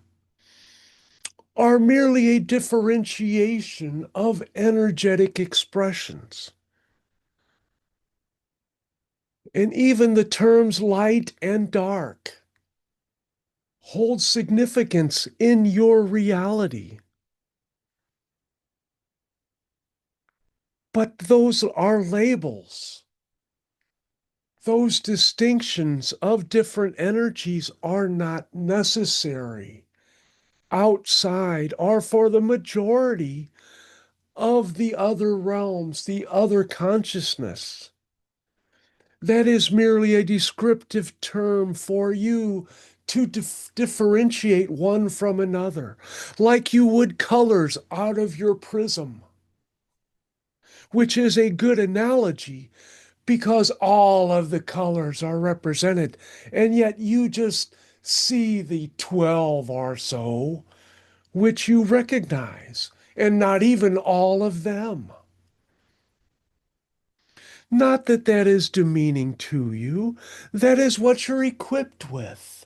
are merely a differentiation of energetic expressions. And even the terms light and dark hold significance in your reality. But those are labels. Those distinctions of different energies are not necessary outside or for the majority of the other realms, the other consciousness. That is merely a descriptive term for you to differentiate one from another, like you would colors out of your prism, which is a good analogy because all of the colors are represented, and yet you just see the 12 or so which you recognize, and not even all of them. Not that that is demeaning to you, that is what you're equipped with.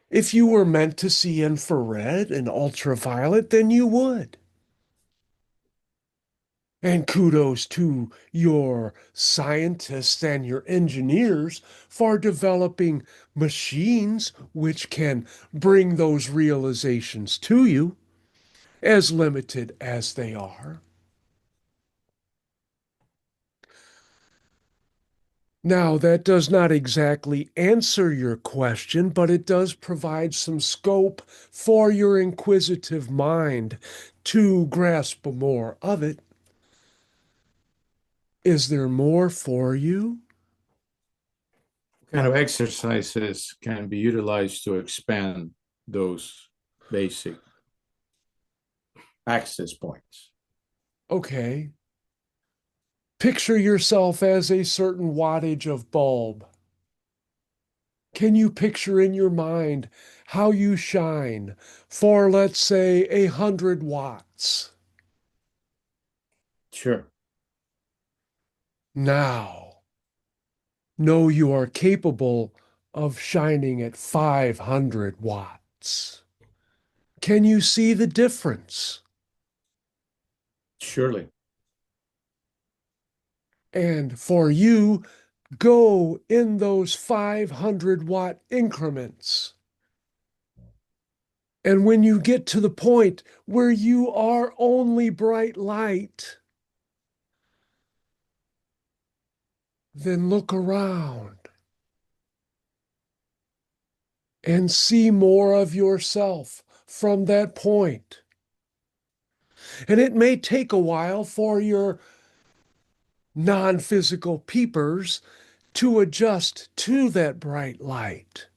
If you were meant to see infrared and ultraviolet, then you would. And kudos to your scientists and your engineers for developing machines which can bring those realizations to you, as limited as they are. Now, that does not exactly answer your question, but it does provide some scope for your inquisitive mind to grasp more of it. Is there more for you? What kind of exercises can be utilized to expand those basic access points? Okay. Picture yourself as a certain wattage of bulb. Can you picture in your mind how you shine for, let's say, 100 watts? Sure. Now, know you are capable of shining at 500 watts. Can you see the difference? Surely. And for you, go in those 500-watt increments. And when you get to the point where you are only bright light, then look around and see more of yourself from that point. And it may take a while for your non-physical peepers to adjust to that bright light.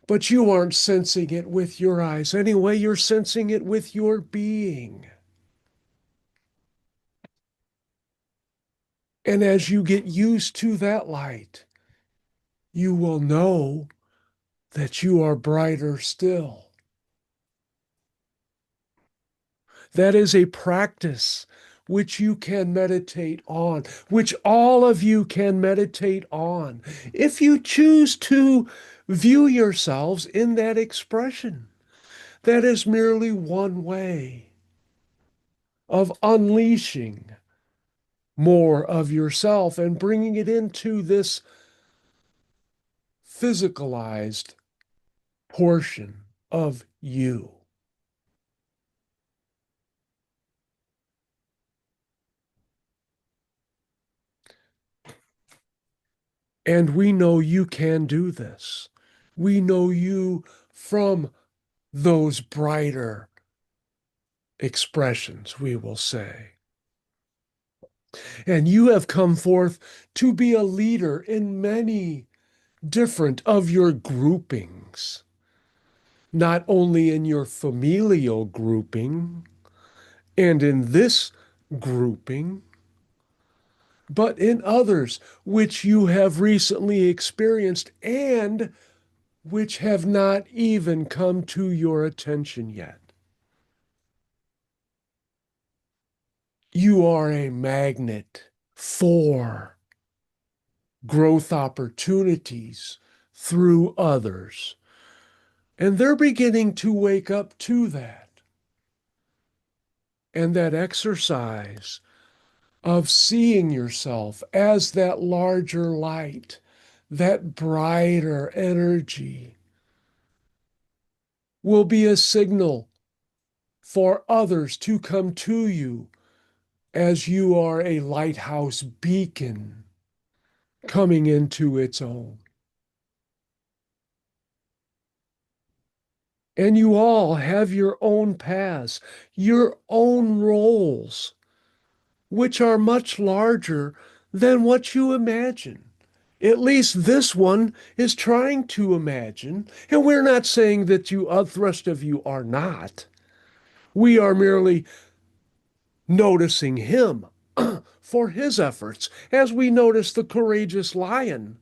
But you aren't sensing it with your eyes anyway, you're sensing it with your being. And as you get used to that light, you will know that you are brighter still. That is a practice which you can meditate on, which all of you can meditate on, if you choose to view yourselves in that expression. That is merely one way of unleashing more of yourself and bringing it into this physicalized portion of you. And we know you can do this. We know you from those brighter expressions, we will say. And you have come forth to be a leader in many different of your groupings, not only in your familial grouping and in this grouping, but in others which you have recently experienced and which have not even come to your attention yet. You are a magnet for growth opportunities through others. And they're beginning to wake up to that. And that exercise of seeing yourself as that larger light, that brighter energy, will be a signal for others to come to you as you are a lighthouse beacon coming into its own. And you all have your own paths, your own roles, which are much larger than what you imagine. At least this one is trying to imagine. And we're not saying that the rest of you are not. We are merely noticing him for his efforts, as we notice the courageous lion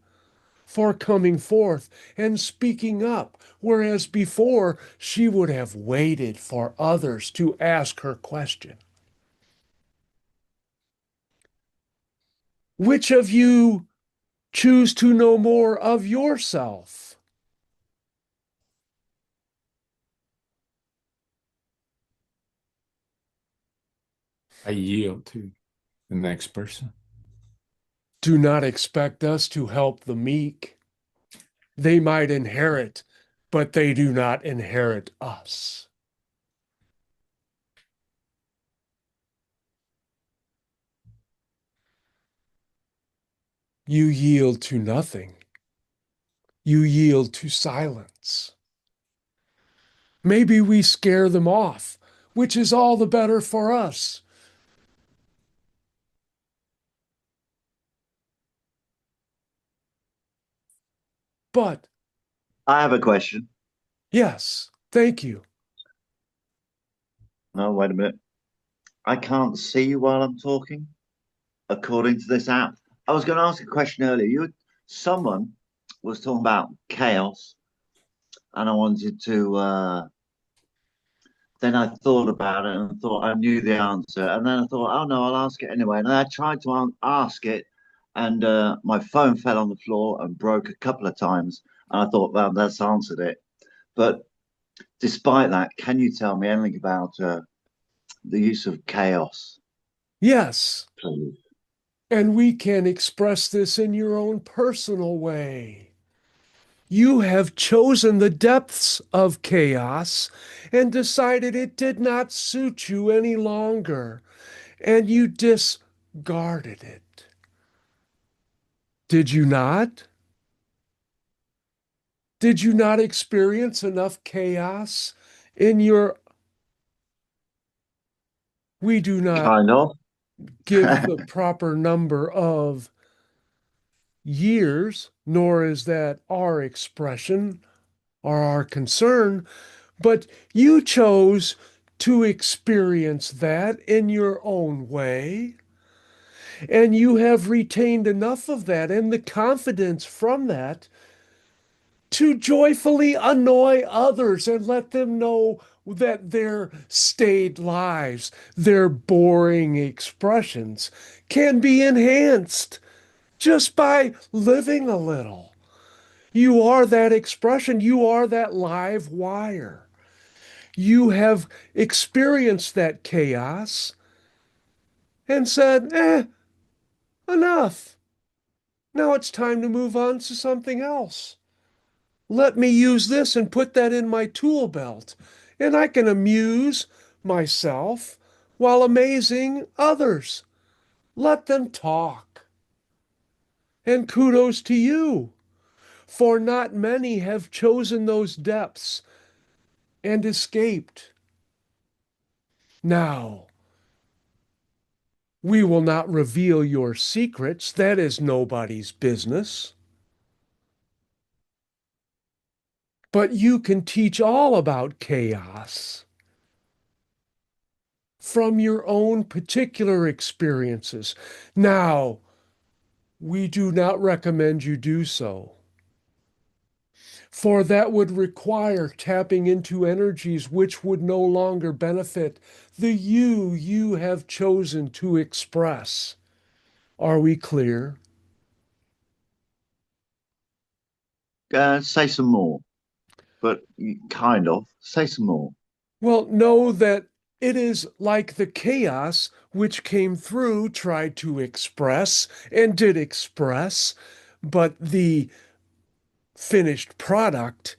for coming forth and speaking up, whereas before she would have waited for others to ask her question. Which of you choose to know more of yourself? I yield to the next person. Do not expect us to help the meek. They might inherit, but they do not inherit us. You yield to nothing. You yield to silence. Maybe we scare them off, which is all the better for us. But I have a question. yes, thank you. No, wait a minute. I can't see you while I'm talking, according to this app. I was going to ask a question earlier. Someone was talking about chaos, and I wanted to. Then I thought about it and thought I knew the answer, and then I thought, oh no, I'll ask it anyway. And I tried to ask it, and my phone fell on the floor and broke a couple of times. And I thought, well, that's answered it. But despite that, can you tell me anything about the use of chaos, Yes, please? and we can express this in your own personal way. You have chosen the depths of chaos and decided it did not suit you any longer, and you discarded it. Did you not? Did you not experience enough chaos in your... We do not Kind of. give the proper number of years, nor is that our expression or our concern, but you chose to experience that in your own way, and you have retained enough of that and the confidence from that to joyfully annoy others and let them know that their staid lives, their boring expressions can be enhanced just by living a little. You are that expression. You are that live wire. You have experienced that chaos and said, enough. Now it's time to move on to something else. Let me use this and put that in my tool belt, and I can amuse myself while amazing others. Let them talk. And kudos to you, for not many have chosen those depths and escaped. Now, we will not reveal your secrets. That is nobody's business. But you can teach all about chaos from your own particular experiences. Now, we do not recommend you do so, for that would require tapping into energies which would no longer benefit the you have chosen to express. Are we clear? Say some more, but kind of. Say some more. Well, know that it is like the chaos which came through, tried to express, and did express, but the finished product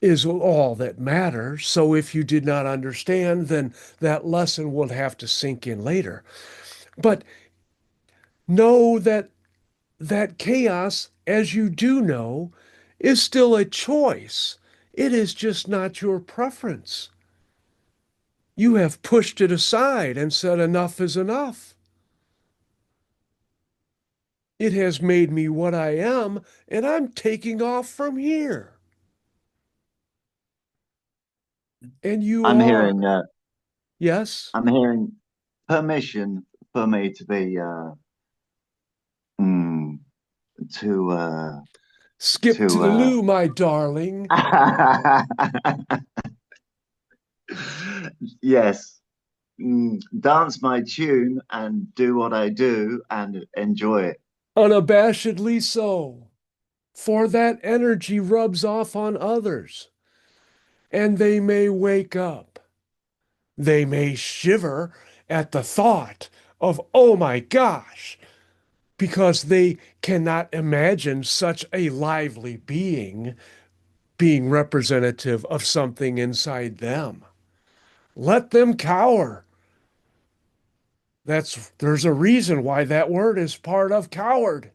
is all that matters. So if you did not understand, then that lesson will have to sink in later. But know that that chaos, as you do know, is still a choice. It is just not your preference. You have pushed it aside and said enough is enough. It has made me what I am, and I'm taking off from here. And you I'm are. hearing. Yes? I'm hearing permission for me to be mm, to Skip to to the loo, my darling. yes, dance my tune and do what I do and enjoy it. Unabashedly so. For that energy rubs off on others, and they may wake up. They may shiver at the thought of, oh my gosh, because they cannot imagine such a lively being representative of something inside them. Let them cower. There's a reason why that word is part of coward.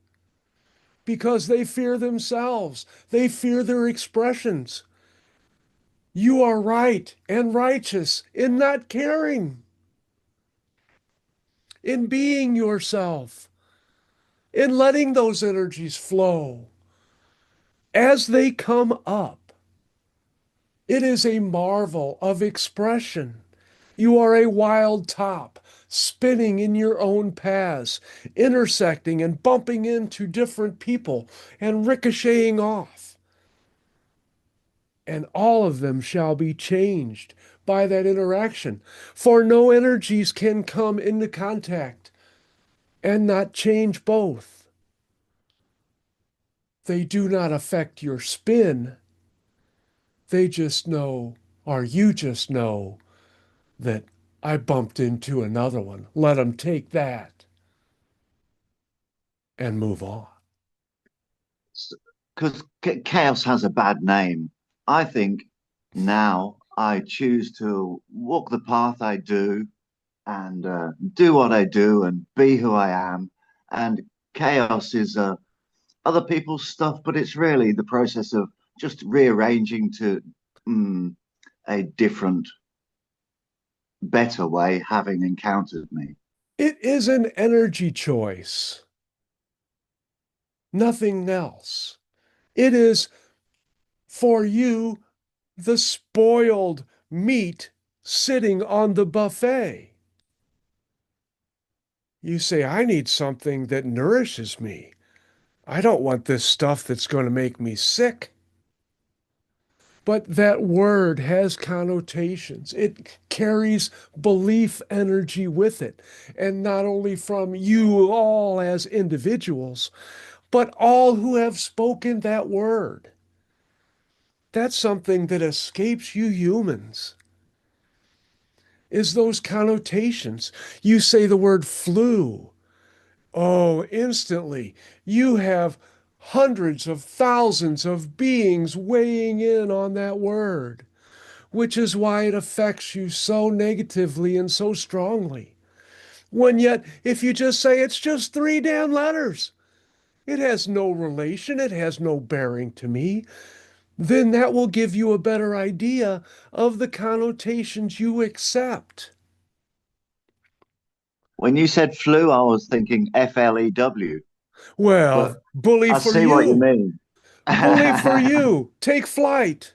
because they fear themselves. They fear their expressions. You are right and righteous in not caring, in being yourself, in letting those energies flow as they come up. It is a marvel of expression. You are a wild top, spinning in your own paths, intersecting and bumping into different people and ricocheting off. And all of them shall be changed by that interaction. For no energies can come into contact and not change both. They do not affect your spin. They just know, or you just know, that I bumped into another one. Let them take that and move on. Because chaos has a bad name. I think now I choose to walk the path I do and do what I do and be who I am. And chaos is other people's stuff, but it's really the process of just rearranging to a different, better way, having encountered me. It is an energy choice, nothing else. It is for you the spoiled meat sitting on the buffet. You say, I need something that nourishes me. I don't want this stuff that's going to make me sick. But that word has connotations. It carries belief energy with it. And not only from you all as individuals, but all who have spoken that word. That's something that escapes you humans, is those connotations. You say the word flu. Oh, instantly, you have hundreds of thousands of beings weighing in on that word, which is why it affects you so negatively and so strongly. When yet, if you just say it's just three damn letters, it has no relation, it has no bearing to me, then that will give you a better idea of the connotations you accept. When you said flu, I was thinking FLEW, but Well, bully I for see what you you. mean. Bully for you. Take flight.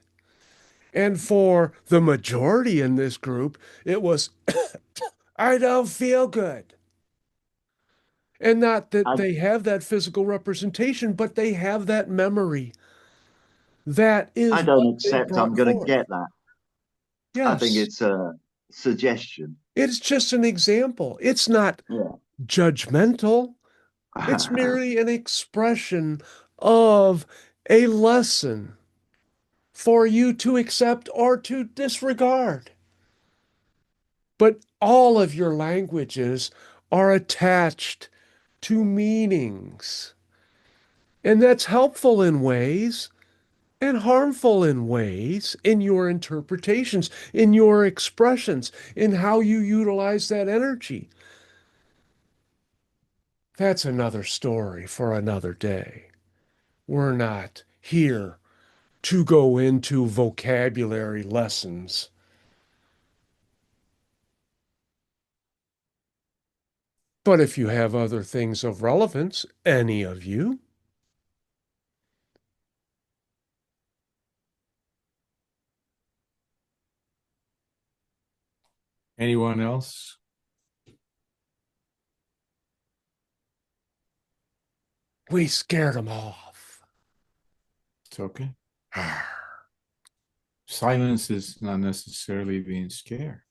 And for the majority in this group, it was, I don't feel good. And not that I, they have that physical representation, but they have that memory. That I is what don't they accept I'm brought going to forth. get that. I think Yes, it's a suggestion. it's just an example. It's not Yeah. judgmental. It's merely an expression of a lesson for you to accept or to disregard. But all of your languages are attached to meanings. And that's helpful in ways and harmful in ways in your interpretations, in your expressions, in how you utilize that energy. That's another story for another day. We're not here to go into vocabulary lessons. But if you have other things of relevance, any of you, Anyone else? we scared them off. It's okay. Silence is not necessarily being scared.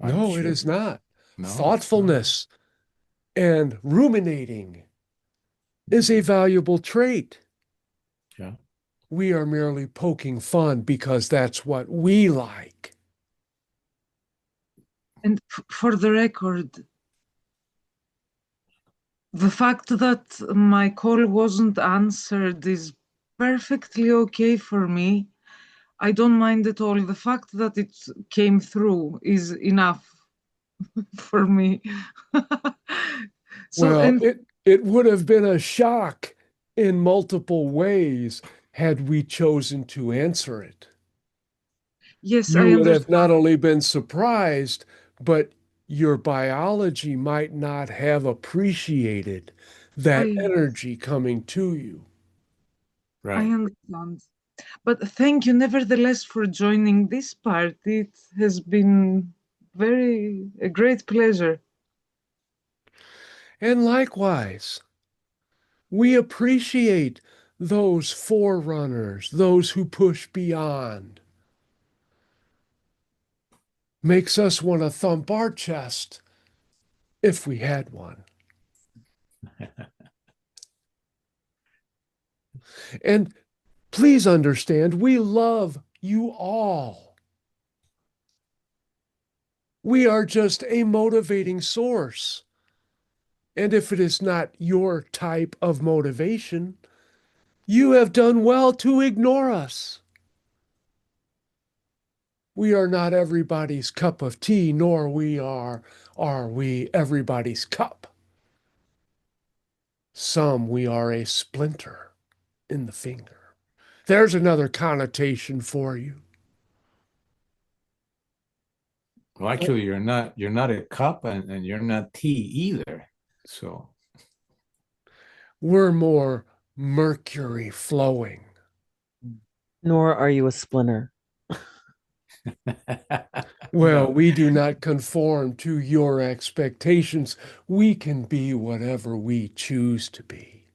I'm No, it sure. is not. No, it's not. Thoughtfulness and ruminating is a valuable trait. Yeah. We are merely poking fun because that's what we like. And for the record, the fact that my call wasn't answered is perfectly okay for me. I don't mind at all. The fact that it came through is enough for me. So, Well, and it would have been a shock in multiple ways had we chosen to answer it. Yes, I You would have not understand. only been surprised, but your biology might not have appreciated that I energy coming to you. I Right. understand. But thank you nevertheless for joining this part. It has been a great pleasure. And likewise, we appreciate those forerunners, those who push beyond. Makes us want to thump our chest if we had one. And please understand, we love you all. We are just a motivating source. And if it is not your type of motivation, you have done well to ignore us. We are not everybody's cup of tea, nor are we everybody's cup. Some we are a splinter in the finger. There's another connotation for you. Well, actually, you're not a cup and you're not tea either. So We're more mercury flowing. Nor are you a splinter. Well, no. we do not conform to your expectations. We can be whatever we choose to be.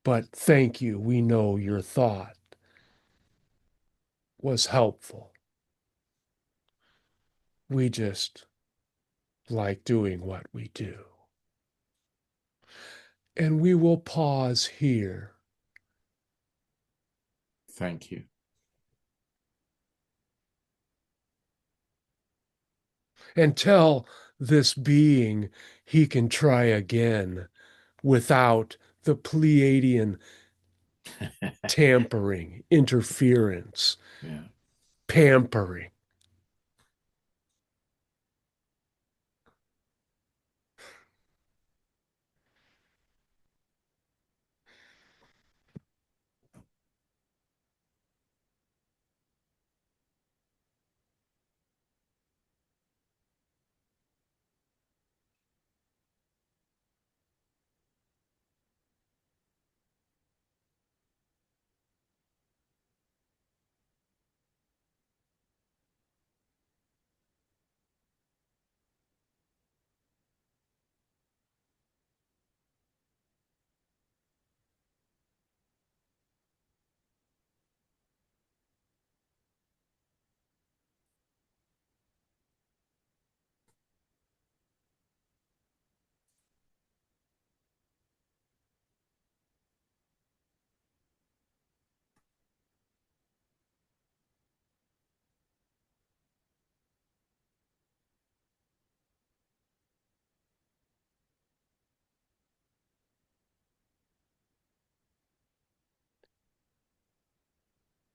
But thank you. We know your thought was helpful. We just like doing what we do. And we will pause here. Thank you. And tell this being he can try again without the Pleiadian tampering, interference, Yeah. pampering.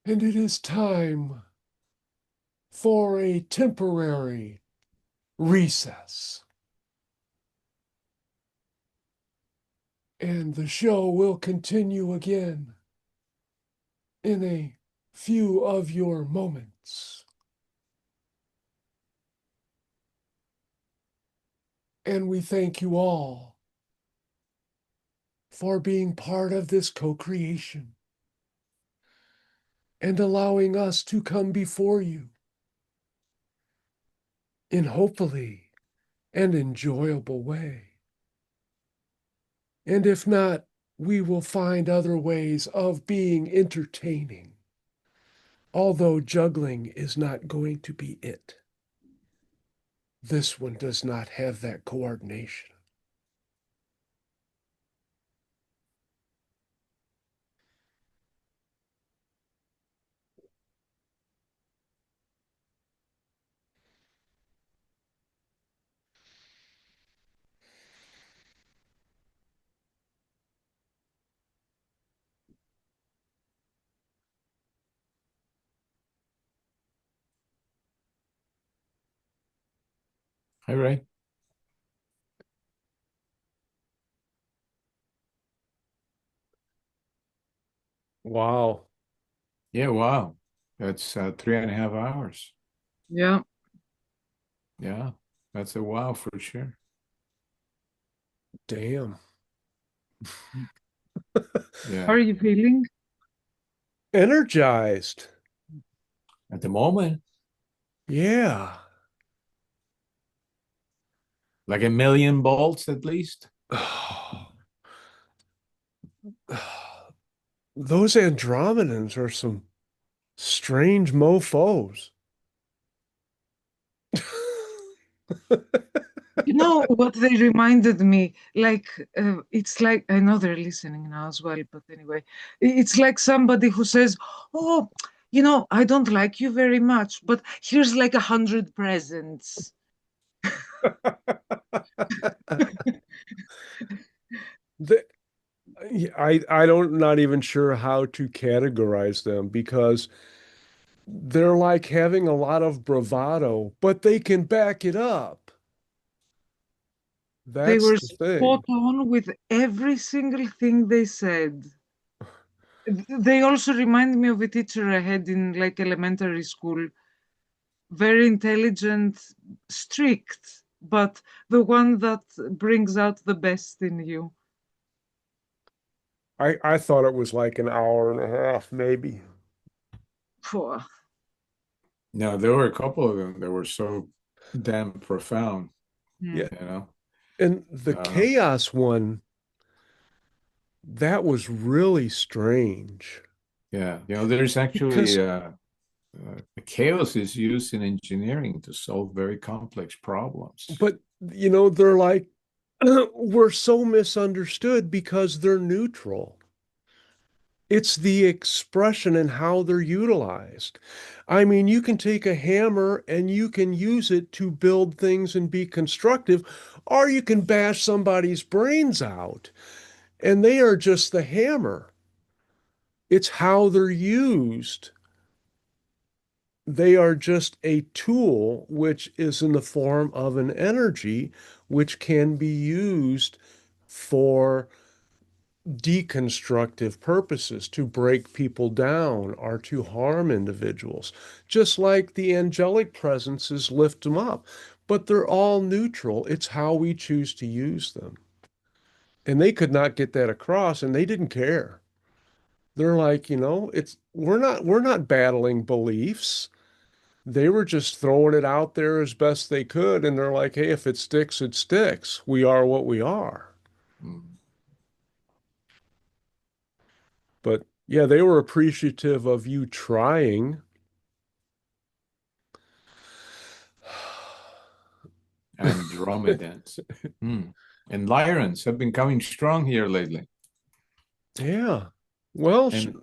And it is time for a temporary recess. And the show will continue again in a few of your moments. And we thank you all for being part of this co-creation and allowing us to come before you in hopefully an enjoyable way. And if not, we will find other ways of being entertaining, although juggling is not going to be it. This one does not have that coordination. All right. Wow. Yeah, wow. That's 3.5 hours. Yeah. Yeah, that's a wow for sure. Damn. How Yeah, are you feeling? Energized. at the moment, Yeah. like 1,000,000 volts at least. Those Andromedans are some strange mofos. You know what they reminded me? Like, it's like, I know they're listening now as well, but anyway, it's like somebody who says, "Oh, I don't like you very much, but here's like 100 presents." The, I don't not even sure how to categorize them because they're like having a lot of bravado, but they can back it up. They That's were the spot thing. on with every single thing they said. They also remind me of a teacher I had in like elementary school. Very intelligent, strict, but the one that brings out the best in you. I thought it was like an hour and a half, maybe. Phew. No, there were a couple of them that were so damn profound, Hmm. Yeah. you know. And the Uh, chaos one, that was really strange yeah, there's actually because, chaos is used in engineering to solve very complex problems. but they're like, we're so misunderstood because they're neutral. It's the expression and how they're utilized. I mean, you can take a hammer and you can use it to build things and be constructive, or you can bash somebody's brains out, and they are just the hammer. It's how they're used. They are just a tool which is in the form of an energy which can be used for deconstructive purposes to break people down or to harm individuals, just like the angelic presences lift them up. But they're all neutral. It's how we choose to use them. And they could not get that across, and they didn't care. They're like, it's we're not battling beliefs. They were just throwing it out there as best they could, and they're like, hey, if it sticks, it sticks. We are what we are. Mm. But yeah, they were appreciative of you trying. Andromedans. Hmm. And Lyrans have been coming strong here lately. Yeah. Well, And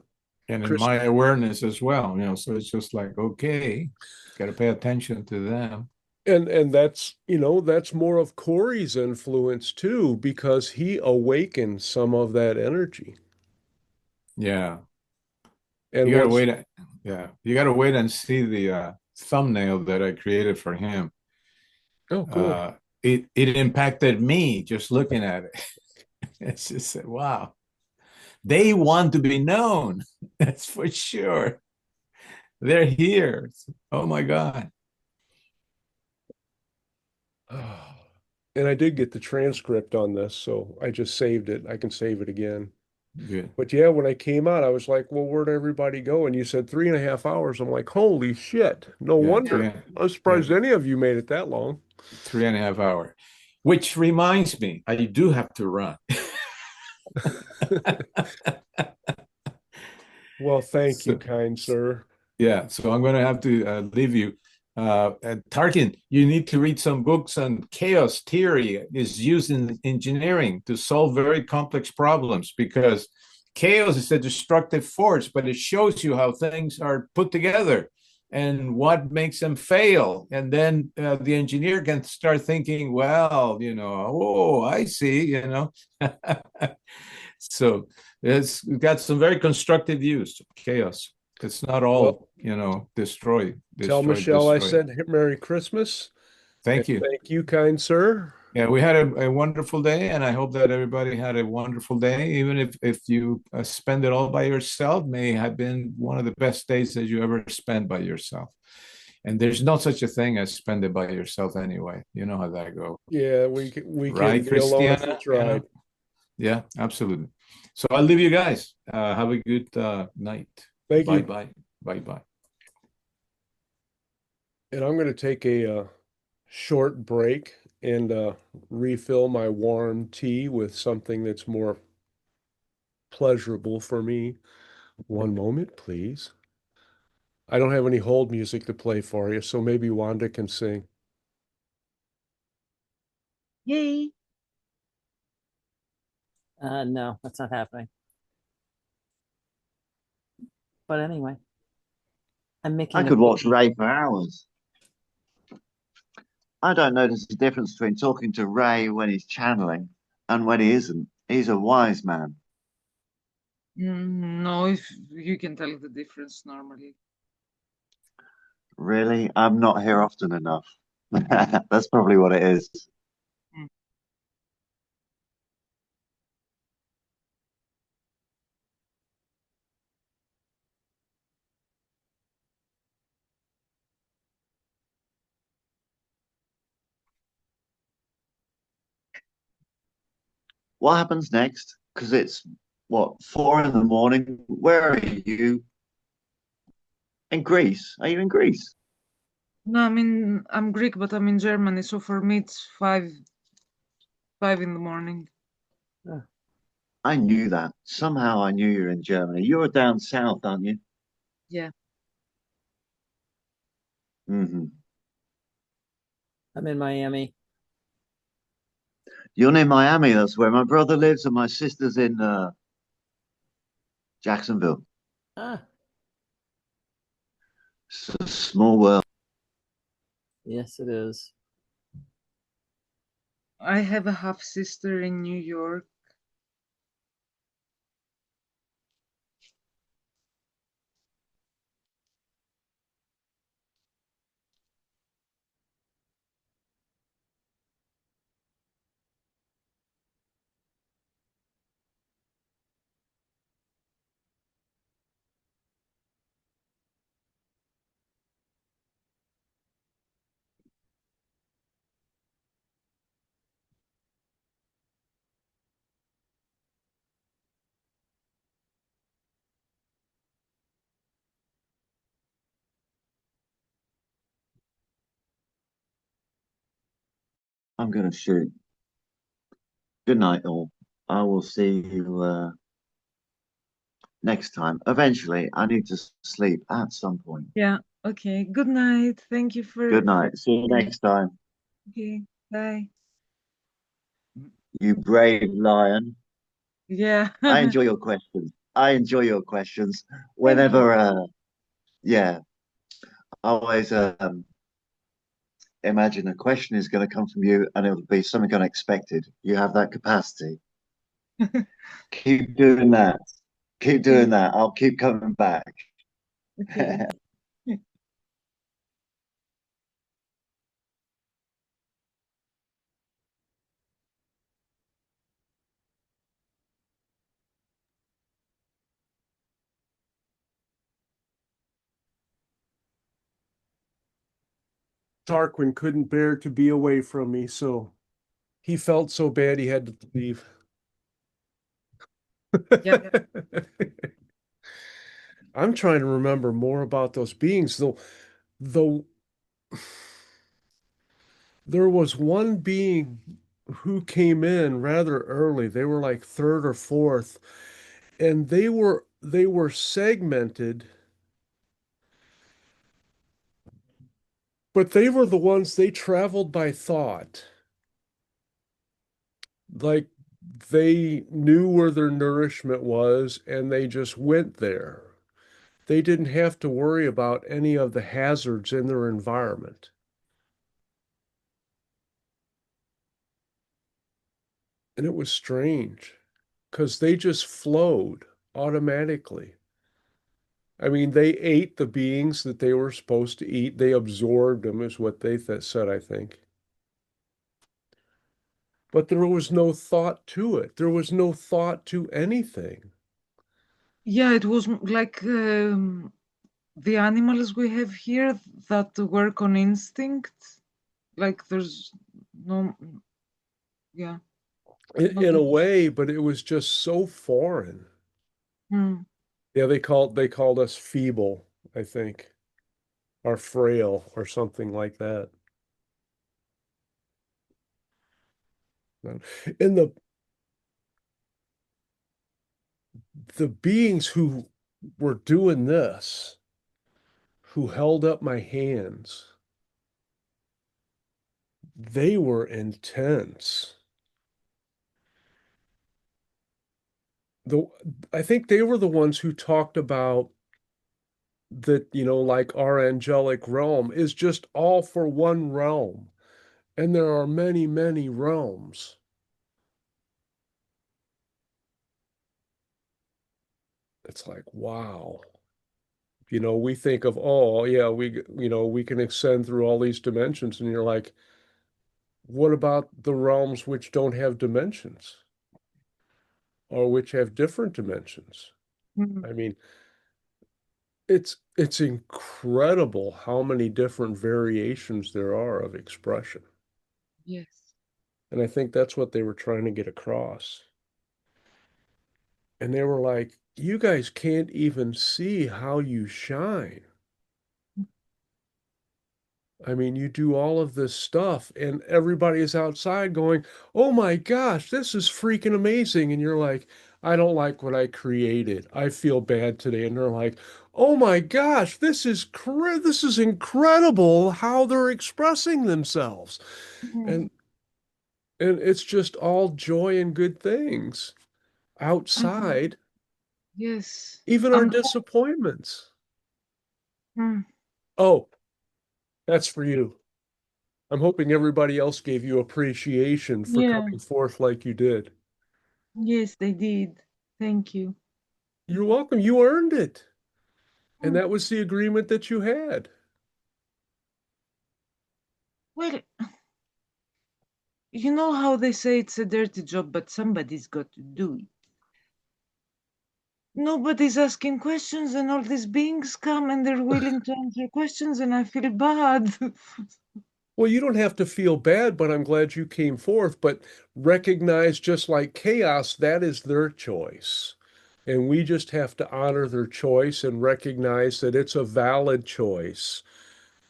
in Chris, my awareness as well, so it's just like, okay, got to pay attention to them. and that's more of Corey's influence too, because he awakened some of that energy. Yeah. And You got to what's wait. Yeah. You got to wait and see the thumbnail that I created for him. oh, cool. Uh, it impacted me just looking at it. It's just wow. They want to be known. That's for sure. They're here. Oh my God. And I did get the transcript on this, so I just saved it. I can save it again. Good. But yeah, when I came out, I was like, well, where'd everybody go? And you said 3.5 hours. I'm like, holy shit. No Yeah. wonder. I'm Yeah. surprised any of you made it that long. 3.5 hours. Which reminds me, I do have to run. Well, thank you, So, kind sir. yeah, so I'm going to have to leave you. Tarkin, you need to read some books on chaos theory is used in engineering to solve very complex problems because chaos is a destructive force, but it shows you how things are put together and what makes them fail. And then the engineer can start thinking, well, oh, I see. So it's got some very constructive use of chaos. It's not Well, all, destroy, tell destroy, Michelle I destroy. said Merry Christmas. And Thank you. thank you, kind sir. Yeah, we had a wonderful day, and I hope that everybody had a wonderful day. Even if you spend it all by yourself, may have been one of the best days that you ever spent by yourself. And there's no such a thing as spend it by yourself anyway. You know how that goes, Yeah, we right, couldn't be alone if we Christiana? You know? tried. Yeah, absolutely. So I'll leave you guys. Have a good night. Thank Bye you. bye. Bye bye. And I'm going to take a short break and refill my warm tea with something that's more pleasurable for me. One moment, please. I don't have any hold music to play for you, so maybe Wanda can sing. Yay. No, that's not happening. But anyway, I'm making I a could watch Ray for hours. I don't notice the difference between talking to Ray when he's channeling and when he isn't. He's a wise man. No, if you can tell the difference normally. Really? I'm not here often enough. That's probably what it is. Mm. What happens next? Because it's what, 4 in the morning? Where are you? In Greece? Are you in Greece? No, I mean I'm Greek, but I'm in Germany, so for me it's five in the morning. I knew that. Somehow I knew you're in Germany. You're down south, aren't you? Yeah. Hmm. I'm in Miami. You're near Miami. That's where my brother lives, and my sister's in Jacksonville. Ah, It's a small world. yes, it is. I have a half sister in New York. I'm going to shoot. Good night, all. I will see you next time. Eventually, I need to sleep at some point. Yeah. Okay. Good night. Thank you Good for night. See you next time. okay. Bye. You brave lion. Yeah. I enjoy your questions. I enjoy your questions. Thank you. Whenever, yeah, I always imagine a question is going to come from you and it'll be something unexpected. You have that capacity. Keep doing that. Keep Okay. doing that. I'll keep coming back. Okay. Tarquin couldn't bear to be away from me, so he felt so bad he had to leave. Yeah. I'm trying to remember more about those beings, though there was one being who came in rather early. They were like third or fourth, and they were segmented, but they were the ones they traveled by thought. Like they knew where their nourishment was and they just went there. They didn't have to worry about any of the hazards in their environment. And it was strange because they just flowed automatically. I mean, they ate the beings that they were supposed to eat. They absorbed them, is what they said, I think. but there was no thought to it. There was no thought to anything. Yeah, it was like the animals we have here that work on instinct. Like there's no, yeah. In a way, but it was just so foreign. Hmm. Yeah, they called us feeble, I think, or frail or something like that. And the beings who were doing this, who held up my hands, they were intense. The I think they were the ones who talked about that, like our angelic realm is just all for one realm, and there are many, many realms. It's like, wow. We think of, oh, yeah, we can ascend through all these dimensions, and you're like, what about the realms which don't have dimensions or which have different dimensions? Hmm. I mean, it's incredible how many different variations there are of expression. Yes. And I think that's what they were trying to get across. And they were like, you guys can't even see how you shine. I mean, you do all of this stuff, and everybody is outside going, oh my gosh, this is freaking amazing. And you're like, I don't like what I created. I feel bad today. And they're like, oh my gosh, this is incredible how they're expressing themselves. Hmm. And and it's just all joy and good things And outside, yes. even our And disappointments. hmm, Oh, that's for you. I'm hoping everybody else gave you appreciation for yeah. coming forth like you did. Yes, they did. Thank you. You're welcome. You earned it. And Hmm. that was the agreement that you had. Well, you know how they say it's a dirty job, but somebody's got to do it. Nobody's asking questions, and all these beings come and they're willing to answer questions, and I feel bad. Well, you don't have to feel bad, but I'm glad you came forth. But recognize, just like chaos, that is their choice. And we just have to honor their choice and recognize that it's a valid choice.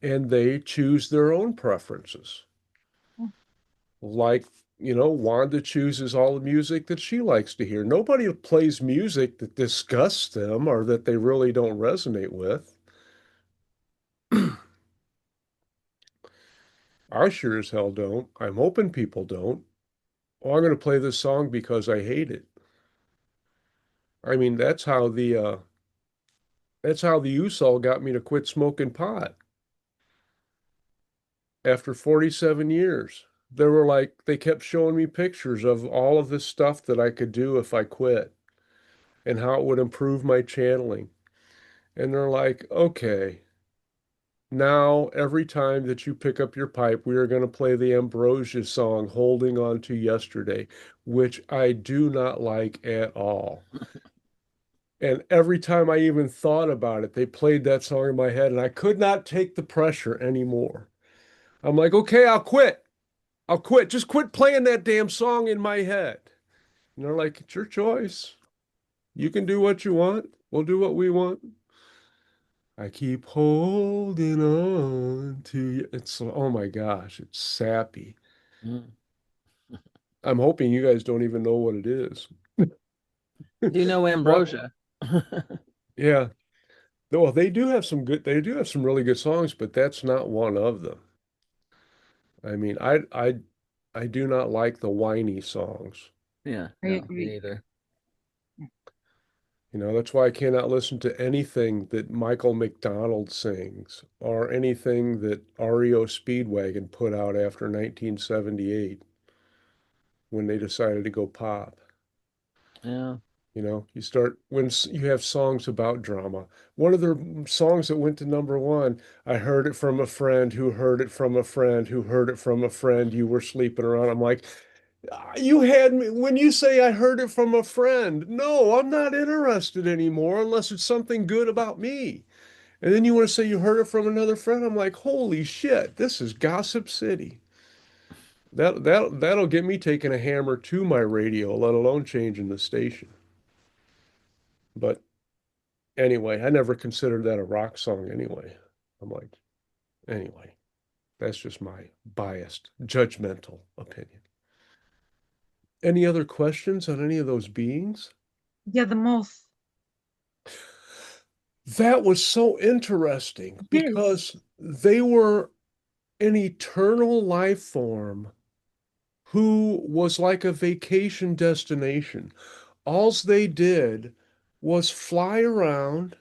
And they choose their own preferences. Like, Wanda chooses all the music that she likes to hear. Nobody plays music that disgusts them or that they really don't resonate with. I sure as hell don't. I'm hoping people don't. Oh, I'm going to play this song because I hate it. I mean, that's how the Usol got me to quit smoking pot after 47 years. They kept showing me pictures of all of this stuff that I could do if I quit and how it would improve my channeling. And they're like, okay, now every time that you pick up your pipe, we are going to play the Ambrosia song, Holding On to Yesterday, which I do not like at all. And every time I even thought about it, they played that song in my head, and I could not take the pressure anymore. I'm like, okay, I'll quit. I'll quit. Just quit playing that damn song in my head. And they're like, it's your choice. You can do what you want. We'll do what we want. I keep holding on to you. Oh my gosh, it's sappy. Mm. I'm hoping you guys don't even know what it is. Do you know Well, ambrosia? yeah. Well, they do have some really good songs, but that's not one of them. I mean, I do not like the whiny songs. Yeah, I no, me agree. neither. That's why I cannot listen to anything that Michael McDonald sings or anything that REO Speedwagon put out after 1978 when they decided to go pop. Yeah. You start when you have songs about drama. One of their songs that went to number one, I heard it from a friend who heard it from a friend who heard it from a friend. You were sleeping around. I'm like, You had me when you say I heard it from a friend. No, I'm not interested anymore unless it's something good about me. And then you want to say you heard it from another friend. I'm like, holy shit, this is Gossip City. That'll get me taking a hammer to my radio, let alone changing the station. But anyway, I never considered that a rock song anyway. I'm like, anyway, that's just my biased, judgmental opinion. Any other questions on any of those beings? Yeah, the moth. That was so interesting Yes. because they were an eternal life form who was like a vacation destination. Alls they did was fly around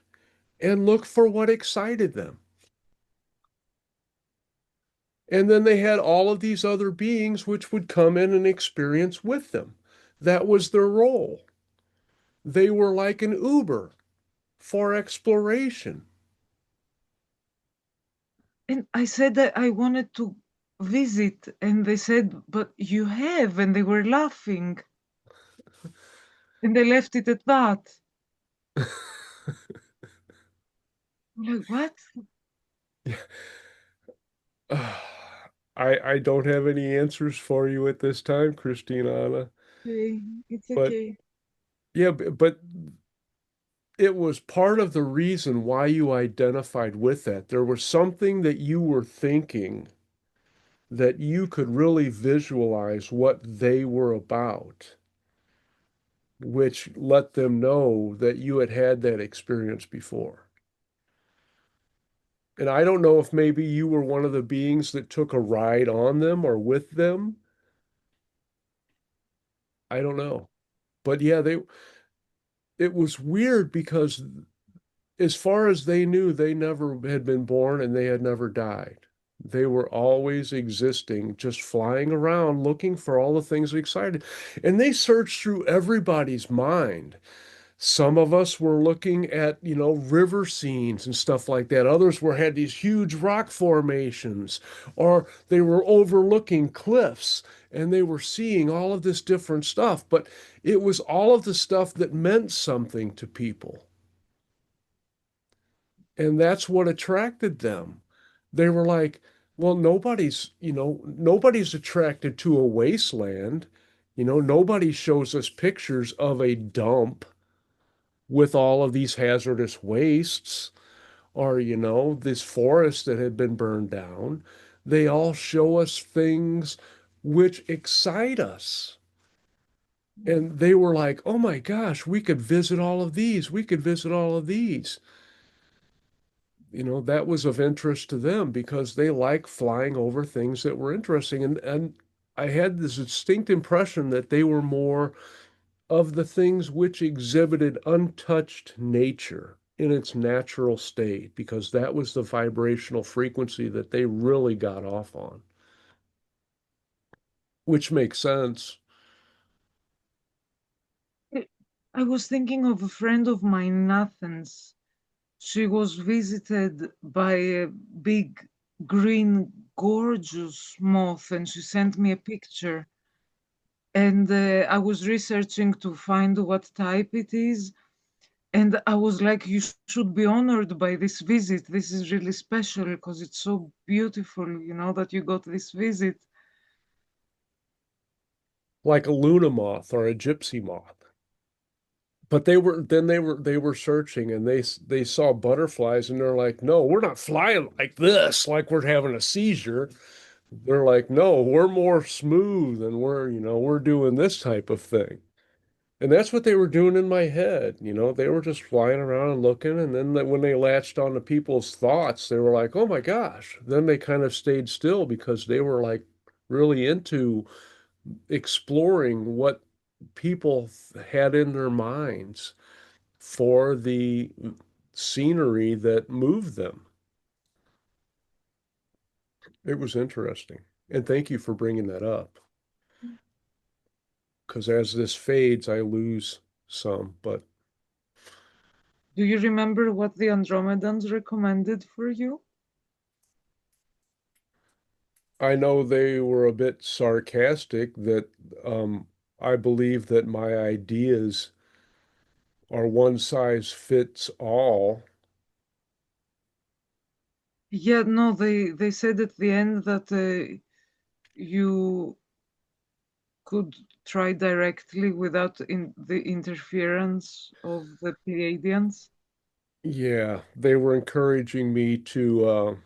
and look for what excited them. And then they had all of these other beings which would come in and experience with them. That was their role. They were like an Uber for exploration. And I said that I wanted to visit, and they said, but you have, and they were laughing. And they left it at that. I'm like, what? I don't have any answers for you at this time, ChristinaAnna. Okay, it's But okay. yeah, but it was part of the reason why you identified with that. There was something that you were thinking that you could really visualize what they were about, which let them know that you had had that experience before. And I don't know if maybe you were one of the beings that took a ride on them or with them. I don't know. But yeah, it was weird because as far as they knew, they never had been born and they had never died. They were always existing, just flying around looking for all the things excited. And they searched through everybody's mind. Some of us were looking at, river scenes and stuff like that. Others were had these huge rock formations, or they were overlooking cliffs and they were seeing all of this different stuff. But it was all of the stuff that meant something to people. And that's what attracted them. They were like, well, nobody's attracted to a wasteland. Nobody shows us pictures of a dump with all of these hazardous wastes or, this forest that had been burned down. They all show us things which excite us. And they were like, oh my gosh, we could visit all of these. We could visit all of these. That was of interest to them because they like flying over things that were interesting. And I had this distinct impression that they were more of the things which exhibited untouched nature in its natural state, because that was the vibrational frequency that they really got off on, which makes sense. I was thinking of a friend of mine in Athens. She was visited by a big, green, gorgeous moth, and she sent me a picture. And I was researching to find what type it is. And I was like, you should be honored by this visit. This is really special because it's so beautiful, that you got this visit. Like a Luna moth or a gypsy moth. But they were searching and they saw butterflies and they're like, no, we're not flying like this, like we're having a seizure. They're like, no, we're more smooth and we're doing this type of thing. And that's what they were doing in my head. They were just flying around and looking. And then when they latched on to people's thoughts, they were like, oh my gosh. Then they kind of stayed still because they were like really into exploring what people had in their minds for the scenery that moved them. It was interesting. And thank you for bringing that up. Because as this fades, I lose some. But Do you remember what the Andromedans recommended for you? I know they were a bit sarcastic that I believe that my ideas are one size fits all. Yeah, no, they said at the end that you could try directly without the interference of the Pleiadians. Yeah, they were encouraging me to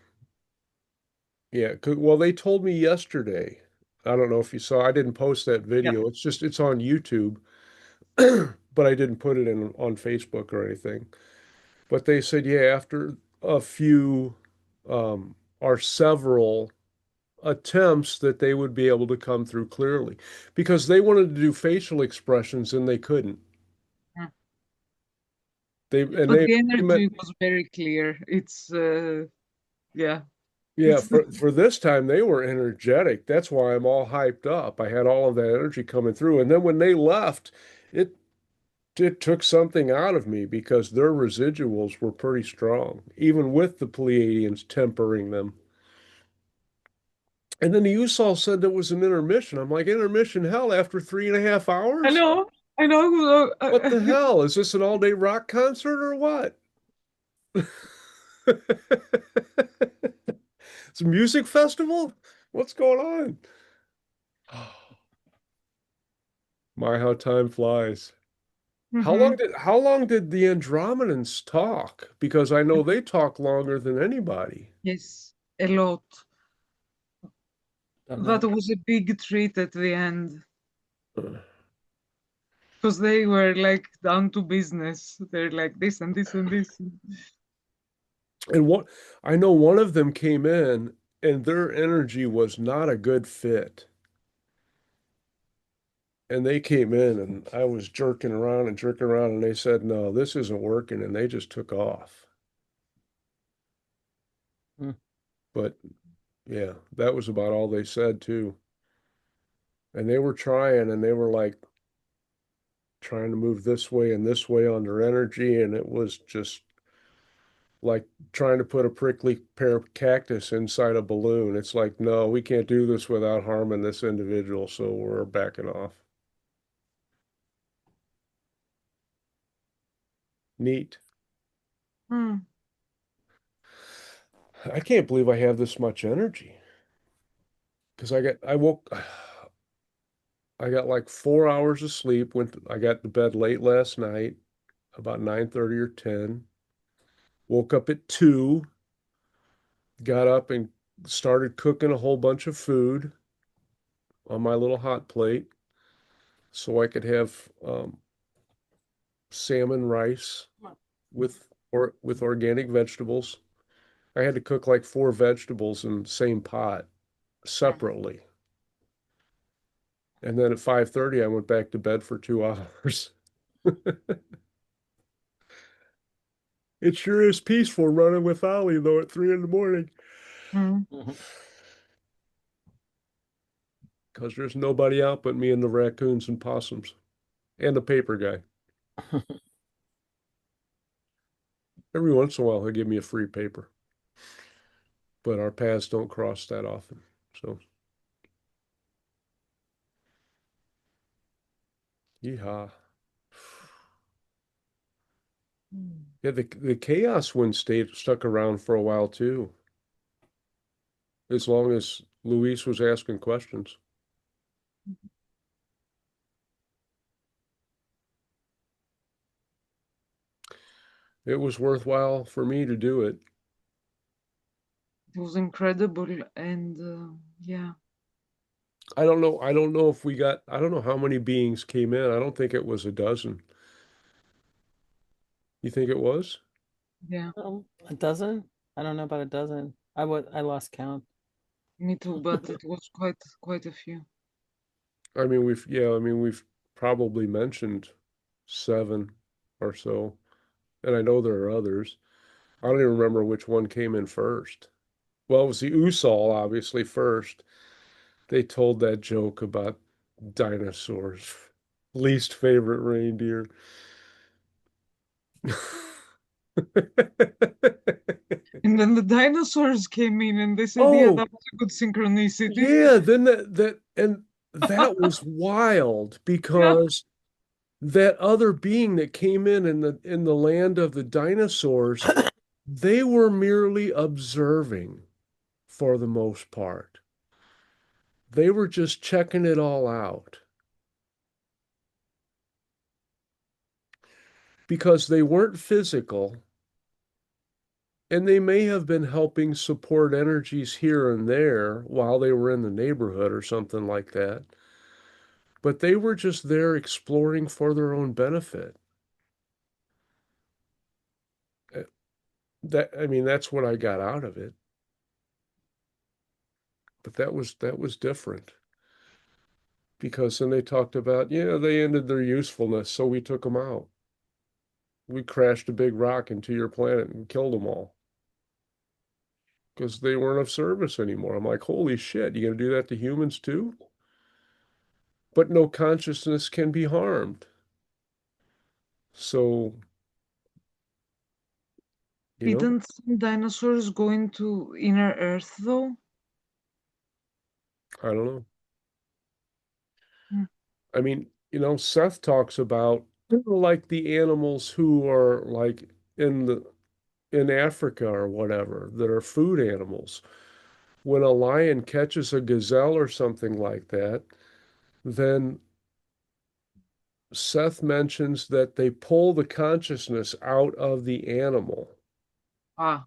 yeah, well, they told me yesterday. I don't know if you saw, I didn't post that Yeah. video. It's on YouTube, but I didn't put it in on Facebook or anything. But they said, yeah, after a few or several attempts that they would be able to come through clearly because they wanted to do facial expressions and they couldn't. Mm. They and But they the they meant energy was very clear. It's yeah, yeah, it's for this time they were energetic. That's why I'm all hyped up. I had all of that energy coming through. And then when they left, it it took something out of me because their residuals were pretty strong, even with the Pleiadians tempering them. And then the Usol said there was an intermission. I'm like, intermission hell after 3.5 hours? I know. What the hell? Is this an all-day rock concert or what? It's a music festival? What's going on? My, how time flies. Mhm. How long did the Andromedans talk? Because I know they talk longer than anybody. Yes, a lot. Don't That know. was a big treat at the end because they were like down to business. They're like this and this and this. And what I know one of them came in and their energy was not a good fit. And they came in and I was jerking around and they said, "No, this isn't working." And they just took off. Hmm. But yeah, that was about all they said too. And they were trying and they were like trying to move this way and this way on their energy. And it was just like trying to put a prickly pear of cactus inside a balloon. It's like, no, we can't do this without harming this individual. So we're backing off. Neat. Hmm. I can't believe I have this much energy because I got like 4 hours of sleep. I got to bed late last night, about 9:30 or 10. Woke up at 2, got up and started cooking a whole bunch of food on my little hot plate so I could have salmon rice with organic vegetables. I had to cook like 4 vegetables in the same pot separately. And then at 5:30 I went back to bed for 2 hours. It sure is peaceful running with Ollie though at 3 in the morning Hmm. Mhm. because there's nobody out but me and the raccoons and possums and the paper guy. Every once in a while he'll give me a free paper, but our paths don't cross that often. So, yeehaw. Yeah, the chaos one stayed stuck around for a while too, as long as Luis was asking questions. It was worthwhile for me to do it. It was incredible, and yeah, I don't know if we got, I don't know how many beings came in. I don't think it was a dozen. You think it was? yeah, A dozen? I don't know about a dozen. I lost count. me too. But it was quite a few. I mean, we've probably mentioned 7 or so, and I know there are others. I don't even remember which one came in first. Well, it was the Usol, obviously, first. They told that joke about dinosaurs, least favorite reindeer. And then the dinosaurs came in and they said, yeah, Oh, that was a good synchronicity. yeah, then that was wild Yeah. because that other being that came in the land of the dinosaurs, they were merely observing for the most part. They were just checking it all out because they weren't physical and they may have been helping support energies here and there while they were in the neighborhood or something like that. But they were just there exploring for their own benefit. Uh, I mean, that's what I got out of it. But that was different because then they talked about, yeah, they ended their usefulness, so we took them out. We crashed a big rock into your planet and killed them all because they weren't of service anymore. I'm like, holy shit, you gonna do that to humans too? But no consciousness can be harmed. So, you know, Didn't some dinosaurs go into inner Earth though? I don't know. Hmm. I mean, Seth talks about like the animals who are like in the in Africa or whatever that are food animals. When a lion catches a gazelle or something like that, then Seth mentions that they pull the consciousness out of the animal. Ah,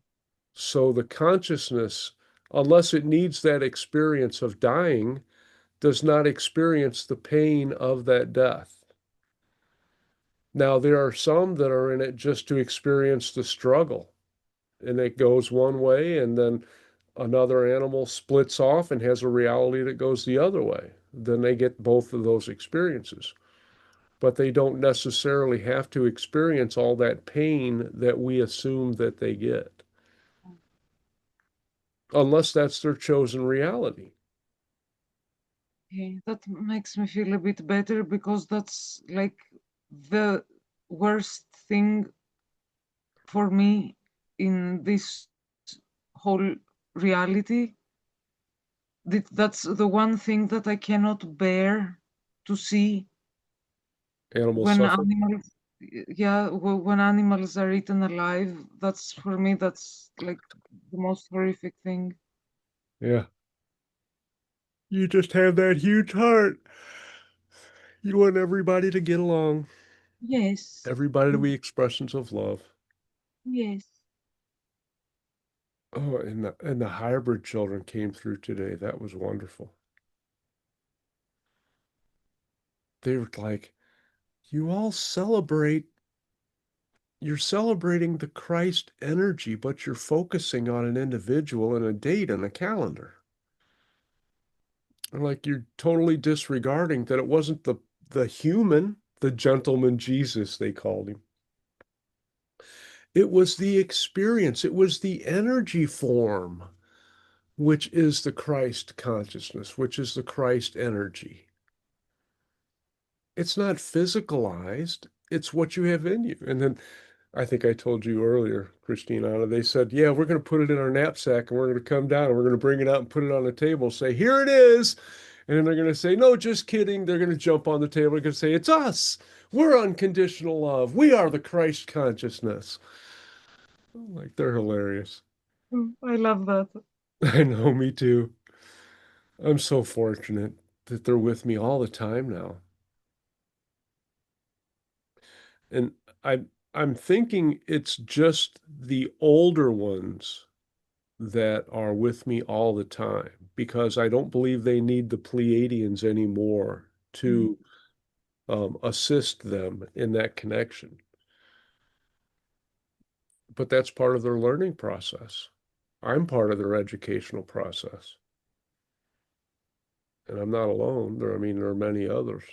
So the consciousness, unless it needs that experience of dying, does not experience the pain of that death. Now, there are some that are in it just to experience the struggle, and it goes one way, and then another animal splits off and has a reality that goes the other way. Then they get both of those experiences. But they don't necessarily have to experience all that pain that we assume that they get, unless that's their chosen reality. okay. That makes me feel a bit better because that's like the worst thing for me in this whole reality. That's the one thing that I cannot bear to see Animals when suffer. animals, yeah, when animals are eaten alive. That's for me, that's like the most horrific thing. Yeah. You just have that huge heart. You want everybody to get along, Yes. everybody to Mm, be expressions of love. yes. Oh, and the hybrid children came through today. That was wonderful. They were like, you all you're celebrating the Christ energy, but you're focusing on an individual and a date and a calendar. And like you're totally disregarding that it wasn't the human, the gentleman Jesus, they called him. It was the experience, it was the energy form, which is the Christ consciousness, which is the Christ energy. It's not physicalized, it's what you have in you. And then I think I told you earlier, ChristinaAnna, they said, yeah, we're going to put it in our knapsack and we're going to come down and we're going to bring it out and put it on the table, say, here it is. And then they're going to say, no, just kidding. They're going to jump on the table. They're going to say, it's us. We're unconditional love. We are the Christ consciousness. Like, they're hilarious. I love that. I know, me too. I'm so fortunate that they're with me all the time now. And I, I'm thinking it's just the older ones that are with me all the time because I don't believe they need the Pleiadians anymore Mm. to assist them in that connection. But that's part of their learning process. I'm part of their educational process. And I'm not alone. There are many others.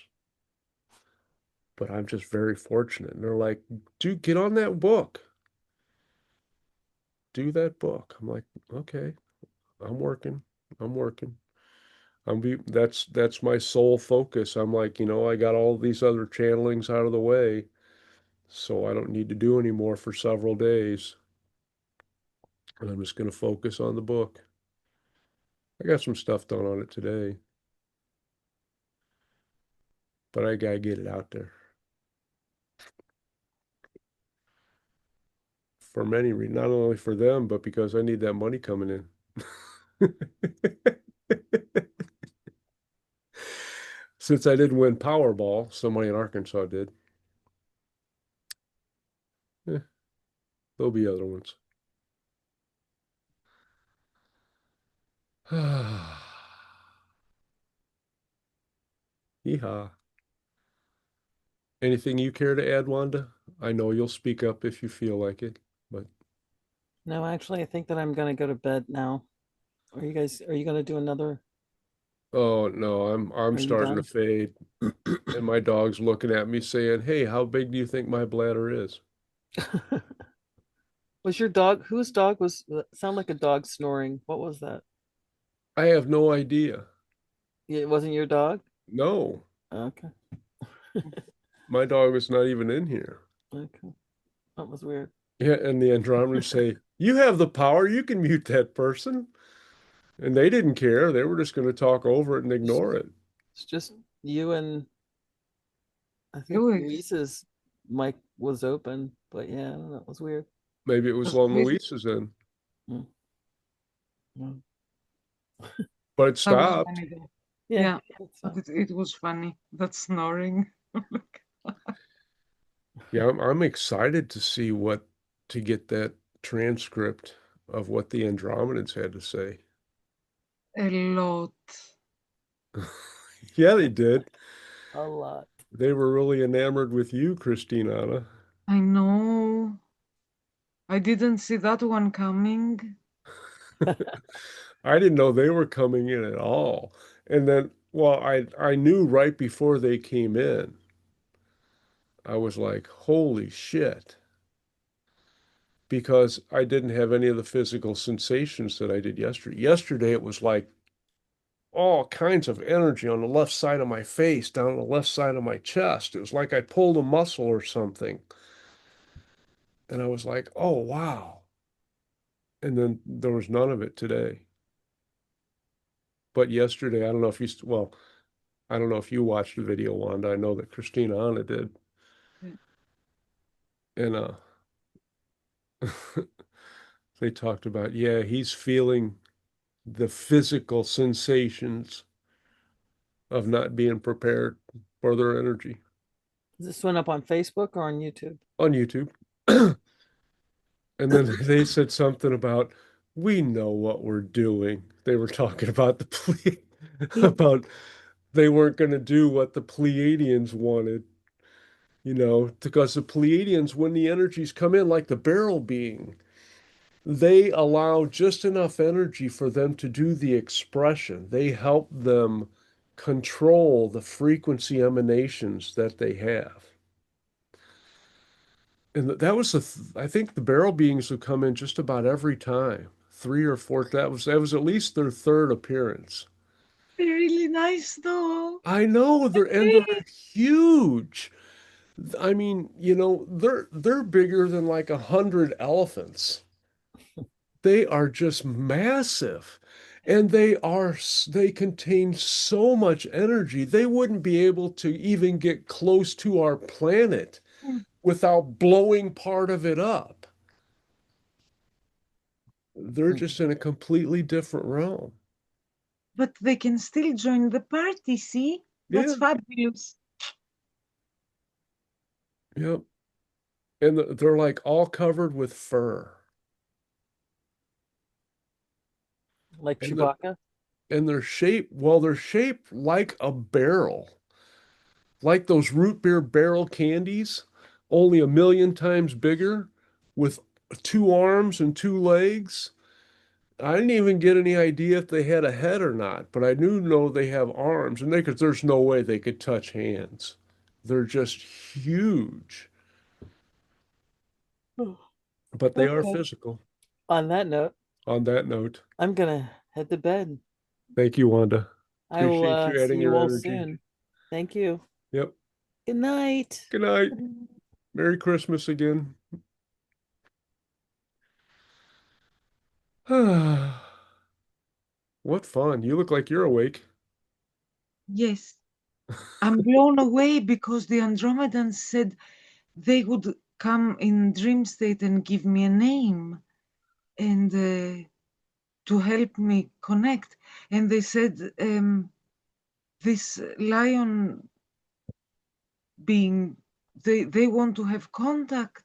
But I'm just very fortunate. And they're like, dude, get on that book. Do that book. I'm like, okay, I'm working. I'm working. That's my sole focus. I'm like, I got all these other channelings out of the way, so I don't need to do any more for several days. And I'm just going to focus on the book. I got some stuff done on it today, but I got to get it out there. For many reasons, not only for them, but because I need that money coming in. Since I didn't win Powerball, somebody in Arkansas did. There'll be other ones. Yeehaw. Anything you care to add, Wanda? I know you'll speak up if you feel like it, but No, actually, I think that I'm gonna go to bed now. Are you gonna do another? oh no, I'm Are you starting to done? fade. And my dog's looking at me saying, "Hey, how big do you think my bladder is?" Was your dog, whose dog was, sound like a dog snoring? What was that? I have no idea. It wasn't your dog? No, Okay. my dog is not even in here. Okay. That was weird. Yeah, and the Andromedans say, "You have the power. You can mute that person." And they didn't care. They were just going to talk over it and ignore it. It's just you and I think Louis, Luis's mic was open, but yeah, I don't know. It was weird. Maybe it was Lon Luis's in, Mm. Mm. but it that was stopped. funny though. Yeah. Yeah, That's but it was funny. That snoring. Yeah, I'm excited to see to get that transcript of what the Andromedans had to say. A lot. Yeah, they did. a lot. They were really enamored with you, ChristinaAnna. I know. I didn't see that one coming. I didn't know they were coming in at all. And then, well, I knew right before they came in. I was like, holy shit. Because I didn't have any of the physical sensations that I did yesterday. Yesterday, it was like all kinds of energy on the left side of my face, down the left side of my chest. It was like I pulled a muscle or something. And I was like, oh, wow. And then there was none of it today. But yesterday, I don't know if well, I don't know if you watched the video, Wanda. I know that ChristinaAnna did. Yeah. And they talked about, yeah, he's feeling the physical sensations of not being prepared for their energy Is this one up on Facebook or on YouTube? on YouTube. And then they said something about, we know what we're doing. They were talking about about they weren't going to do what the Pleiadians wanted, because the Pleiadians, when the energies come in, like the barrel being, they allow just enough energy for them to do the expression. They help them control the frequency emanations that they have. And that was I think the barrel beings would come in just about every time, three or four. That was at least their third appearance. They're really nice though. I know they're huge. I mean, they're bigger than like 100 elephants. They are just massive. And they contain so much energy. They wouldn't be able to even get close to our planet without blowing part of it up. They're just in a completely different realm. But they can still join the party, see? That's Yeah, fabulous. yep. And they're like all covered with fur. Like And Chewbacca? they're shaped like a barrel, like those root beer barrel candies, only a million times bigger, with two arms and two legs. I didn't even get any idea if they had a head or not, but I do know they have arms, and there's no way they could touch hands. They're just huge, but they are Okay. physical. On that note, On that note, I'm gonna head to bed. thank you, Wanda. I will Appreciate you see adding you your all energy. soon. Thank you. Yep. Good night. Good night. Merry Christmas again. What fun. You look like you're awake. Yes. I'm blown away because the Andromedans said they would come in dream state and give me a name and to help me connect. And they said this lion being, they want to have contact,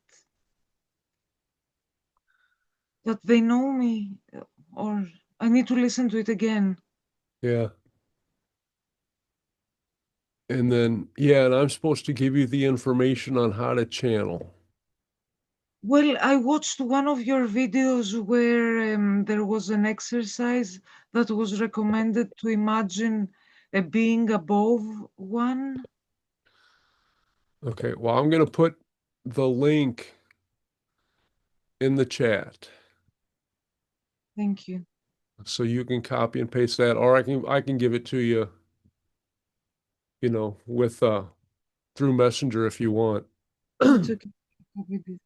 that they know me, or I need to listen to it again. Yeah. And then, yeah, and I'm supposed to give you the information on how to channel. Well, I watched one of your videos where there was an exercise that was recommended to imagine a being above one. Okay, well, I'm going to put the link in the chat Thank you. so you can copy and paste that, or I can give it to you, with through Messenger if you want. It's okay. Copy this.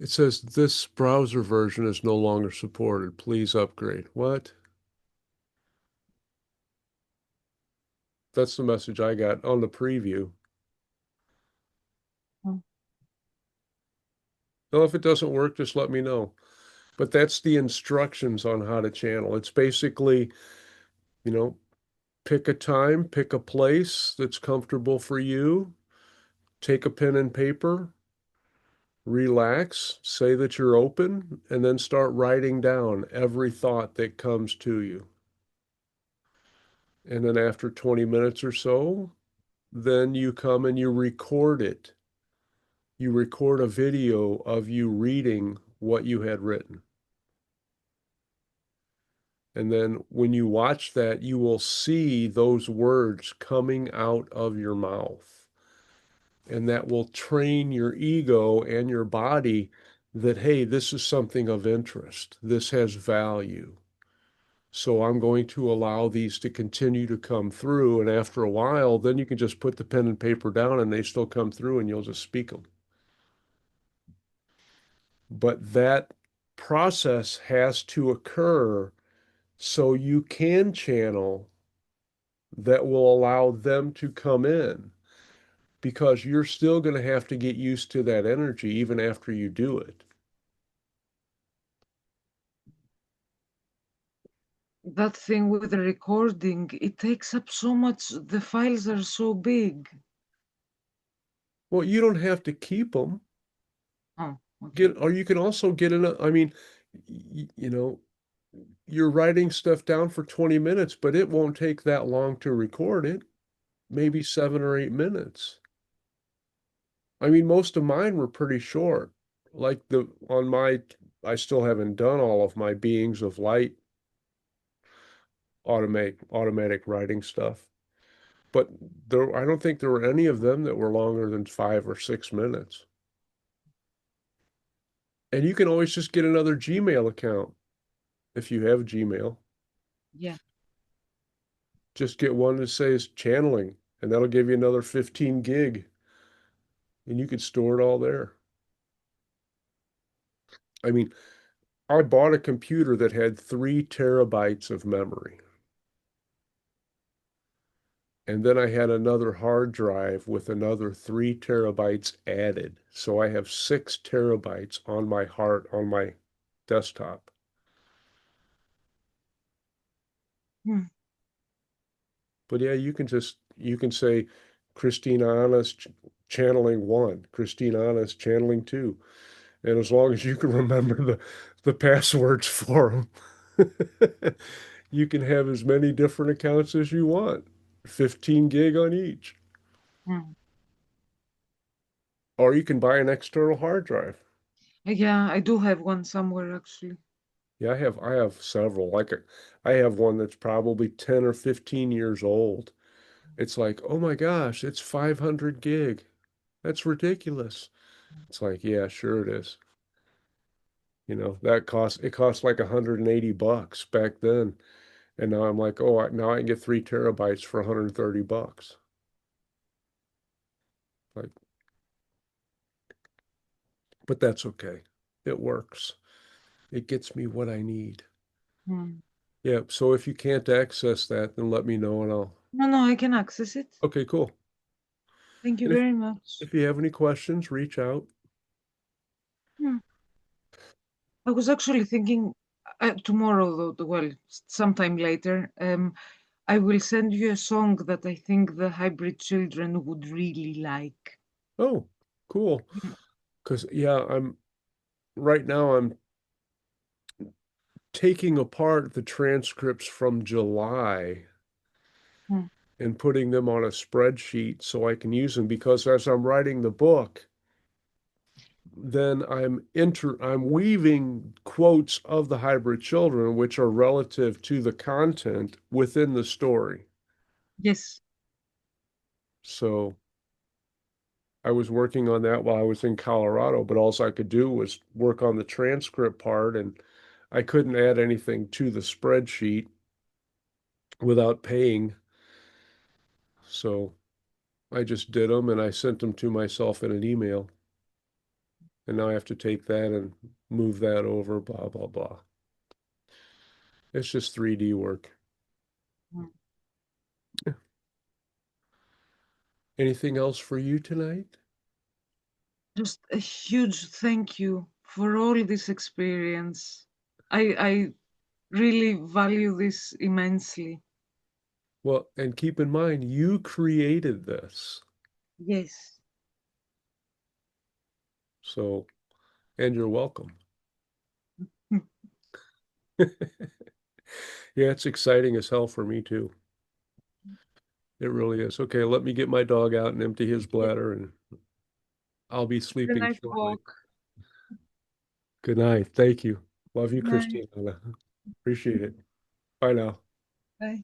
It says this browser version is no longer supported. Please upgrade. What? That's the message I got on the preview. Oh. Well, if it doesn't work, just let me know. But that's the instructions on how to channel. It's basically, pick a time, pick a place that's comfortable for you, take a pen and paper, relax, say that you're open, and then start writing down every thought that comes to you. And then after 20 minutes or so, then you come and you record it. You record a video of you reading what you had written. And then when you watch that, you will see those words coming out of your mouth. And that will train your ego and your body that, hey, this is something of interest. This has value. So I'm going to allow these to continue to come through. And after a while, then you can just put the pen and paper down and they still come through and you'll just speak them. But that process has to occur so you can channel that will allow them to come in, because you're still going to have to get used to that energy even after you do it. That thing with the recording, it takes up so much, the files are so big. Well, you don't have to keep them. Oh, okay. Or you can also get in I mean, you're writing stuff down for 20 minutes, but it won't take that long to record it, maybe 7 or 8 minutes. I mean, most of mine were pretty short. Like I still haven't done all of my beings of light automatic writing stuff. But I don't think there were any of them that were longer than 5 or 6 minutes. And you can always just get another Gmail account if you have Gmail. Yeah. Just get one that says channeling, and that'll give you another 15 gig. And you could store it all there. I mean, I bought a computer that had 3 terabytes of memory. And then I had another hard drive with another 3 terabytes added. So I have 6 terabytes on my desktop. Hmm. But yeah, you can say ChristinaAnna's channeling 1, ChristinaAnna's channeling 2. And as long as you can remember the passwords for them, you can have as many different accounts as you want. 15 gig on each. Hmm. Or you can buy an external hard drive. Yeah, I do have one somewhere actually. Yeah, I have several. I have one that's probably 10 or 15 years old. It's like, oh my gosh, it's 500 gig. That's ridiculous. It's like, yeah, sure it is. It cost like $180 back then. And now I'm like, oh, now I can get 3 terabytes for $130. Like, but that's okay. It works. It gets me what I need. Hmm. Yeah, so if you can't access that, then let me know and I'll. No, I can access it. Okay, cool. Thank you And very much. if you have any questions, reach out. Hmm. I was actually thinking tomorrow, though, well, sometime later, I will send you a song that I think the hybrid children would really like. Oh, cool. Mm. Because, yeah, right now I'm taking apart the transcripts from July Hmm. and putting them on a spreadsheet so I can use them because as I'm writing the book, then I'm weaving quotes of the hybrid children, which are relative to the content within the story. Yes. So I was working on that while I was in Colorado, but all I could do was work on the transcript part, and I couldn't add anything to the spreadsheet without paying. So I just did them and I sent them to myself in an email. And now I have to take that and move that over, blah, blah, blah. It's just 3D work. Hmm. Anything else for you tonight? Just a huge thank you for all this experience. I really value this immensely. Well, and keep in mind, you created this. Yes. So, and you're welcome. Hmm. Yeah, it's exciting as hell for me too. It really is. Okay, let me get my dog out and empty his bladder, and I'll be Have a sleeping nice shortly. walk. Good night. Thank you. Love you, Good night. Christina. Appreciate it. Bye now. Bye.